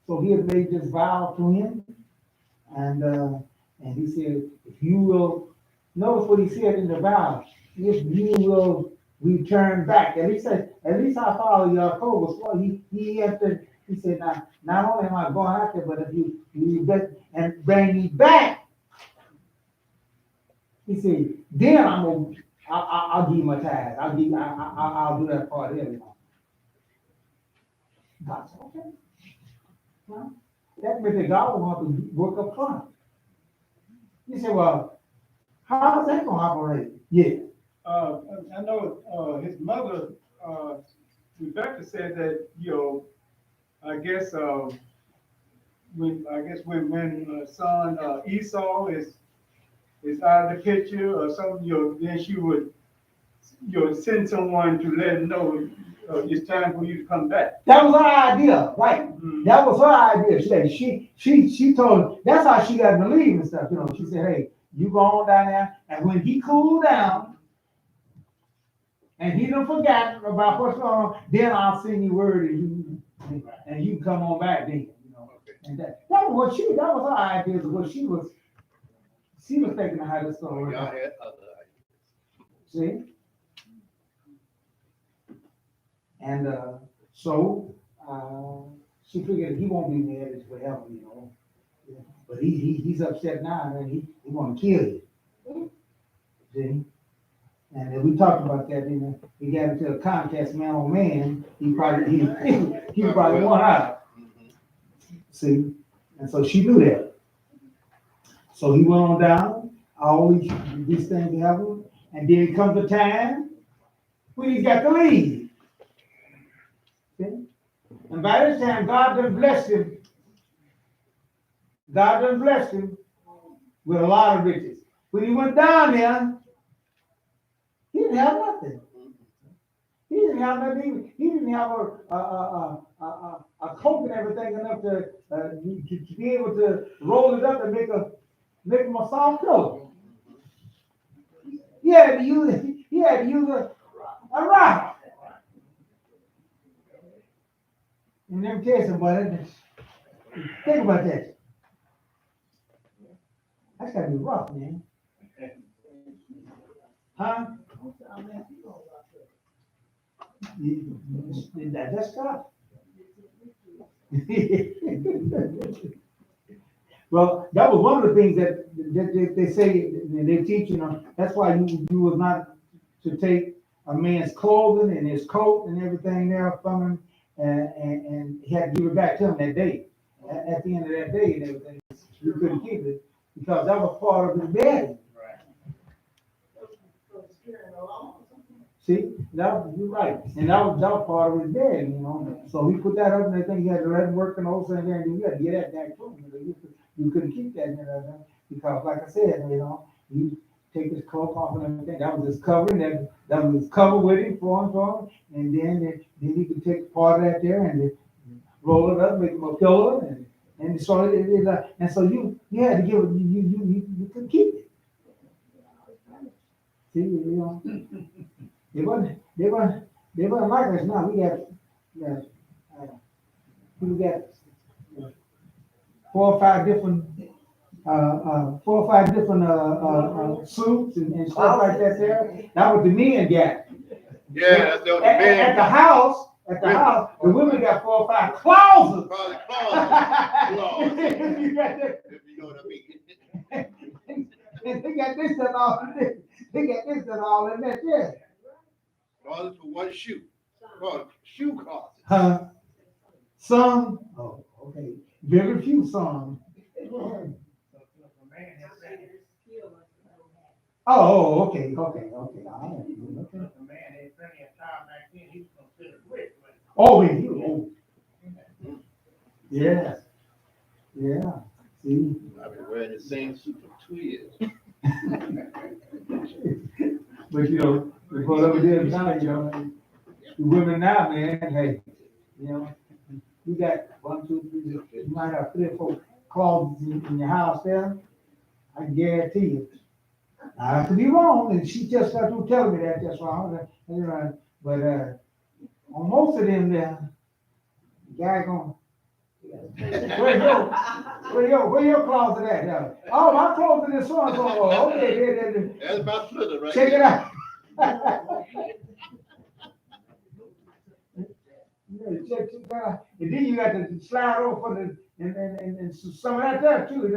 So he had made this vow to him, and he said, if you will, notice what he said in the vow, if you will return back. At least I follow your code. So he had to. He said, now not only am I going out there, but if you get and bring me back, he said, then I'll give you my tithe. I'll do that part there. God said, okay. Well, that means that God will have to work up front. You say, well, how's that going to operate? Yeah. I know his mother, Rebecca, said that, I guess when son Esau is out of the picture or something, then she would send someone to let him know it's time for you to come back. That was her idea, right? Mm-hmm. That was her idea. She told him, that's how she got to believe and stuff. She said, hey, you go on down there, and when he cooled down, and he done forgot about what's going on, then I'll send you word and you come on back then. And that was her idea of what she was thinking of how this story worked out. Y'all had other ideas. See? And so she figured he won't be married forever, Yeah. But he's upset now, and he want to kill you. See? And if we talked about that, he got into a contest, man on man, he probably won out. See? And so she knew that. So he went on down, all these things happen, and then it comes a time when he's got to leave. See? And by this time, God done blessed him. God done blessed him with a lot of riches. When he went down there, he didn't have nothing. He didn't have nothing. He didn't have a coat and everything enough to be able to roll it up and make him a soft coat. Yeah, he he had to use a rock. And let me tell you somebody, think about that. That's gotta be rough, man. Huh? That's tough. Well, that was one of the things that they say, they teach, that's why you was not to take a man's clothing and his coat and everything there from him, and he had to give it back to him that day. At the end of that day and everything, you couldn't keep it, because that was part of his bedding. See, you're right, and that was part of his bedding, so he put that up and everything, he had to let him work and all those things, and you had to get that back to him, you couldn't keep that, because like I said, you take his cloak off and everything, that was his covering, that was his cover with him for him, and then he could take part of that there and roll it up, make him a pillow, and so and so you had to give it, you couldn't keep it. See, they wasn't like us now. We got 4 or 5 different suits and stuff like that there. That was the men got. Yeah, that's the At man. the house, the women got 4 or 5 closets. Probably closets. You got that. If you know what I mean. They got this and all in this. They got this and all in that, yeah. Closet for one shoe. Called shoe closet. Some, okay, very few some. Okay. All right. Oh, yeah. See. I've been wearing the same suit for 2 years. But because over there now, the women now, man, hey, you got 1, 2, 3, you might have 3 or 4 closets in your house there. I guarantee you. I could be wrong, and she just got to tell me that's wrong. But on most of them, the guy gonna. Where your closet at? Oh, my closet is so and so. Okay, That's my flitter right check there. it out. Check it out. And then you got to slide over for and some of that there too.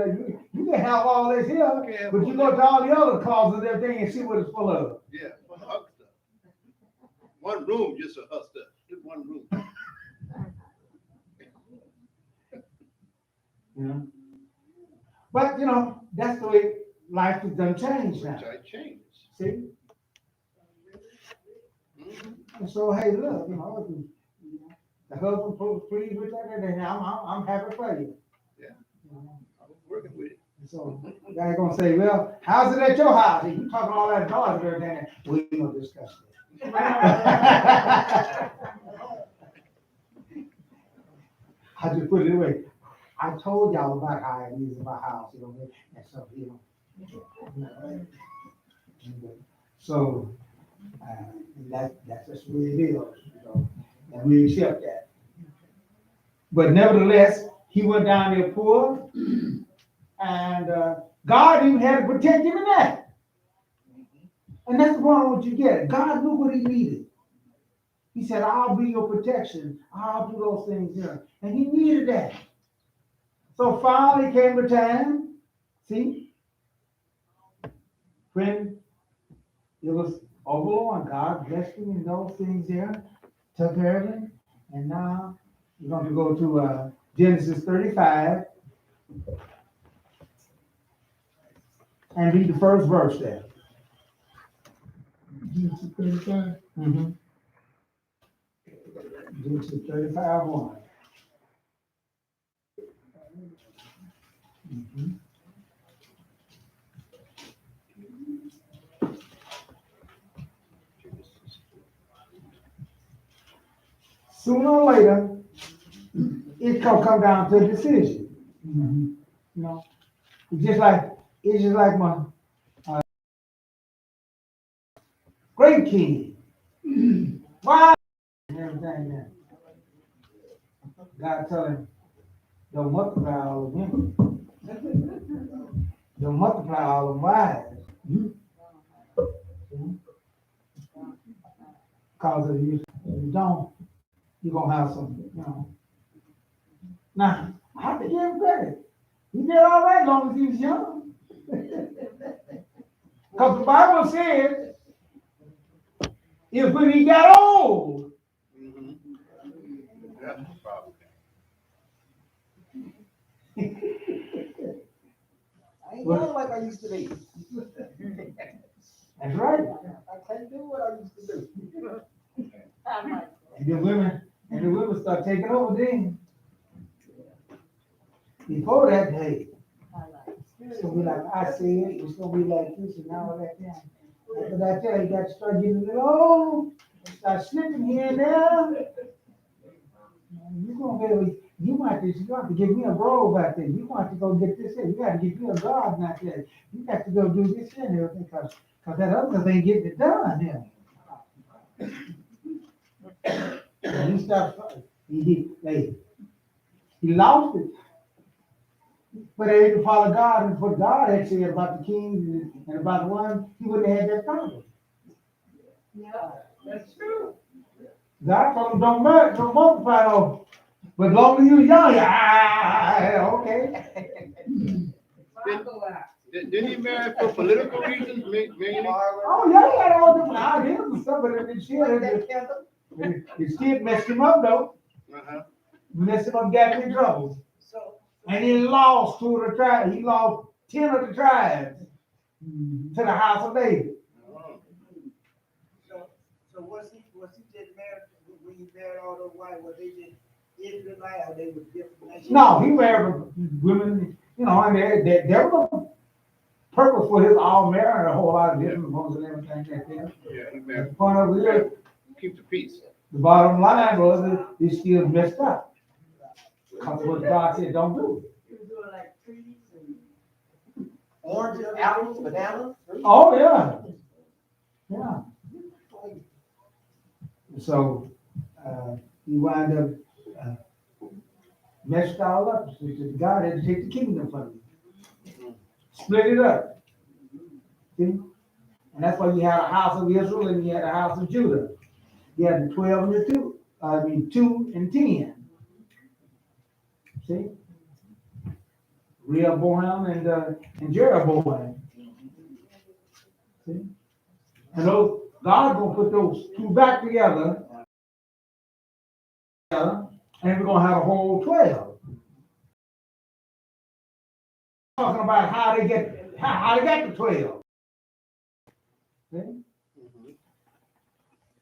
You can have all this here, but you go to all the other closets and everything and see what it's full of. Yeah, for her stuff. One room just for her stuff. Just one room. But that's the way life has done changed now. Which I changed. See? And so hey, look, the husband pleased with that, and I'm happy for you. Yeah. I was working with it. So the guy gonna say, well, how's it at your house? You talking all that noise and everything, we ain't gonna discuss it. I just put it away. I told y'all about how it is in my house, and so so that's just the way it is, and we accept that. But nevertheless, he went down there poor, and God even had to protect him in that. And that's the one what you get. God knew what he needed. He said, I'll be your protection. I'll do those things here. And he needed that. So finally came the time. See? Friend, it was overall. God blessed him in those things there. Took care of him. And now we're going to go to Genesis 35. And read the first verse there. Genesis 35. Mm-hmm. Genesis 35:1. Mm-hmm. Sooner or later, it's gonna come down to a decision. Mm-hmm. It's just like my great king. Why? And everything there. God tell him, don't multiply all of them. Don't multiply all of them wives. Because if you don't, you're gonna have some, you know. Now, I have to give him credit. He did all right as long as he was young. Because the Bible says, if when he got old, That's the problem. I ain't young like I used to be. that's right. I can't do what I used to do. And the women start taking over then. Before that day, it's gonna be like I said, it's gonna be like this and all that there. After that day, you got to start getting a little old, start slipping here and there. You're gonna be able, you have to give me a robe out there. You want to go get this here. You got to give me a garden out there. You got to go do this here and everything because that other ain't getting it done here. And he started, he lost it. But they didn't follow God, and what God had said about the kings and about the one, he wouldn't have had that problem. Yeah, that's true. God told him, don't multiply no. But as long as you was young, okay. Didn't he marry for political reasons, mainly? Oh, yeah, he had all different ideas and stuff, but his kid messed him up, though. Uh-huh. Messed him up, got him in trouble. So, And he lost 2 of the tribes. He lost 10 of the tribes to the house of David. so was he just married, when he married all those wives, was they just Israelite or they were different nations? No, he married women, you know, and there was a purpose for his all marrying a whole lot of different ones and everything like that. Yeah, he married. The point of it, Keep the peace. the bottom line was that he still messed up. Because what God said, don't do. He was doing like trees and. Oranges, apples, bananas. Oh, yeah. Yeah. So, he wound up, messed it all up. So God had to take the kingdom from him. Split it up. See? And that's why you had a house of Israel and you had a house of Judah. You had the 12 and the 2 and 10. See? Rehoboam and Jeroboam. See? And those, God gonna put those 2 back together. And we're gonna have a whole 12. Talking about how they got the 12. See?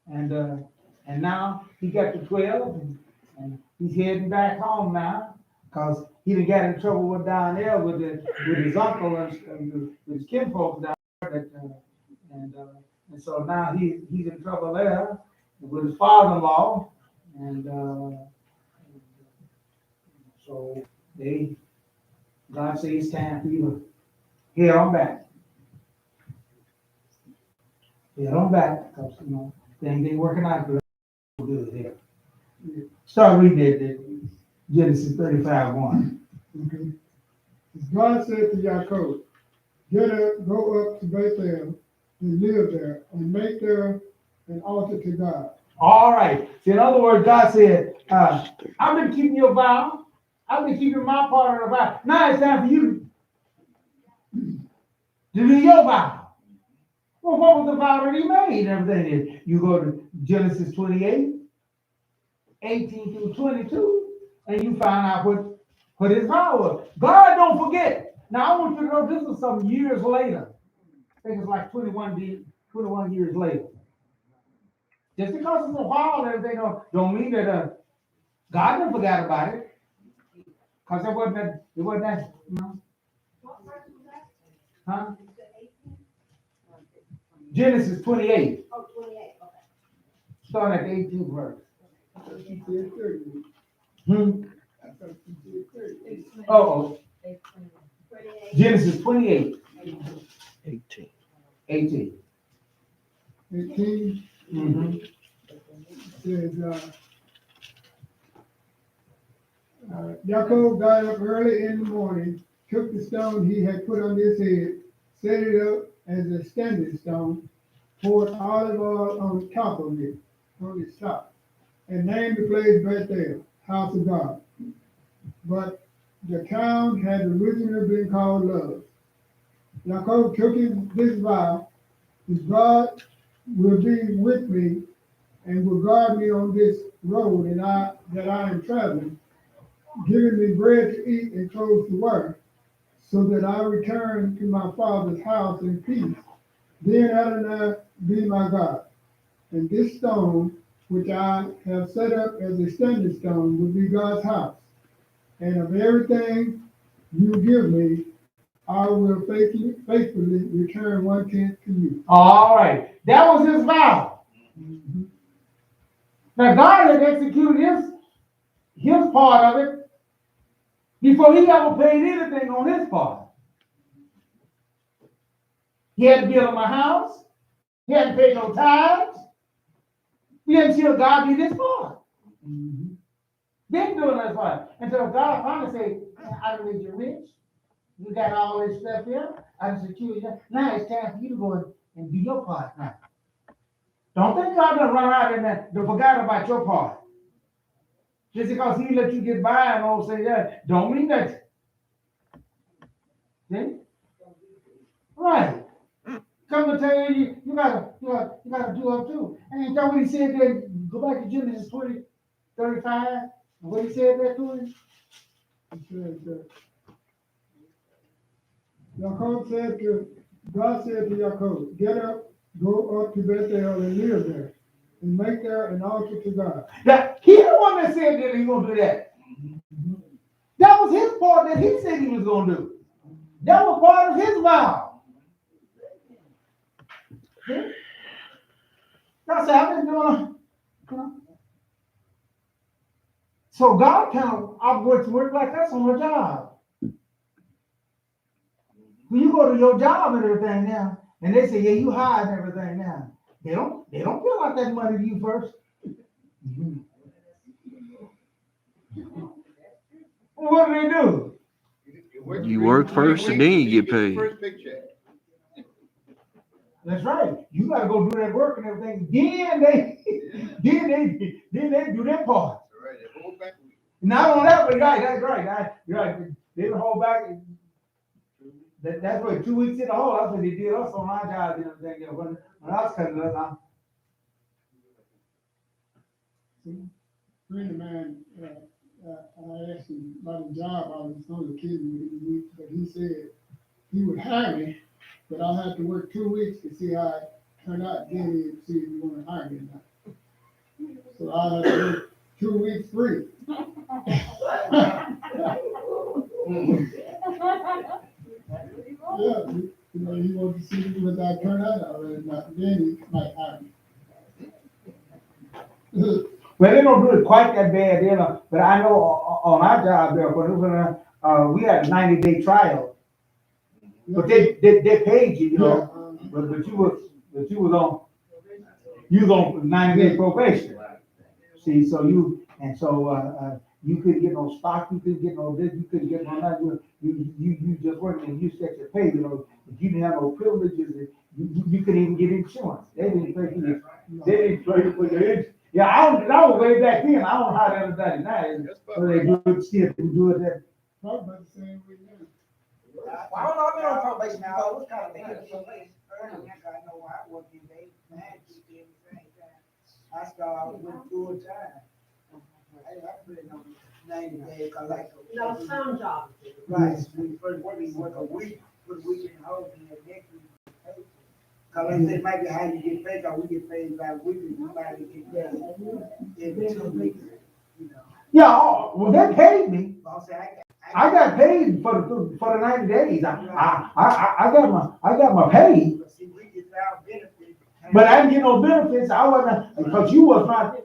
And now he got the 12 and he's heading back home now because he done got in trouble with down there with his uncle and with his kinfolk down there. And so now he's in trouble there with his father-in-law. And so God says it's time for you to head on back. Head on back because, you know, things ain't working out good here. Start reading it, Genesis 35:1. Okay. God said to Yaakov, get up, go up to Bethel and live there and make there an altar to God. All right. So in other words, God said, I've been keeping your vow. I've been keeping my part of the vow. Now it's time for you to do your vow. Well, what was the vow that he made? Everything is. You go to Genesis 28, 18 through 22, and you find out what his vow was. God don't forget. Now I want you to know this was some years later. I think it's like 21 years later. Just because it's a while and everything don't mean that God never forgot about it. Because it wasn't that, you know. Huh? Genesis 28. Oh, 28, okay. Starting at the 18th verse. I thought she said 30. Hmm? I thought she said 30. Oh, 28. Genesis 28. 18. 18. 18, says, Yaakov got up early in the morning, took the stone he had put on his head, set it up as a standing stone, poured olive oil on top of it, on its top, and named the place Bethel, house of God. But the town had originally been called Luz. Yaakov took this vow, if God will be with me and will guard me on this road that I am traveling, giving me bread to eat and clothes to wear, so that I return to my father's house in peace. Then Adonai be my God. And this stone, which I have set up as a standing stone, will be God's house. And of everything you give me, I will faithfully return 1/10 to you. All right. That was his vow. Now God had executed his part of it before he ever paid anything on his part. He hadn't built him a house. He hadn't paid no tithes. He hadn't seen God did his part. Been doing his part. Until God finally said, I don't need you rich. You got all this stuff here. I can secure you. Now it's time for you to go and do your part now. Don't think God gonna run out and forgot about your part. Just because he let you get by and all say that, don't mean that. See? Right. Come to tell you, you gotta do up too. And you know what he said there? Go back to Genesis 20:35. And what he said there to him? He said, God said to Yaakov, get up, go up to Bethel and live there, and make there an altar to God. Now, he the one that said that he gonna do that. That was his part that he said he was gonna do. That was part of his vow. See? God said, I've been doing So God kind of operates to work like us on the job. When you go to your job and everything now, and they say, yeah, you hired and everything now, they don't feel like that money to you first. Well, what do? You work first and then you get paid. First paycheck. That's right. You gotta go do that work and everything. Then they do their part. Right, they hold back. Not on that, but right, that's right. They don't hold back. That's what 2 weeks in the hole. That's what they did us on our job and everything. You know, when I was cutting us out. A friend of mine, I asked him about a job. I was only kidding with him, but he said he would hire me, but I'll have to work 2 weeks to see how it turned out. Then he'd see if he want to hire me or not. So I'll have to work 2 weeks free. Yeah, he wanted to see what that turned out already. Then he might hire me. Well, they don't do it quite that bad, you know. But I know on our job there, when we had a 90-day trial, but they paid you, you know. But you was on 90-day probation. See, so you couldn't get no stock, you couldn't get no this, you couldn't get no that. You just worked and you set your pay, you know. If you didn't have no privileges, you couldn't even get insurance. They didn't pay for you. They didn't pay for your insurance. Yeah, I was way back then. I don't know how everybody now is. So they do it still. They do it there. Probably about the same way now. I don't know. I've been on probation now. I was kind of thinking probation. I know I worked in day, man, at the same time. I started with full time. I put it on 90 days, cause like. No, some jobs. Right, we first work a week, put a week in the hole, and then next week. Cause like I said, might be how you get paid, cause we get paid by weekly, somebody get paid every 2 weeks, you know. Yeah, well, they paid me. I'll say, I got paid for the 90 days. I got my pay, But see, we get our benefits. but I didn't get no benefits. I wasn't, because you was not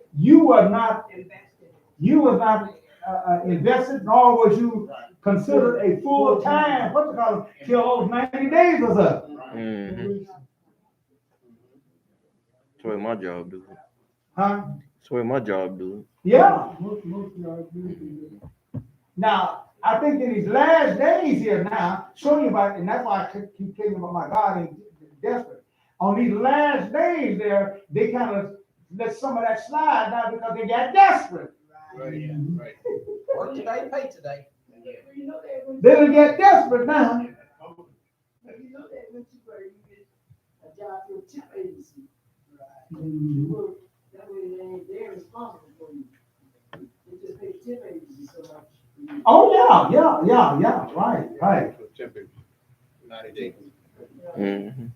invested, nor was you considered a full time, what you call it, till those 90 days was up. Mm-hmm. That's the way my job do it. Huh? That's the way my job do it. Yeah. Most of y'all do. Now, I think in these last days here now, showing you about, and that's why I keep telling you about my God ain't desperate. On these last days there, they kind of let some of that slide now because they got desperate. Right, right. Work today, pay today. You know that when They done get desperate now. you know that when you get a job through a temp agency. You work, that way they're responsible for you. They just pay temp agency so much. Oh, yeah, right. For temporary, 90 days. Mm-hmm.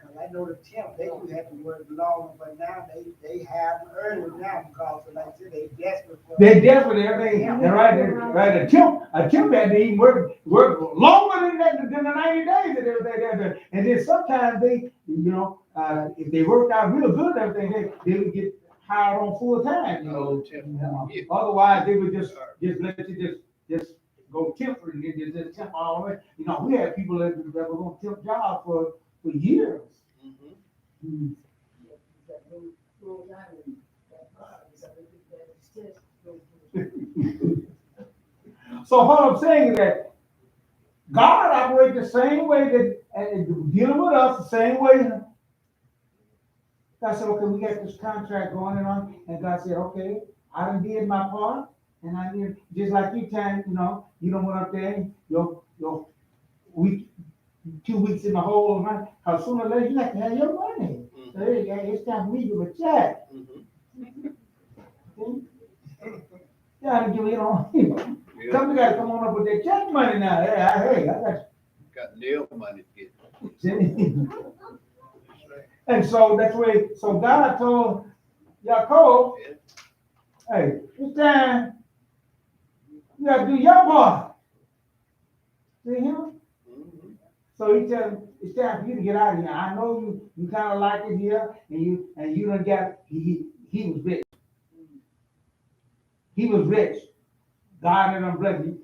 Cause I know the temp, they do have to work long, but now they have early now because like I said, they desperate for. They desperate, everything, they're right, a temp had to even work longer than that, than the 90 days that they're. And then sometimes they, if they worked out real good, and everything, they would get hired on full time, Yeah. Otherwise, they would just let you just go temp and just temp all the way. We had people that were on temp jobs for years. Mhm. So what I'm saying is that God operates the same way that and dealing with us the same way. God said, okay, we got this contract going on, and God said, okay, I done did my part, and I did just like you time, you don't went up there, your week, 2 weeks in the hole, right? Because sooner or later you have to have your money. So hey, it's time for me to give a check. Mhm. Yeah, Somebody got to come on up with that check money now. Hey, I got Got nail money to get. And so that's way. So God told Yaakov, hey, it's time. You got to do your part. See him? Mhm. So he tell him, it's time for you to get out of here. I know you kind of like it here, and you done got, he was rich. He was rich. God had done blessed you.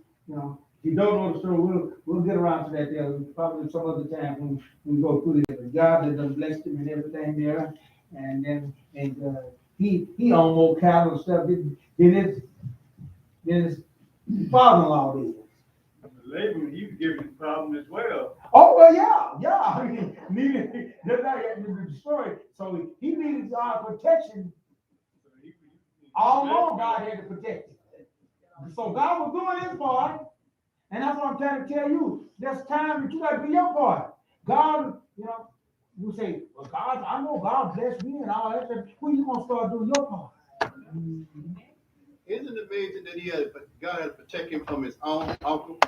If you don't know the story, we'll get around to that there probably some other time when we go through this. But God had done blessed him and everything there, and then he owned more cattle and stuff than his father-in-law did. Laban, he was giving him problem as well. Oh well, yeah. I mean, that's not the story. So he needed God's protection. All along, God had to protect him. So God was doing his part, and that's what I'm trying to tell you. There's time that you got to do your part. God, we say, well, God, I know God bless me and all that. When you gonna start doing your part? Isn't it amazing that God had to protect him from his own uncle?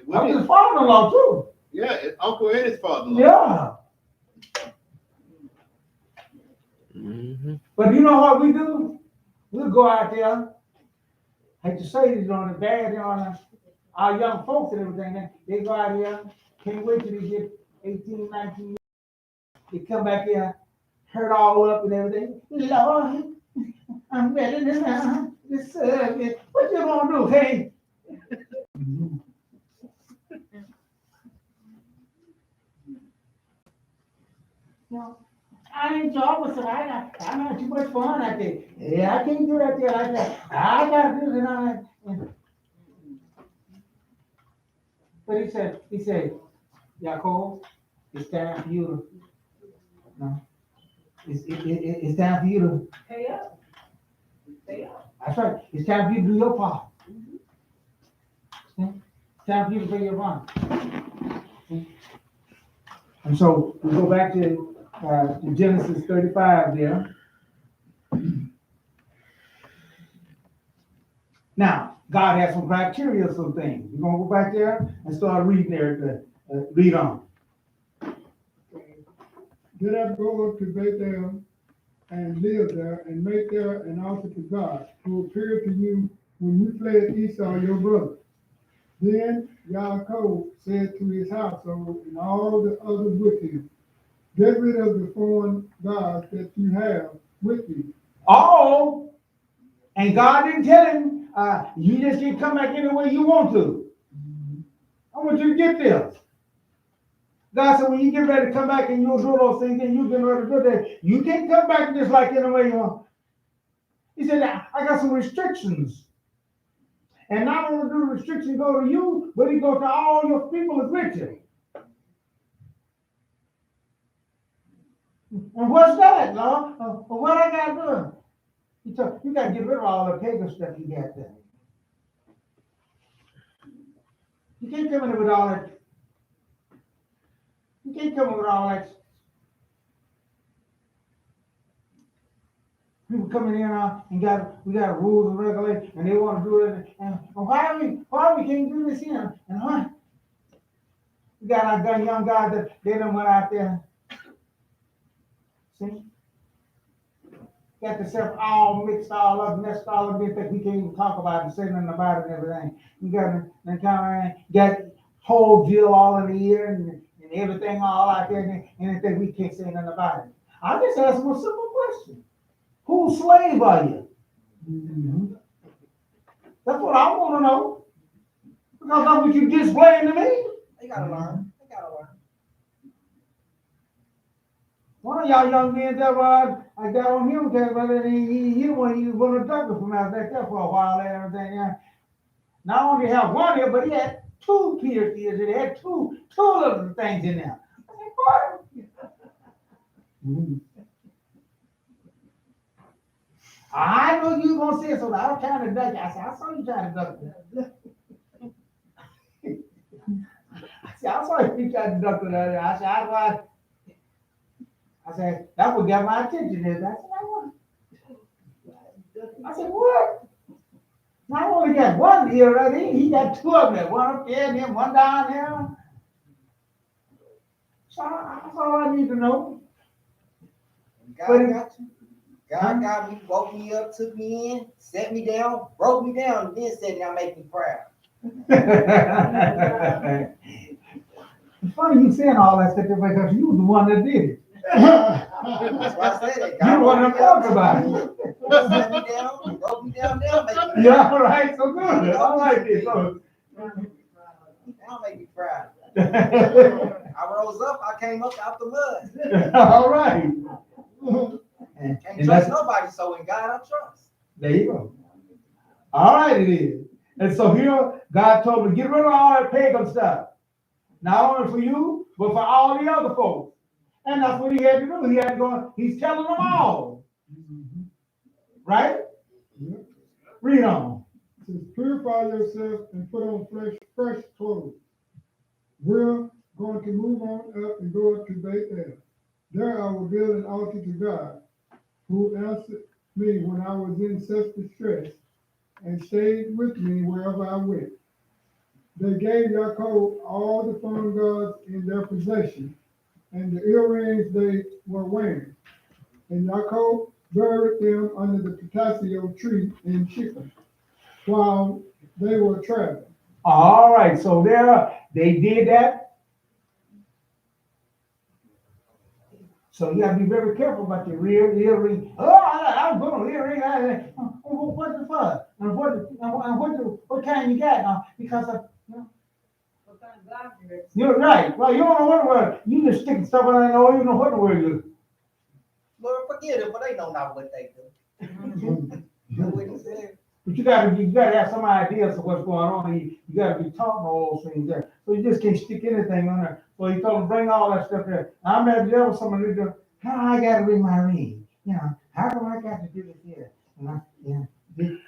That was his father-in-law too. Yeah, his uncle and his father-in-law. Yeah. Mm-hmm. But you know what we do? We'll go out there. I hate to say this on the bad, our young folks and everything. They go out here, can't wait till they get 18, 19 years. They come back here, hurt all up and everything. Lord, I'm ready to now. What you gonna do, hey? I ain't job, so I'm not too much fun out there. Yeah, I can't do that there like that. I gotta do it. But he said, Yaakov, it's time for you to, it's time for you to. Pay up. Pay up. That's right. It's time for you to do your part. It's time for you to pay your bond. And so we go back to Genesis 35 there. Now, God has some criteria, some things. We're gonna go back there and start reading there. Read on. Get up, go up to Bethel and live there, and make there an altar to God, who appeared to you when you fled Esau your brother. Then Yaakov said to his household and all the others with him, get rid of the foreign gods that you have with you. Oh, and God didn't tell him, you just can come back any way you want to. I want you to get this. God said, when you get ready to come back and you'll do those things, and you get ready to do that, you can't come back just like in the way you want. He said, I got some restrictions. And not only do the restrictions go to you, but he goes to all your people that's with you. And what's that, Lord? What I got to do? He told you got to get rid of all the pagan stuff you got there. You can't come in with all that. You can't come in with all that. People coming in and we got rules and regulations, and they want to do it. And why we can't do this here? And why? We got our young guys that they done went out there. See? Got themselves all mixed all up, messed all up, that we can't even talk about it and say nothing about it and everything. You got whole deal all in the ear and everything all out there and anything we can't say nothing about it. I just ask them a simple question. Whose slave are you? Mm-hmm. That's what I want to know. Because that's what you displaying to me. They gotta learn. One of y'all young men that I got on him, he was a doctor from out there for a while and everything. Yeah. Not only have one here, but he had two kids. He had two little things in there. I said, boy. Mm-hmm. I know you gonna say it, so I was trying to duck it. I said, I saw you trying to duck it. I saw you trying to duck it. I said, that would get my attention. I said, what? Not only got one here right here, he got two of them. One up there and then one down there. So that's all I need to know. God got you. God got me, woke me up, took me in, set me down, broke me down, and then said, now make me proud. It's funny you saying all that stuff because you was the one that did it. That's why I said it. You want to talk about it. Set me down, broke me down, now make me proud. Yeah, all right, so good. I like this. Now make me proud. I rose up, I came up out the mud. All right. Can't trust nobody, so in God I trust. There you go. All right, it is. And so here, God told me, get rid of all that pagan stuff. Not only for you, but for all the other folks. And that's what he had to do. He had to go, he's telling them all. Right? Yep. Read on. It says, purify yourself and put on fresh clothes. We're going to move on up and go up to Bethel. There I will build an altar to God, who answered me when I was in such distress and stayed with me wherever I went. They gave Yaakov all the foreign gods in their possession and the earrings they were wearing. And Yaakov buried them under the potassium tree in Shechem while they were traveling. All right, so there they did that. So you gotta be very careful about your earring. Oh, I'm going to earring. What the fuck? And what kind you got now? Because of you're right. Well, you don't know what word. You just sticking stuff on there. You don't know what the word is. Lord, forgive them, but they know not what they do. But you gotta have some ideas of what's going on. You gotta be taught all those things there. So you just can't stick anything on there. So he told him, bring all that stuff there. I'm at the other somebody do. How I gotta ring my ring? You know, how come I got to do this here?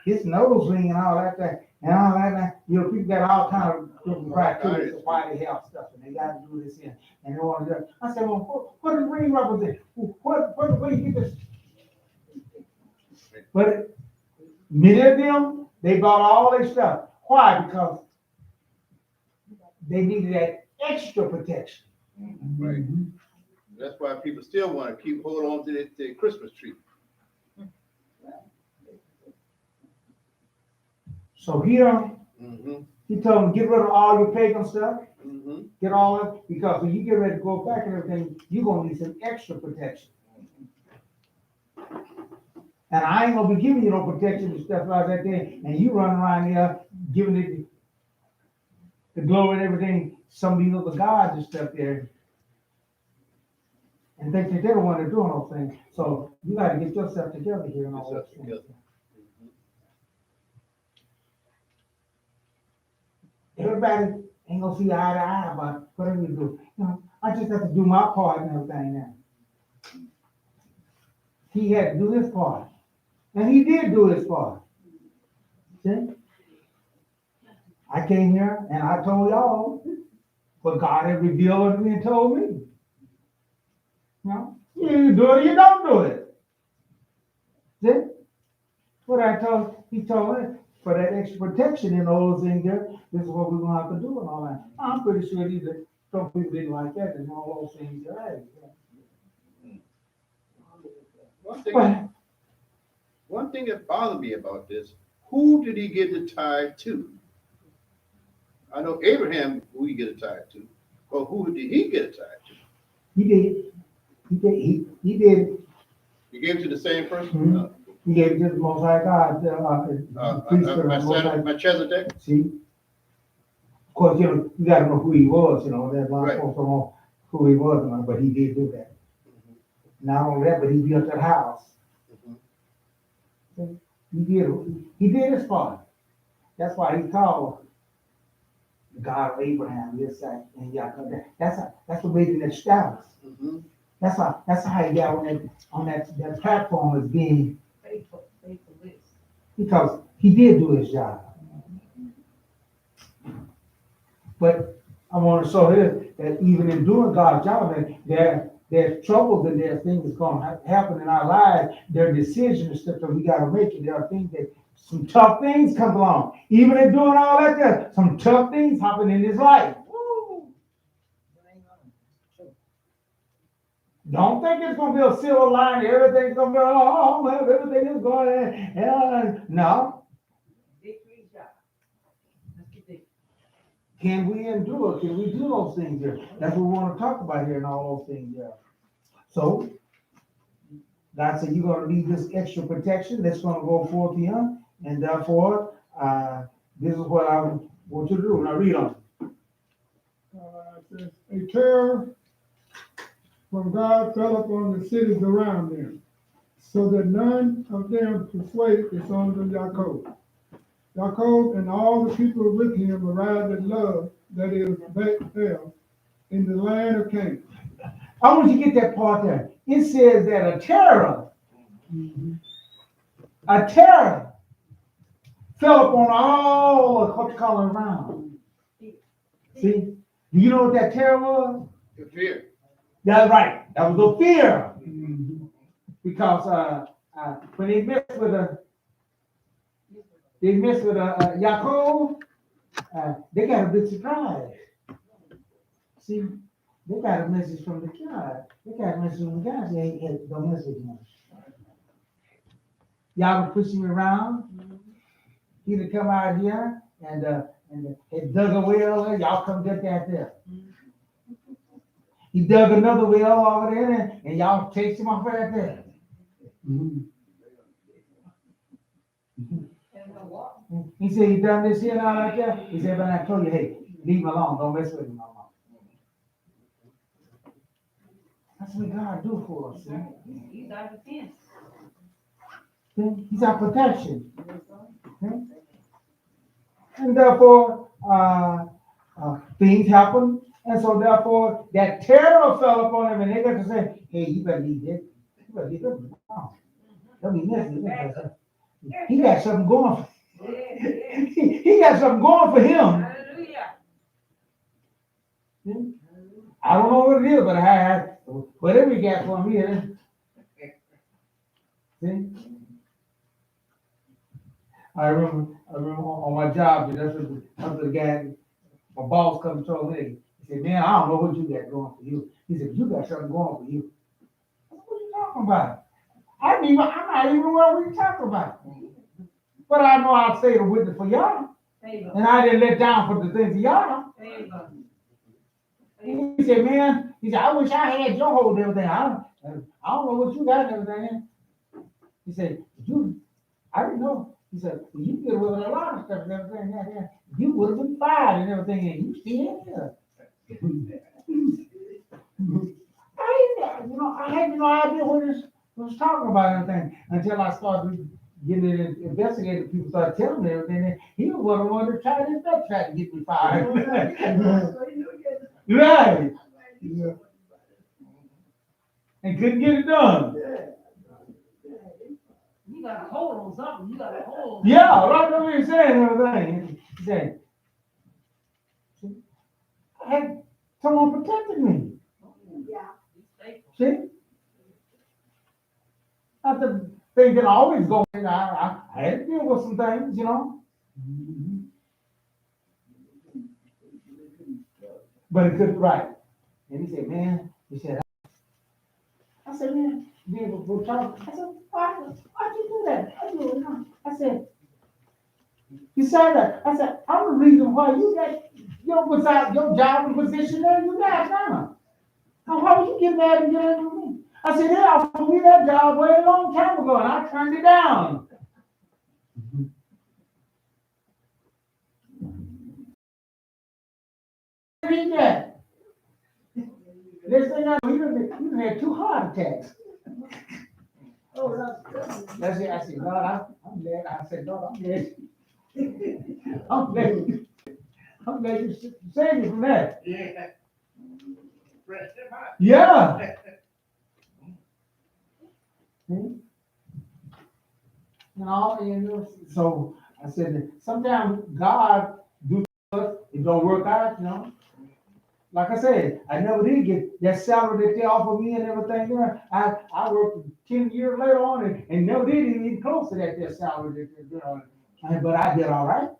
His nose ring and all that and all that. You know, people got all kind of different criteria of why they have stuff and they got to do this here and they want to do it. I said, well, what does ring represent? Where do you get this? But many of them, they bought all their stuff. Why? Because they needed that extra protection. Right. That's why people still want to hold on to the Christmas tree. So here, he told them, get rid of all your pagan stuff. Get all of it, because when you get ready to go back and everything, you're going to need some extra protection. And I ain't going to be giving you no protection and stuff like that there, and you run around here giving it the glory and everything, some of these other gods and stuff there. and think that they're the one that doing those things. So you gotta get yourself together here and all Yourself those things. together. Everybody ain't gonna see eye to eye about whatever you do. You know, I just have to do my part and everything now. He had to do his part. And he did do his part. See? I came here and I told y'all what God had revealed to me and told me. You know, you do it or you don't do it. See? What I told, he told me, for that extra protection and all those things there, this is what we're gonna have to do and all that. I'm pretty sure these are, some people didn't like that and all those things there. But One thing that bothered me about this, who did he give the tithe to? I know Abraham, who he get a tithe to, but who did he get a tithe to? he did. He did. He gave it to the same person? Mhm. He gave it to the Most High God, priesthood of the Most High. Melchizedek? See? Of course, you know, you gotta know who he was, you know, there's a lot of Right. folks don't know who he was, you know, but he did do that. Not only that, but he built that house. He did his part. That's why he called the God of Abraham, Isaac, and Jacob. That's what made him established. Mhm. That's how he got on that platform as being, because he did do his job. But I want to show here that even in doing God's job, that there's troubles and there's things that's going to happen in our lives. There are decisions and stuff that we got to make, and there are things that some tough things come along. Even in doing all that, there some tough things happen in his life. Don't think it's gonna be a silver line. Everything's gonna be well, everything is going. No. Can we endure? Can we do those things here? That's what we want to talk about here and all those things here. So, God said, you're going to need this extra protection that's going to go forth here. And therefore, this is what I want you to do. Now read on. It says, a terror from God fell upon the cities around them, so that none of them persuaded the sons of Jacob. Jacob and all the people with him arrived at Luz, that is Bethel, in the land of Canaan. I want you to get that part there. It says that a terror fell upon all of what you call around. See? Do you know what that terror was? The fear. That's right. That was the fear. Because when they messed with Yaakov, they got a big surprise. See, they got a message from the God. They got a message from the God. Say, hey, don't mess with him. Y'all been pushing me around. He'd have come out here and dug a well. Y'all come get that there. He dug another well over there, and y'all chased him off right there. He said, he done this here and all like that. He said, but I told you, hey, leave him alone. Don't mess with him no more. That's what God do for us. He's our defense. He's our protection. And therefore, things happen. And so therefore, that terror fell upon him, and they got to say, hey, you better leave this. You better leave this. Don't be messing. He got something going. He got something going for him. Hallelujah. I don't know what it is, but whatever he got for me, see? I remember on my job, that's what the guy, my boss come and told me. He said, man, I don't know what you got going for you. He said, you got something going for you. What are you talking about? I'm not even aware what you're talking about. But I know I'll say the witness for y'all. And I didn't let down for the things of y'all. He said, man, I wish I had your hold and everything. I don't know what you got and everything. He said, I didn't know. He said, well, you get away with a lot of stuff and everything. Yeah. You would have been fired and everything, and you still here. I I had no idea what this was talking about anything until I started getting it investigated. People started telling me everything. And he was one of the ones that tried his best, tried to get me fired. Right. Yeah. And couldn't get it done. You got a hold on something, you got a hold. Yeah, right. That's what he's saying. Everything. He's saying, I had someone protecting me. See? Not the thing that always go. I had to deal with some things, you know. But it couldn't right. And he said, man, I said, man, we're talking. I said, why'd you do that? I said, you said that. I said, I'm the reason why you got without your job and position there, you got now. How would you get mad and get angry with me? I said, they offered me that job way a long time ago, and I turned it down. Read that. Next thing I know, you had 2 heart attacks. That's it. I said, God, I'm glad. I said, God, I'm glad. I'm glad you saved me from that. Yeah. Yeah. You know, so I said, sometimes God do stuff, it don't work out, you know. Like I said, I never did get that salary that they offered me and everything there. I worked 10 years later on and never did even close to that salary that you know. But I did all right.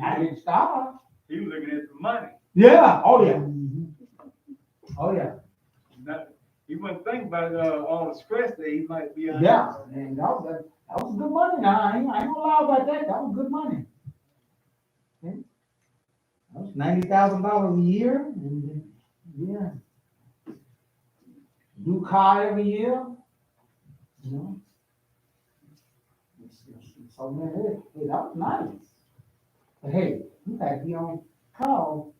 I didn't stop. He was looking at the money. Yeah. Oh yeah. Oh yeah. He wasn't thinking about all the stress that he might be under. Yeah. And that was good money. Now I ain't gonna lie about that. That was good money. Okay. That was $90,000 a year. And, yeah. New car every year. You know. So man, hey, that was nice. But hey, you gotta be on call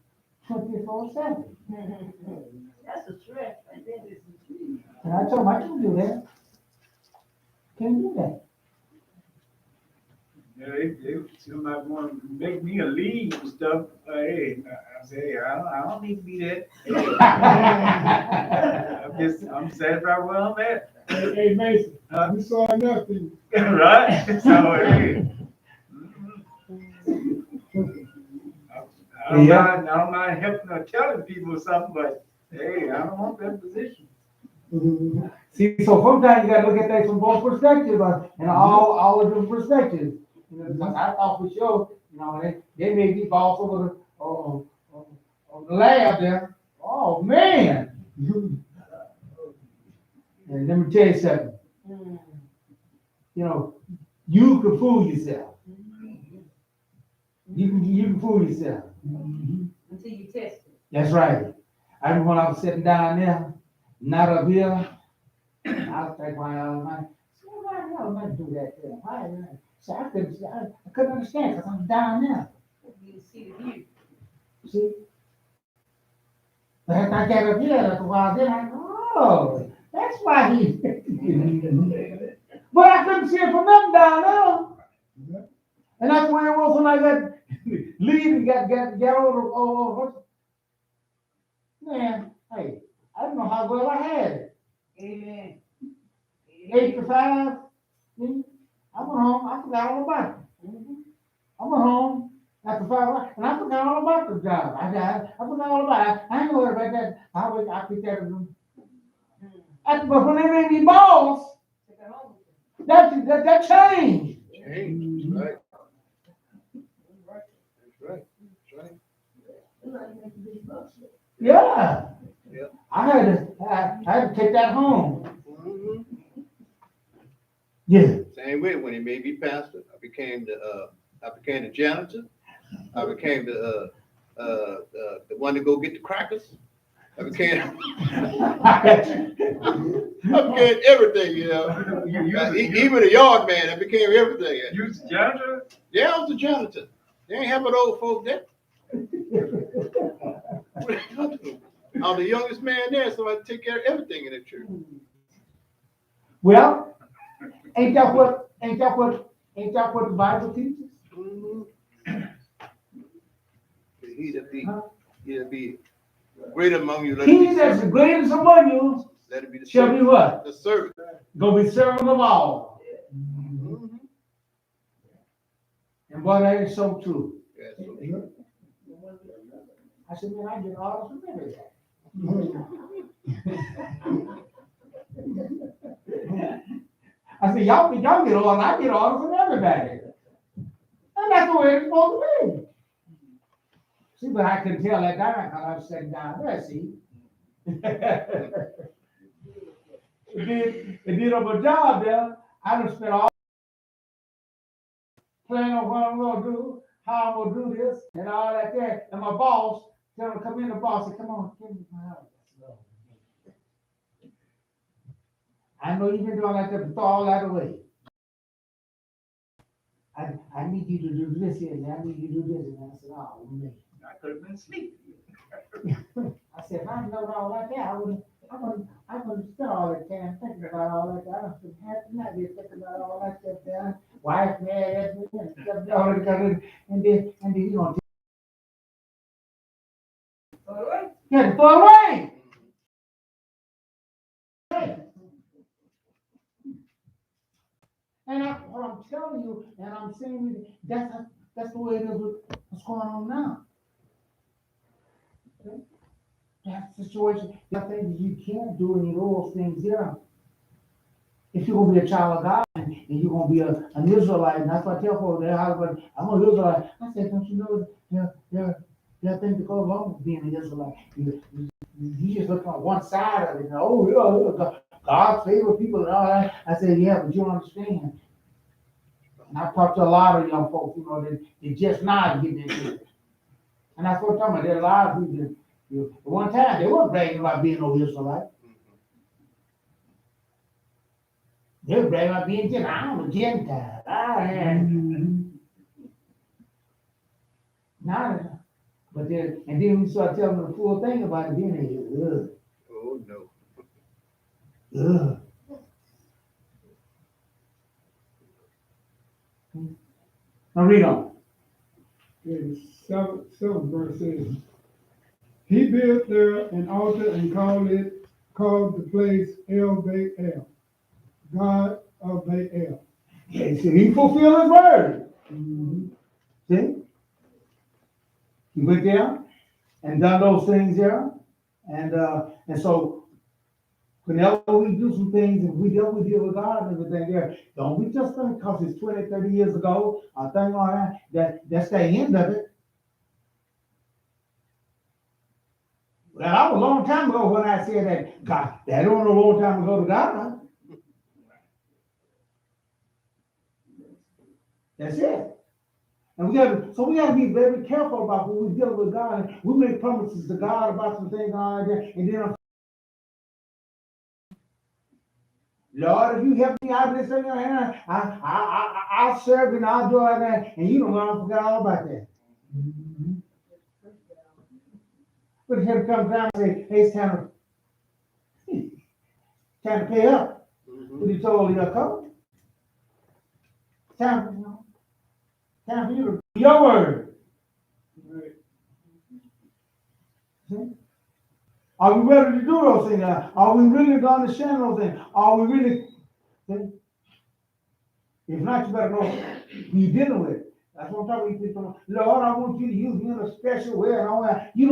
24/7. That's a stress, right there. And I told him I can't do that. Can't do that. Yeah, they somebody want to make me a lead and stuff. Hey, I say, hey, I don't need to be that. I'm satisfied where I'm at. Hey, Mason, you saw nothing. Right? So, hey. I don't mind helping or telling people something, but hey, I don't want that position. See, so sometimes you gotta look at things from both perspectives, and all of different perspectives. You know, because I thought for sure, you know, they may be boss over the lab there. Oh man! And let me tell you something. You know, you can fool yourself. You can fool yourself. Until you test it. That's right. I remember when I was sitting down there, not up here, I was thinking, why the hell am I do that there? Why? So I couldn't understand because I'm down there. You see the view. See? But as I got up here after a while, then I go, oh, that's why he. But I couldn't see it from nothing down there. And that's where it was when I got leave and got over. Man, hey, I don't know how well I had it. Amen. 8 to 5. I went home. I forgot all about it. I went home after 5 hours, and I forgot all about the job. I forgot all about it. I ain't worried about that. I picked that. But when they made me boss, that changed. Change, right? That's right. Yeah. Yeah. I had to take that home. Mm-hmm. Yeah. Same way when he made me pastor, I became the janitor. I became the one to go get the crackers. I became everything, you know. Even a yard man, I became everything. You was the janitor? Yeah, I was the janitor. They ain't have but old folks there. I'm the youngest man there, so I take care of everything in the church. Well, ain't that what the Bible teaches? Mhm. He that be great among you, let it He be that's the servant. greatest among you Let it be the shall be servant. what? The servant. Gonna be servant of all. Mhm. And boy, that is so true. Yeah, so true. I said, man, I get orders from everybody. I said, y'all get orders, I get orders from everybody. And that's the way it's supposed to be. See, but I couldn't tell that guy because I was sitting down there, see? It did up a job there. I done spent all planning on what I'm gonna do, how I'm gonna do this, and all that there. And my boss, tell him to come in, the boss said, come on, give me my house. I know you've been doing like that, but throw all that away. I need you to do this here, and I need you to do this, and I said, oh, man. I could have been asleep. I said, if I know all like that, I wouldn't spend all that time thinking about all that. I don't spend half the night here thinking about all that stuff there. Wife mad at me and stuff, all that kind of, and then you gonna get it throw away. And what I'm telling you, and I'm saying that's the way it is with what's going on now. Okay? That situation, there are things you can't do any of those things there. If you're gonna be a child of God and you're gonna be an Israelite, and that's what I tell folks, I'm an Israelite. I said, don't you know there are things that go along with being an Israelite. You just look on one side of it, and God's favorite people and all that. I said, yeah, but you don't understand. And I've talked to a lot of young folks, they just not getting into it. And that's what I'm talking about. There are a lot of people at one time they weren't bragging about being no Israelite. They were bragging about being Gentile. I'm a Gentile. Now, but then, and then we start telling them the full thing about it, then they Oh, no. ugh. Now read on. The seventh verse says, he built there an altar and called the place El Baal, God of Baal. Okay, so he fulfilled his word. See? He went there and done those things there. And so whenever we do some things and we deal with God and everything there, don't we just think because it's 20, 30 years ago, or thing like that's the end of it. Well, that was a long time ago when I said that God, that wasn't a long time ago to God. That's it. And we gotta be very careful about when we deal with God. We make promises to God about some things like that, and then Lord, if you help me out of this thing, I'll serve and I'll do all that, and you don't want to forget all about that. But here it comes down and say, hey, it's time to pay up. What you told your coach? Time for you to do your word. See? Are we ready to do those things? Are we really going to understand those things? Are we really? See? If not, you better know who you're dealing with. That's what I'm talking about. Lord, I want you to use me in a special way and all that. You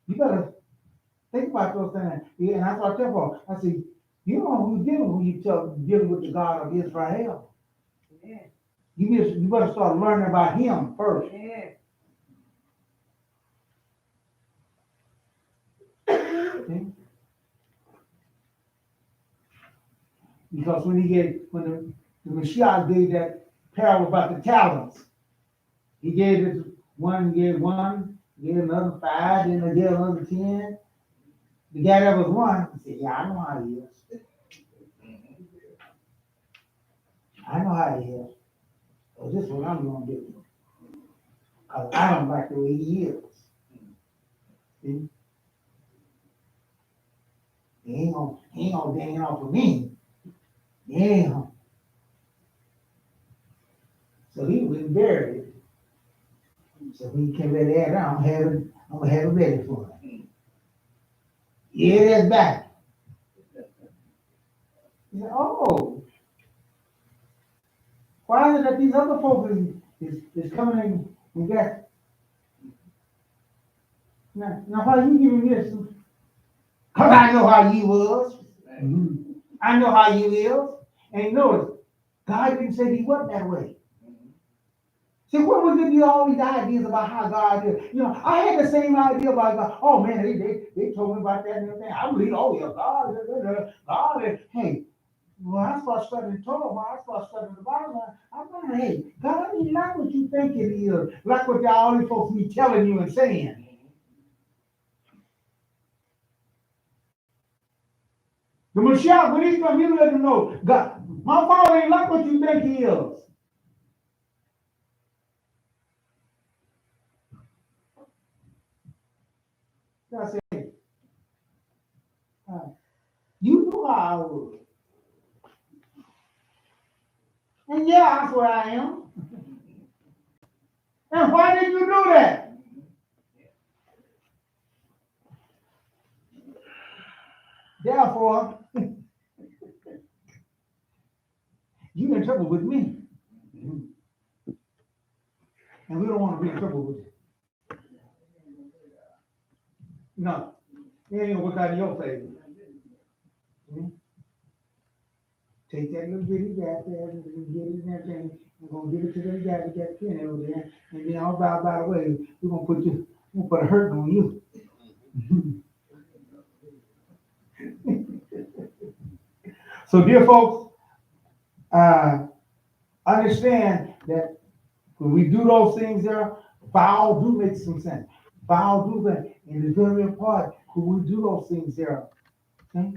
better think about those things. Yeah, and that's what I tell folks. I say, you know who you're dealing with when you're dealing with the God of Israel. Yeah. You better start learning about him first. Yeah. Okay? Because when the Mashiach gave that parable about the talents, he gave it one, gave another 5, then he gave another 10. The guy that was 1, he said, yeah, I know how he is. I know how he is. So this is what I'm gonna do. Because I don't like the way he is. See? He ain't gonna dang it off of me. Yeah. So he was buried. So he came ready there, I'm gonna have it ready for him. Yeah, that's back. He said, oh, why is it that these other folks is coming in and got, now why you giving me this? Cause I know how you was. I know how you is. And notice, God didn't say he wasn't that way. See, what would give you all these ideas about how God is? You know, I had the same idea about God. Oh man, they told me about that and everything. I believe, oh yeah, God is, hey, when I start studying Torah, when I start studying the Bible, I'm like, hey, God ain't like what you think it is, like what all these folks be telling you and saying. The Mashiach, when he's come, you let them know, God, my father ain't like what you think he is. So I said, hey, you know how I was. And yeah, that's where I am. And why did you do that? Therefore, you in trouble with me. And we don't want to be in trouble with you. No. It ain't gonna work out in your favor. Take that little bitty gap there and get it in that thing. We're gonna give it to that guy that got the pin over there. And then all by the way, we're gonna put a hurt on you. So dear folks, understand that when we do those things there, vow do make some sense. Vow do that. And it's very important when we do those things there. Okay?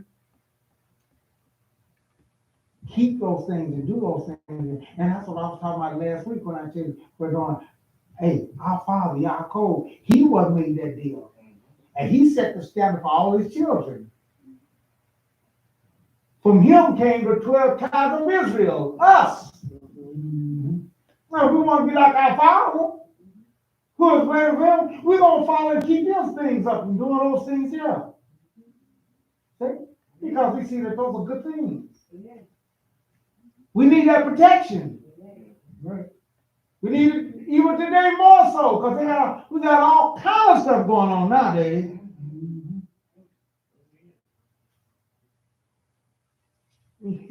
Keep those things and do those things. And that's what I was talking about last week when I said we're going, hey, our father, Yaakov, he was made that deal. And he set the standard for all his children. From him came the 12 tribes of Israel, us. Now, if we want to be like our father, who is greater than him, we're going to follow and keep those things up and doing those things here. See? Because we see that those are good things. We need that protection. Right. We need it even today more so, because we got all kind of stuff going on nowadays.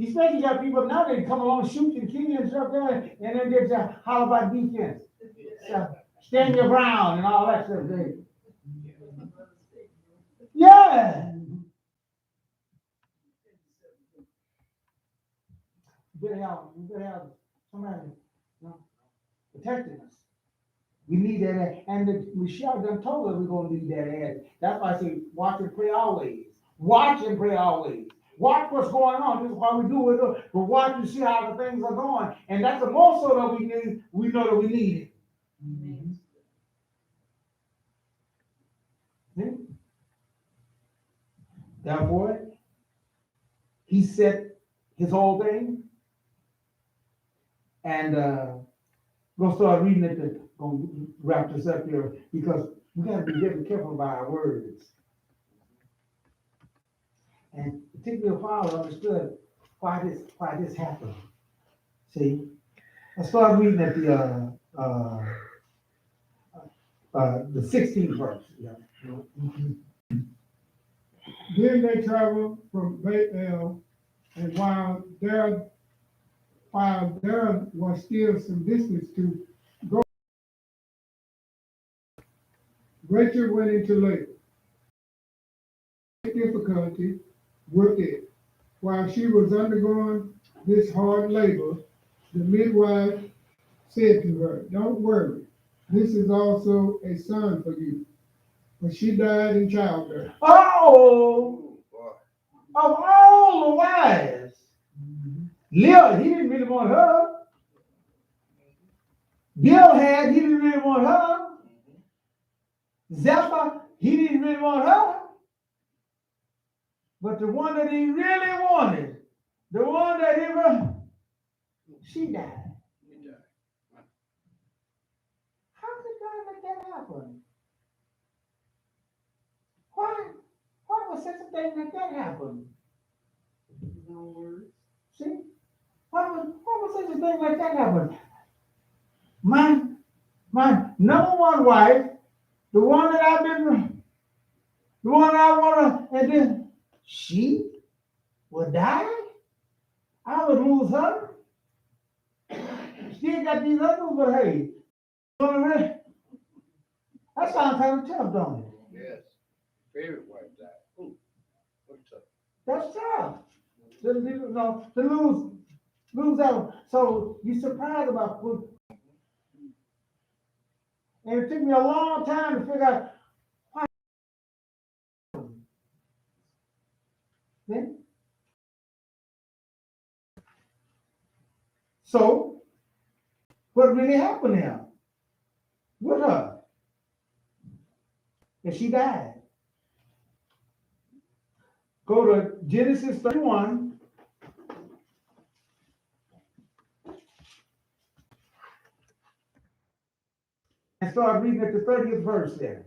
Especially you got people nowadays come along, shoot and kill you and stuff there, and then they just holler about defense. So, stand your ground and all that stuff there. Yeah. We better have somebody, you know, protecting us. We need that, and the Michelle done told us we're gonna need that ad. That's why I say watch and pray always. Watch and pray always. Watch what's going on. This is why we do it. But watch and see how the things are going. And that's the more so that we need. We know that we need it. Mm-hmm. Therefore, he set his whole thing, and we'll start reading it. Gonna wrap this up here because we got to be very careful about our words. And particularly if I understood why this happened. See, I started reading at the 16th verse. Yeah. Then they traveled from Bethel, and while there was still some distance to go, Rachel went into labor. Difficulty with it. While she was undergoing this hard labor, the midwife said to her, "Don't worry, this is also a son for you." But she died in childbirth. Oh, of all the wives, Leah, he didn't really want her. Bilhad, he didn't really want her. Zephyr, he didn't really want her. But the one that he really wanted, the one that she died. He died. How could God let that happen? Why would such a thing like that happen? No words. See? Why would such a thing like that happen? My number one wife, the one that I want to, and then she would die? I would lose her? Still got these others, but hey, you know what I mean? That sounds kind of tough, don't it? Yes. Favorite wife died. Ooh, what's up? That's tough. To lose out. So you're surprised about food. And it took me a long time to figure out why. Then, so what really happened now with her? And she died. Go to Genesis 31. And start reading at the 30th verse there.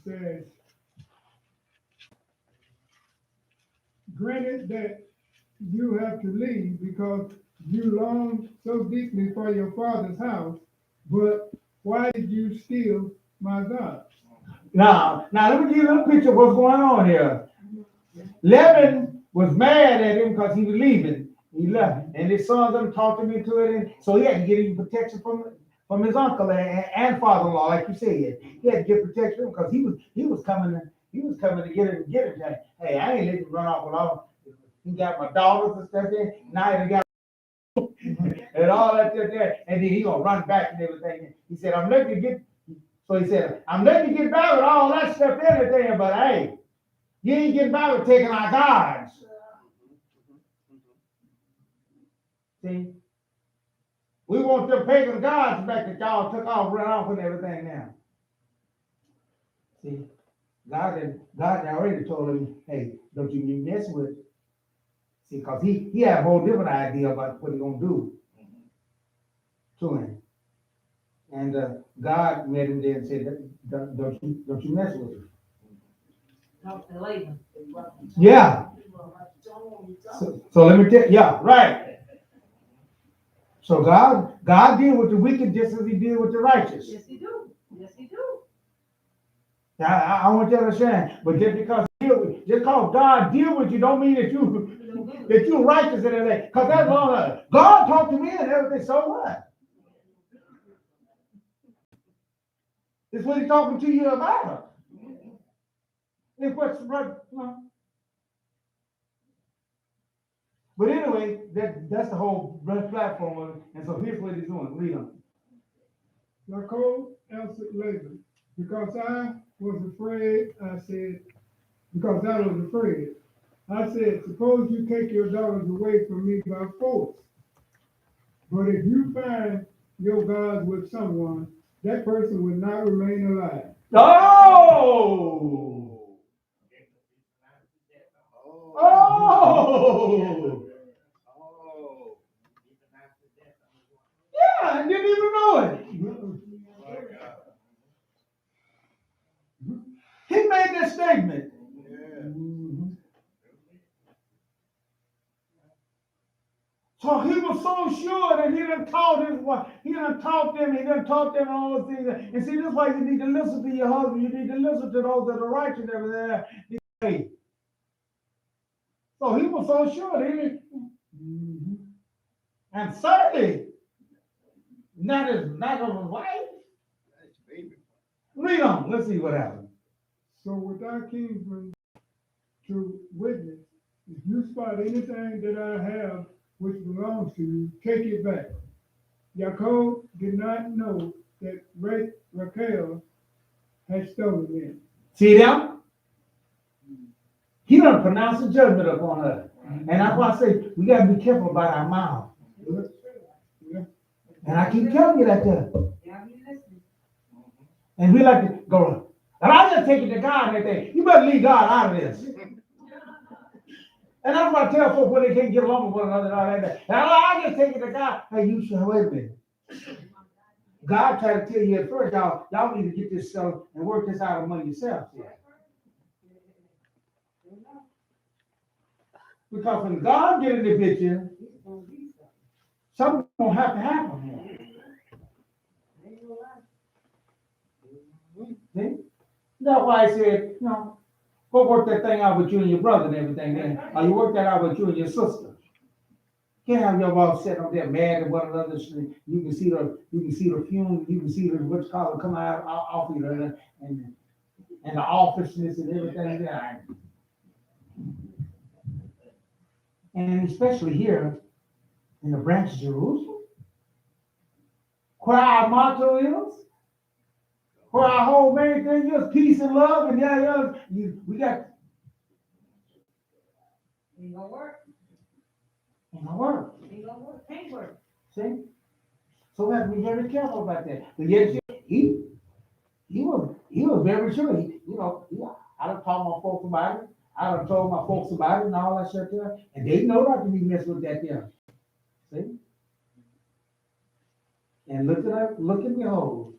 Says, granted that you have to leave because you long so deeply for your father's house, but why did you steal my God? Now let me give you a little picture of what's going on here. Laban was mad at him because he was leaving. He left, and his sons them talked him into it, and so he had to get even protection from his uncle and father-in-law, like you said. He had to get protection because he was coming to get him. Hey, I ain't letting him run off with all. He got my daughters and stuff there. Now he got and all that there, and then he gonna run back and everything. He said, I'm letting you get. So he said, I'm letting you get back with all that stuff and everything, but hey, you ain't getting back with taking our gods. See? We want the pagan gods back that y'all took off, ran off and everything now. See? God had already told him, hey, don't you be messing with it. See, because he had a whole different idea about what he's gonna do to him. And God met him there and said, don't you mess with it. Yeah. So let me tell you, yeah, right. So God deal with the wicked just as he deal with the righteous. Yes, he do. Yes, he do. I want you to understand, but just because God deal with you don't mean that you're righteous and everything. Because that's all. God talked to me and everything, so what? It's what he's talking to you about. It's what's right. But anyway, that's the whole platform of it. And so here's what he's doing. Read on. Jacob answered Laban, because I was afraid, I said, suppose you take your daughters away from me by force. But if you find your gods with someone, that person will not remain alive. Oh! Oh! Yeah, I didn't even know it. He made that statement. So he was so sure that he done taught his wife, he done taught them all those things. And see, this is why you need to listen to your husband. You need to listen to those that are righteous and everything. So he was so sure that he didn't. And certainly, not of his wife. Read on. Let's see what happens. So with our kinsmen to witness, if you spot anything that I have which belongs to you, take it back. Jacob did not know that Rachel had stolen them. See them? He done pronounced a judgment upon her. And that's why I say we gotta be careful about our mouth. Yeah. And I keep telling you that there. Yeah. And we like to go, and I just take it to God and everything. You better leave God out of this. And that's what I tell folks when they can't get along with one another and all that. And I just take it to God. Hey, you should wait a minute. God tried to tell you at first, y'all need to get this stuff and work this out among yourselves. Yeah. Because when God get in the picture, something's gonna have to happen here. See? That's why I said, go work that thing out with you and your brother and everything. Then, or you work that out with you and your sister. Can't have your boss sitting up there mad at one another. You can see the fume. You can see the what's called come out off of you and the officeness and everything there. And especially here in the branch of Jerusalem, where our motto is, where our whole main thing is peace and love, and we got. Ain't gonna work. Ain't gonna work. Ain't gonna work. Can't work. See? So we have to be very careful about that. But yet he was very sure. I done told my folks about it. I done told my folks about it and all that shit there. And they know not to be messed with that there. See? And look and behold.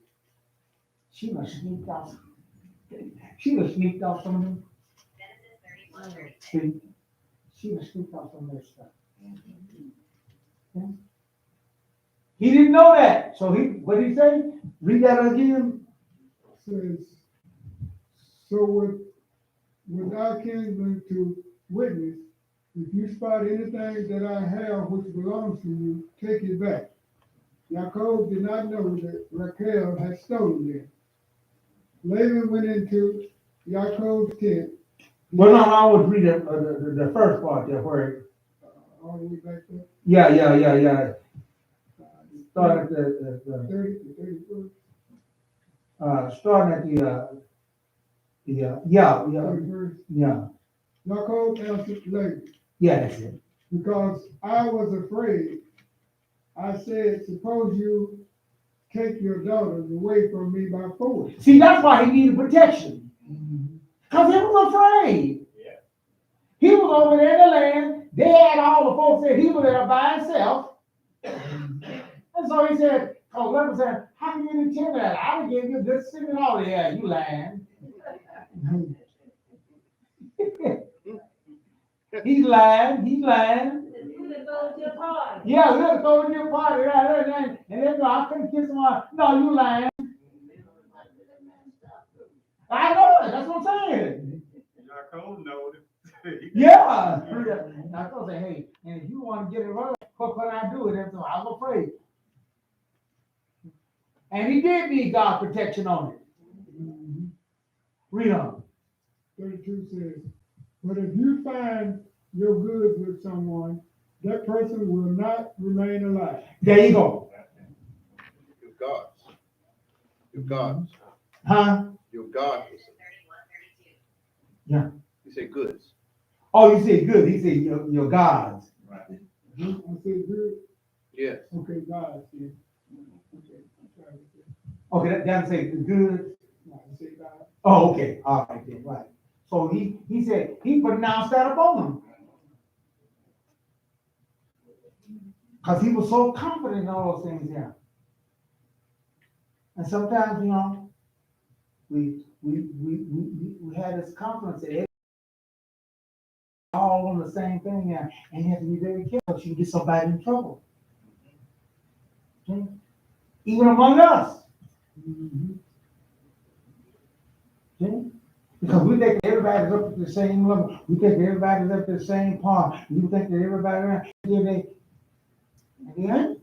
She done sneaked off. She done sneaked off some of them. See? She done sneaked off some of that stuff. Yeah. He didn't know that. So what did he say? Read that again. Says, so with our kinsman to witness, if you spot anything that I have which belongs to you, take it back. Yaakov did not know that Rachel had stolen them. Laban went into Yaakov's tent. Well, no, I would read the first part there where. All the way back there. Yeah. Start at the 31st. starting at yeah. 31st. Yeah. Yaakov answered Laban, Yeah, that's it. because I was afraid. I said, suppose you take your daughters away from me by force. See, that's why he needed protection. Because he was afraid. Yeah. He was over there in the land. They had all the folks there. He was there by himself. And so he said, Laban said, how can you intend that? I would give you this singing all the air, you lying. He's lying. You can go to your party. Yeah, let's go to your party. And then I couldn't kiss him on. No, you lying. I know it. That's what I'm saying. Yaakov knows it. Yeah. I told say, hey, and if you want to get it right, what can I do? And so I was afraid. And he did need God's protection on it. Read on. 32 says, but if you find your goods with someone, that person will not remain alive. There you go. Your gods. Your gods. Huh? Your God. Yeah. You say goods. Oh, you said good. He said your gods. Right. I said good. Yes. Okay, God. Yeah. Okay, that doesn't say good. No, I say God. Oh, okay. All right, then, right. So he said, he pronounced that upon them. Because he was so confident in all those things here. And sometimes, we had this confidence that all on the same thing here, and you have to be very careful. You can get somebody in trouble. Okay? Even among us. Okay? Because we think everybody's up at the same level. We think everybody's up at the same par. We think that everybody and they ain't.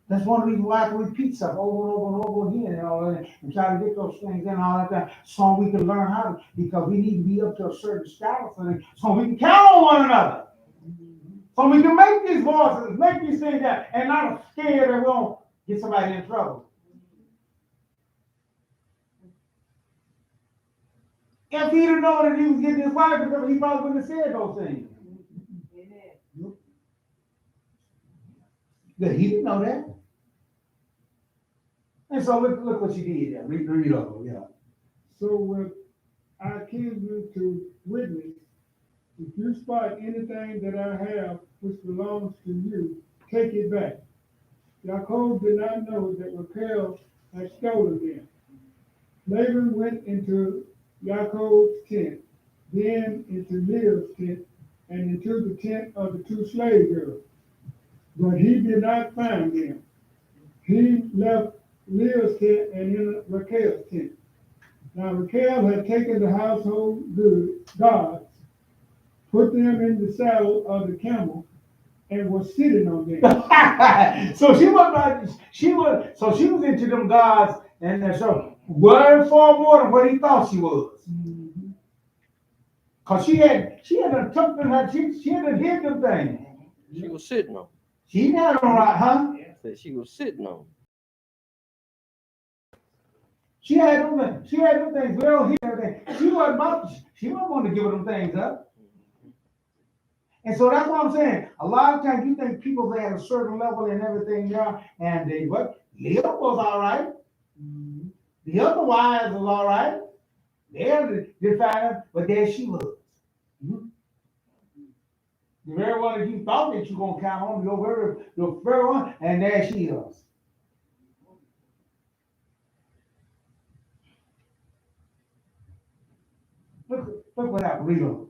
That's one reason why I can repeat stuff over and over and over again and all that, and try to get those things in all that, so we can learn how to, because we need to be up to a certain status, so we can count on one another. So we can make these voices, make these things that, and not scared that we won't get somebody in trouble. If he didn't know that he was getting his wife, he probably wouldn't have said those things. Yeah, he didn't know that. And so look what she did there. Read over, yeah. So with our kinsmen to witness, if you spot anything that I have which belongs to you, take it back. Jacob did not know that Rachel had stolen them. Laban went into Jacob's tent, then into Leah's tent, and into the tent of the two slave girls. But he did not find them. He left Leah's tent and in Rachel's tent. Now Rachel had taken the household gods, put them in the saddle of the camel, and was sitting on them. So she was into them gods, and so way far more than what he thought she was. Cause she had done took them, she had done hid them things. She was sitting on. She had them right, huh? Said she was sitting on. She had them things well hid. She wasn't want to give them things up. And so that's what I'm saying. A lot of times you think people they at a certain level and everything there, and they what? Leah was all right. The other wives was all right. They defined, but there she was. The very one that you thought that you were gonna count on, your very one, and there she is. Look what happened. Read on.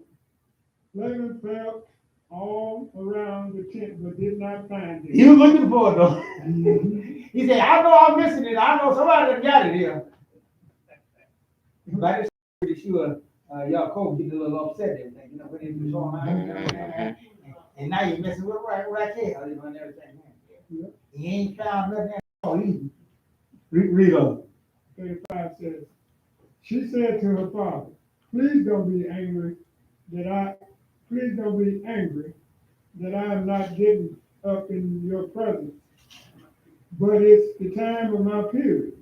Laban felt all around the tent, but did not find it. He was looking for it though. He said, I know I'm missing it. I know somebody done got it here. Like this, she was, Yaakov getting a little upset and everything, you know, when he was going and now you're messing with Rachel and everything. He ain't found nothing at all either. Read on. 35 says, she said to her father, please don't be angry that I am not getting up in your presence. But it's the time of my period.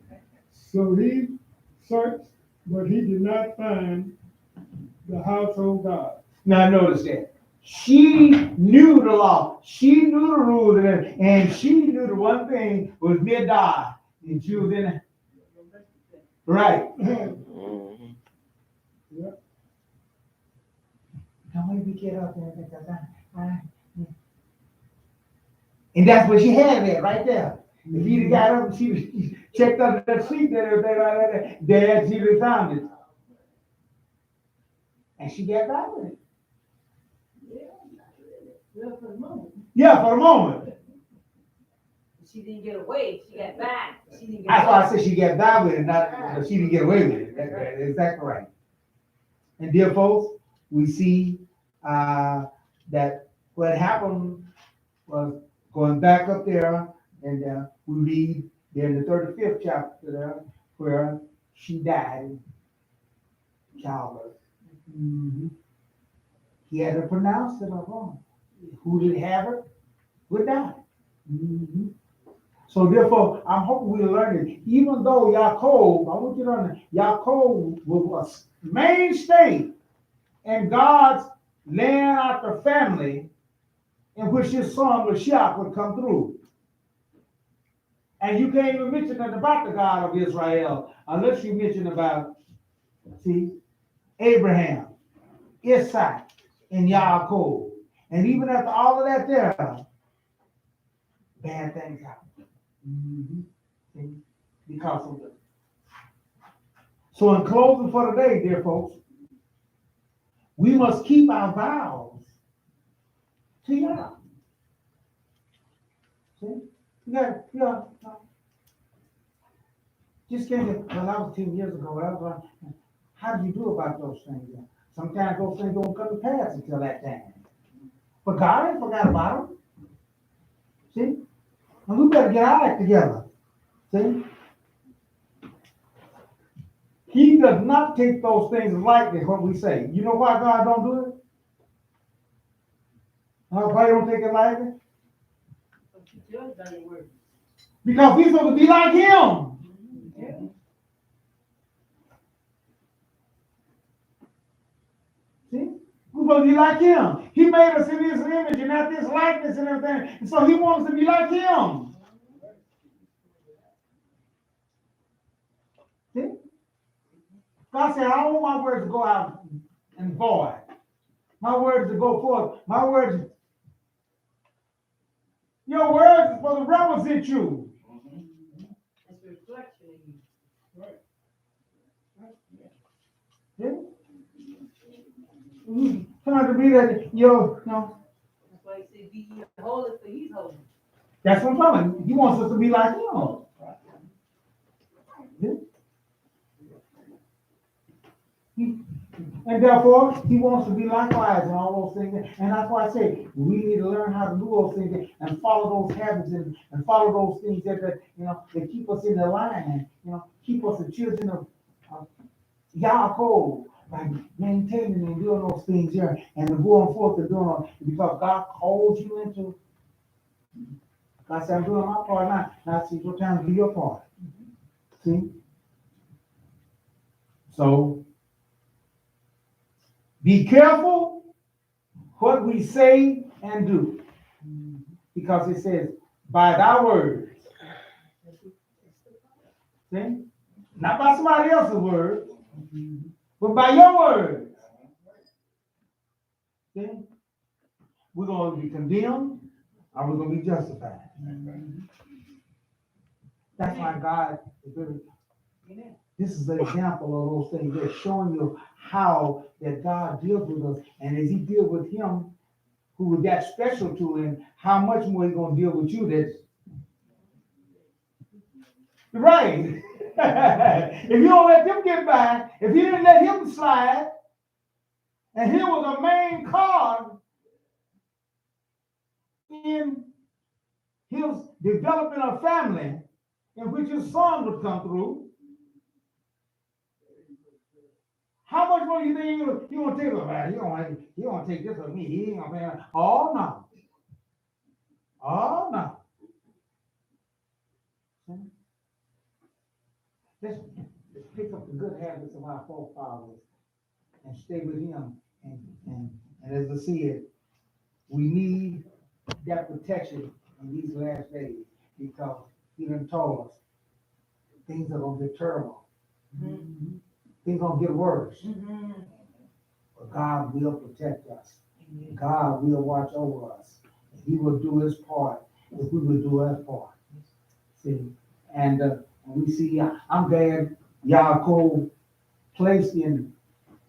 So he searched, but he did not find the household god. Now notice that. She knew the law. She knew the rules, and she knew the one thing was mid-die. And she was in it. Right. Yep. How many we get up there? And that's what she had there, right there. If he'd got up and she checked under that seat there, right there, she would have found it. And she got back with it. Yeah, for the moment. Yeah, for a moment. She didn't get away, she got back. That's why I said she got back with it, not she didn't get away with it. That's exactly right. And dear folks, we see that what happened was going back up there, and we read there in the 35th chapter there, where she died in childbirth. He had to pronounce it wrong. Who didn't have it would die. So therefore, I'm hoping we learn it. Even though Yaakov, I want you to understand, Yaakov was a mainstay in God's laying out the family in which his son Mashiach would come through. And you can't even mention nothing about the God of Israel unless you mention about, Abraham, Isaac, and Yaakov. And even after all of that there, bad things happen. Because of this. So in closing for today, dear folks, we must keep our vows to Yah. See? Yeah. Just came to, well, that was 10 years ago. I was like, how do you do about those things? Sometimes those things don't come to pass until that time. But God ain't forgot about them. See? And we better get our act together. See? He does not take those things lightly, what we say. You know why God don't do it? Why you don't take it lightly? Because we're supposed to be like him. See? We're supposed to be like him. He made us in his image and not this likeness and everything. And so he wants us to be like him. God said, I don't want my words to go out and void. My words to go forth. My words, your words is supposed to represent you. It's a reflection of you. Trying to be that, no. That's why he said, be ye holy, for he's holy. That's what I'm talking about. He wants us to be like him. And therefore, he wants to be likewise and all those things. And that's why I say we need to learn how to do those things and follow those habits and follow those things that that keep us in the line and keep us the children of Yaakov by maintaining and doing those things here and going forth and doing it because God called you into. God said, I'm doing my part now. Now it's your time to do your part. See? So, be careful what we say and do. Because it says, by thy words. See? Not by somebody else's words, but by your words. See? We're going to be condemned or we're going to be justified. That's why God is very. This is an example of those things. They're showing you how that God deals with us. And as he deals with him, who was that special to him, how much more he's going to deal with you that's right. If you don't let them get by, if you didn't let him slide, and he was a main card in his developing a family in which his son would come through, how much more do you think he gonna take about it? He gonna take this of me. He ain't gonna pay. Oh no. Oh no. Let's pick up the good habits of our forefathers and stay with him. And as I said, we need that protection in these last days because he done told us things are gonna get terrible. Mm-hmm. Things gonna get worse. Mm-hmm. But God will protect us. Mm-hmm. God will watch over us. He will do his part if we will do our part. See, and we see. I'm glad Yaakov placed in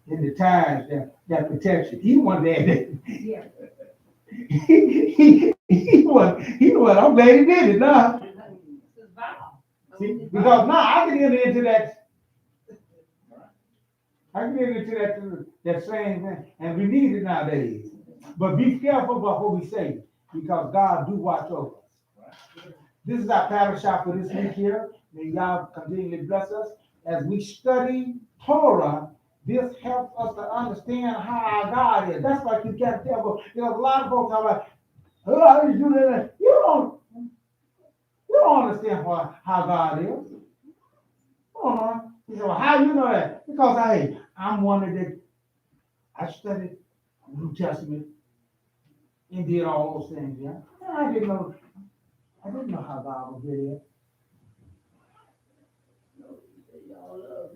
the ties that protection. He wanted that. Yeah. he was. I'm glad he did it now. See, because now I can enter into that. I can get into that same thing, and we need it nowadays. But be careful about what we say, because God do watch over us. This is our Parashah for this week here. May y'all continually bless us as we study Torah. This helps us to understand how our God is. That's why you can't tell. A lot of folks talk about, oh, how do you do that? You don't understand how God is. Hold on. He said, well, how do you know that? Because I'm one that I studied the New Testament and did all those things, yeah. And I didn't know how God was there.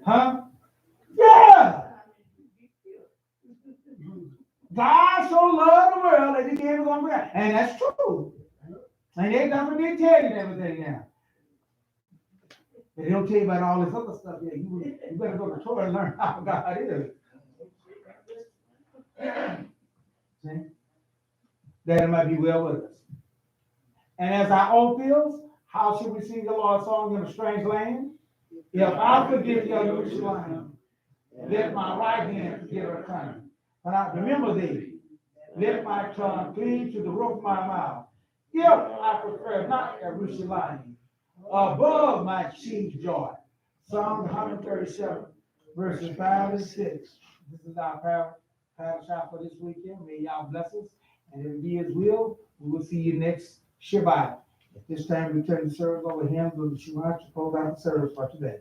Huh? Yeah. God so loved the world that he gave his only begotten. And that's true. And they never did tell you everything now. They don't tell you about all this other stuff here. You better go to Torah and learn how God is. See? That it might be well with us. And as our oath is, how should we sing the Lord's song in a strange land? If I forget your Yerushalayim, let my right hand forget her coming. But I remember thee, let my tongue cleave to the roof of my mouth. If I prefer not Yerushalayim, above my chief joy. Psalm 137, verses 5 and 6. This is our Parashah for this weekend. May y'all bless us. And if it be his will, we will see you next Shabbat. At this time, we turn the service over to him, Brother Shemai, to close out the service for today.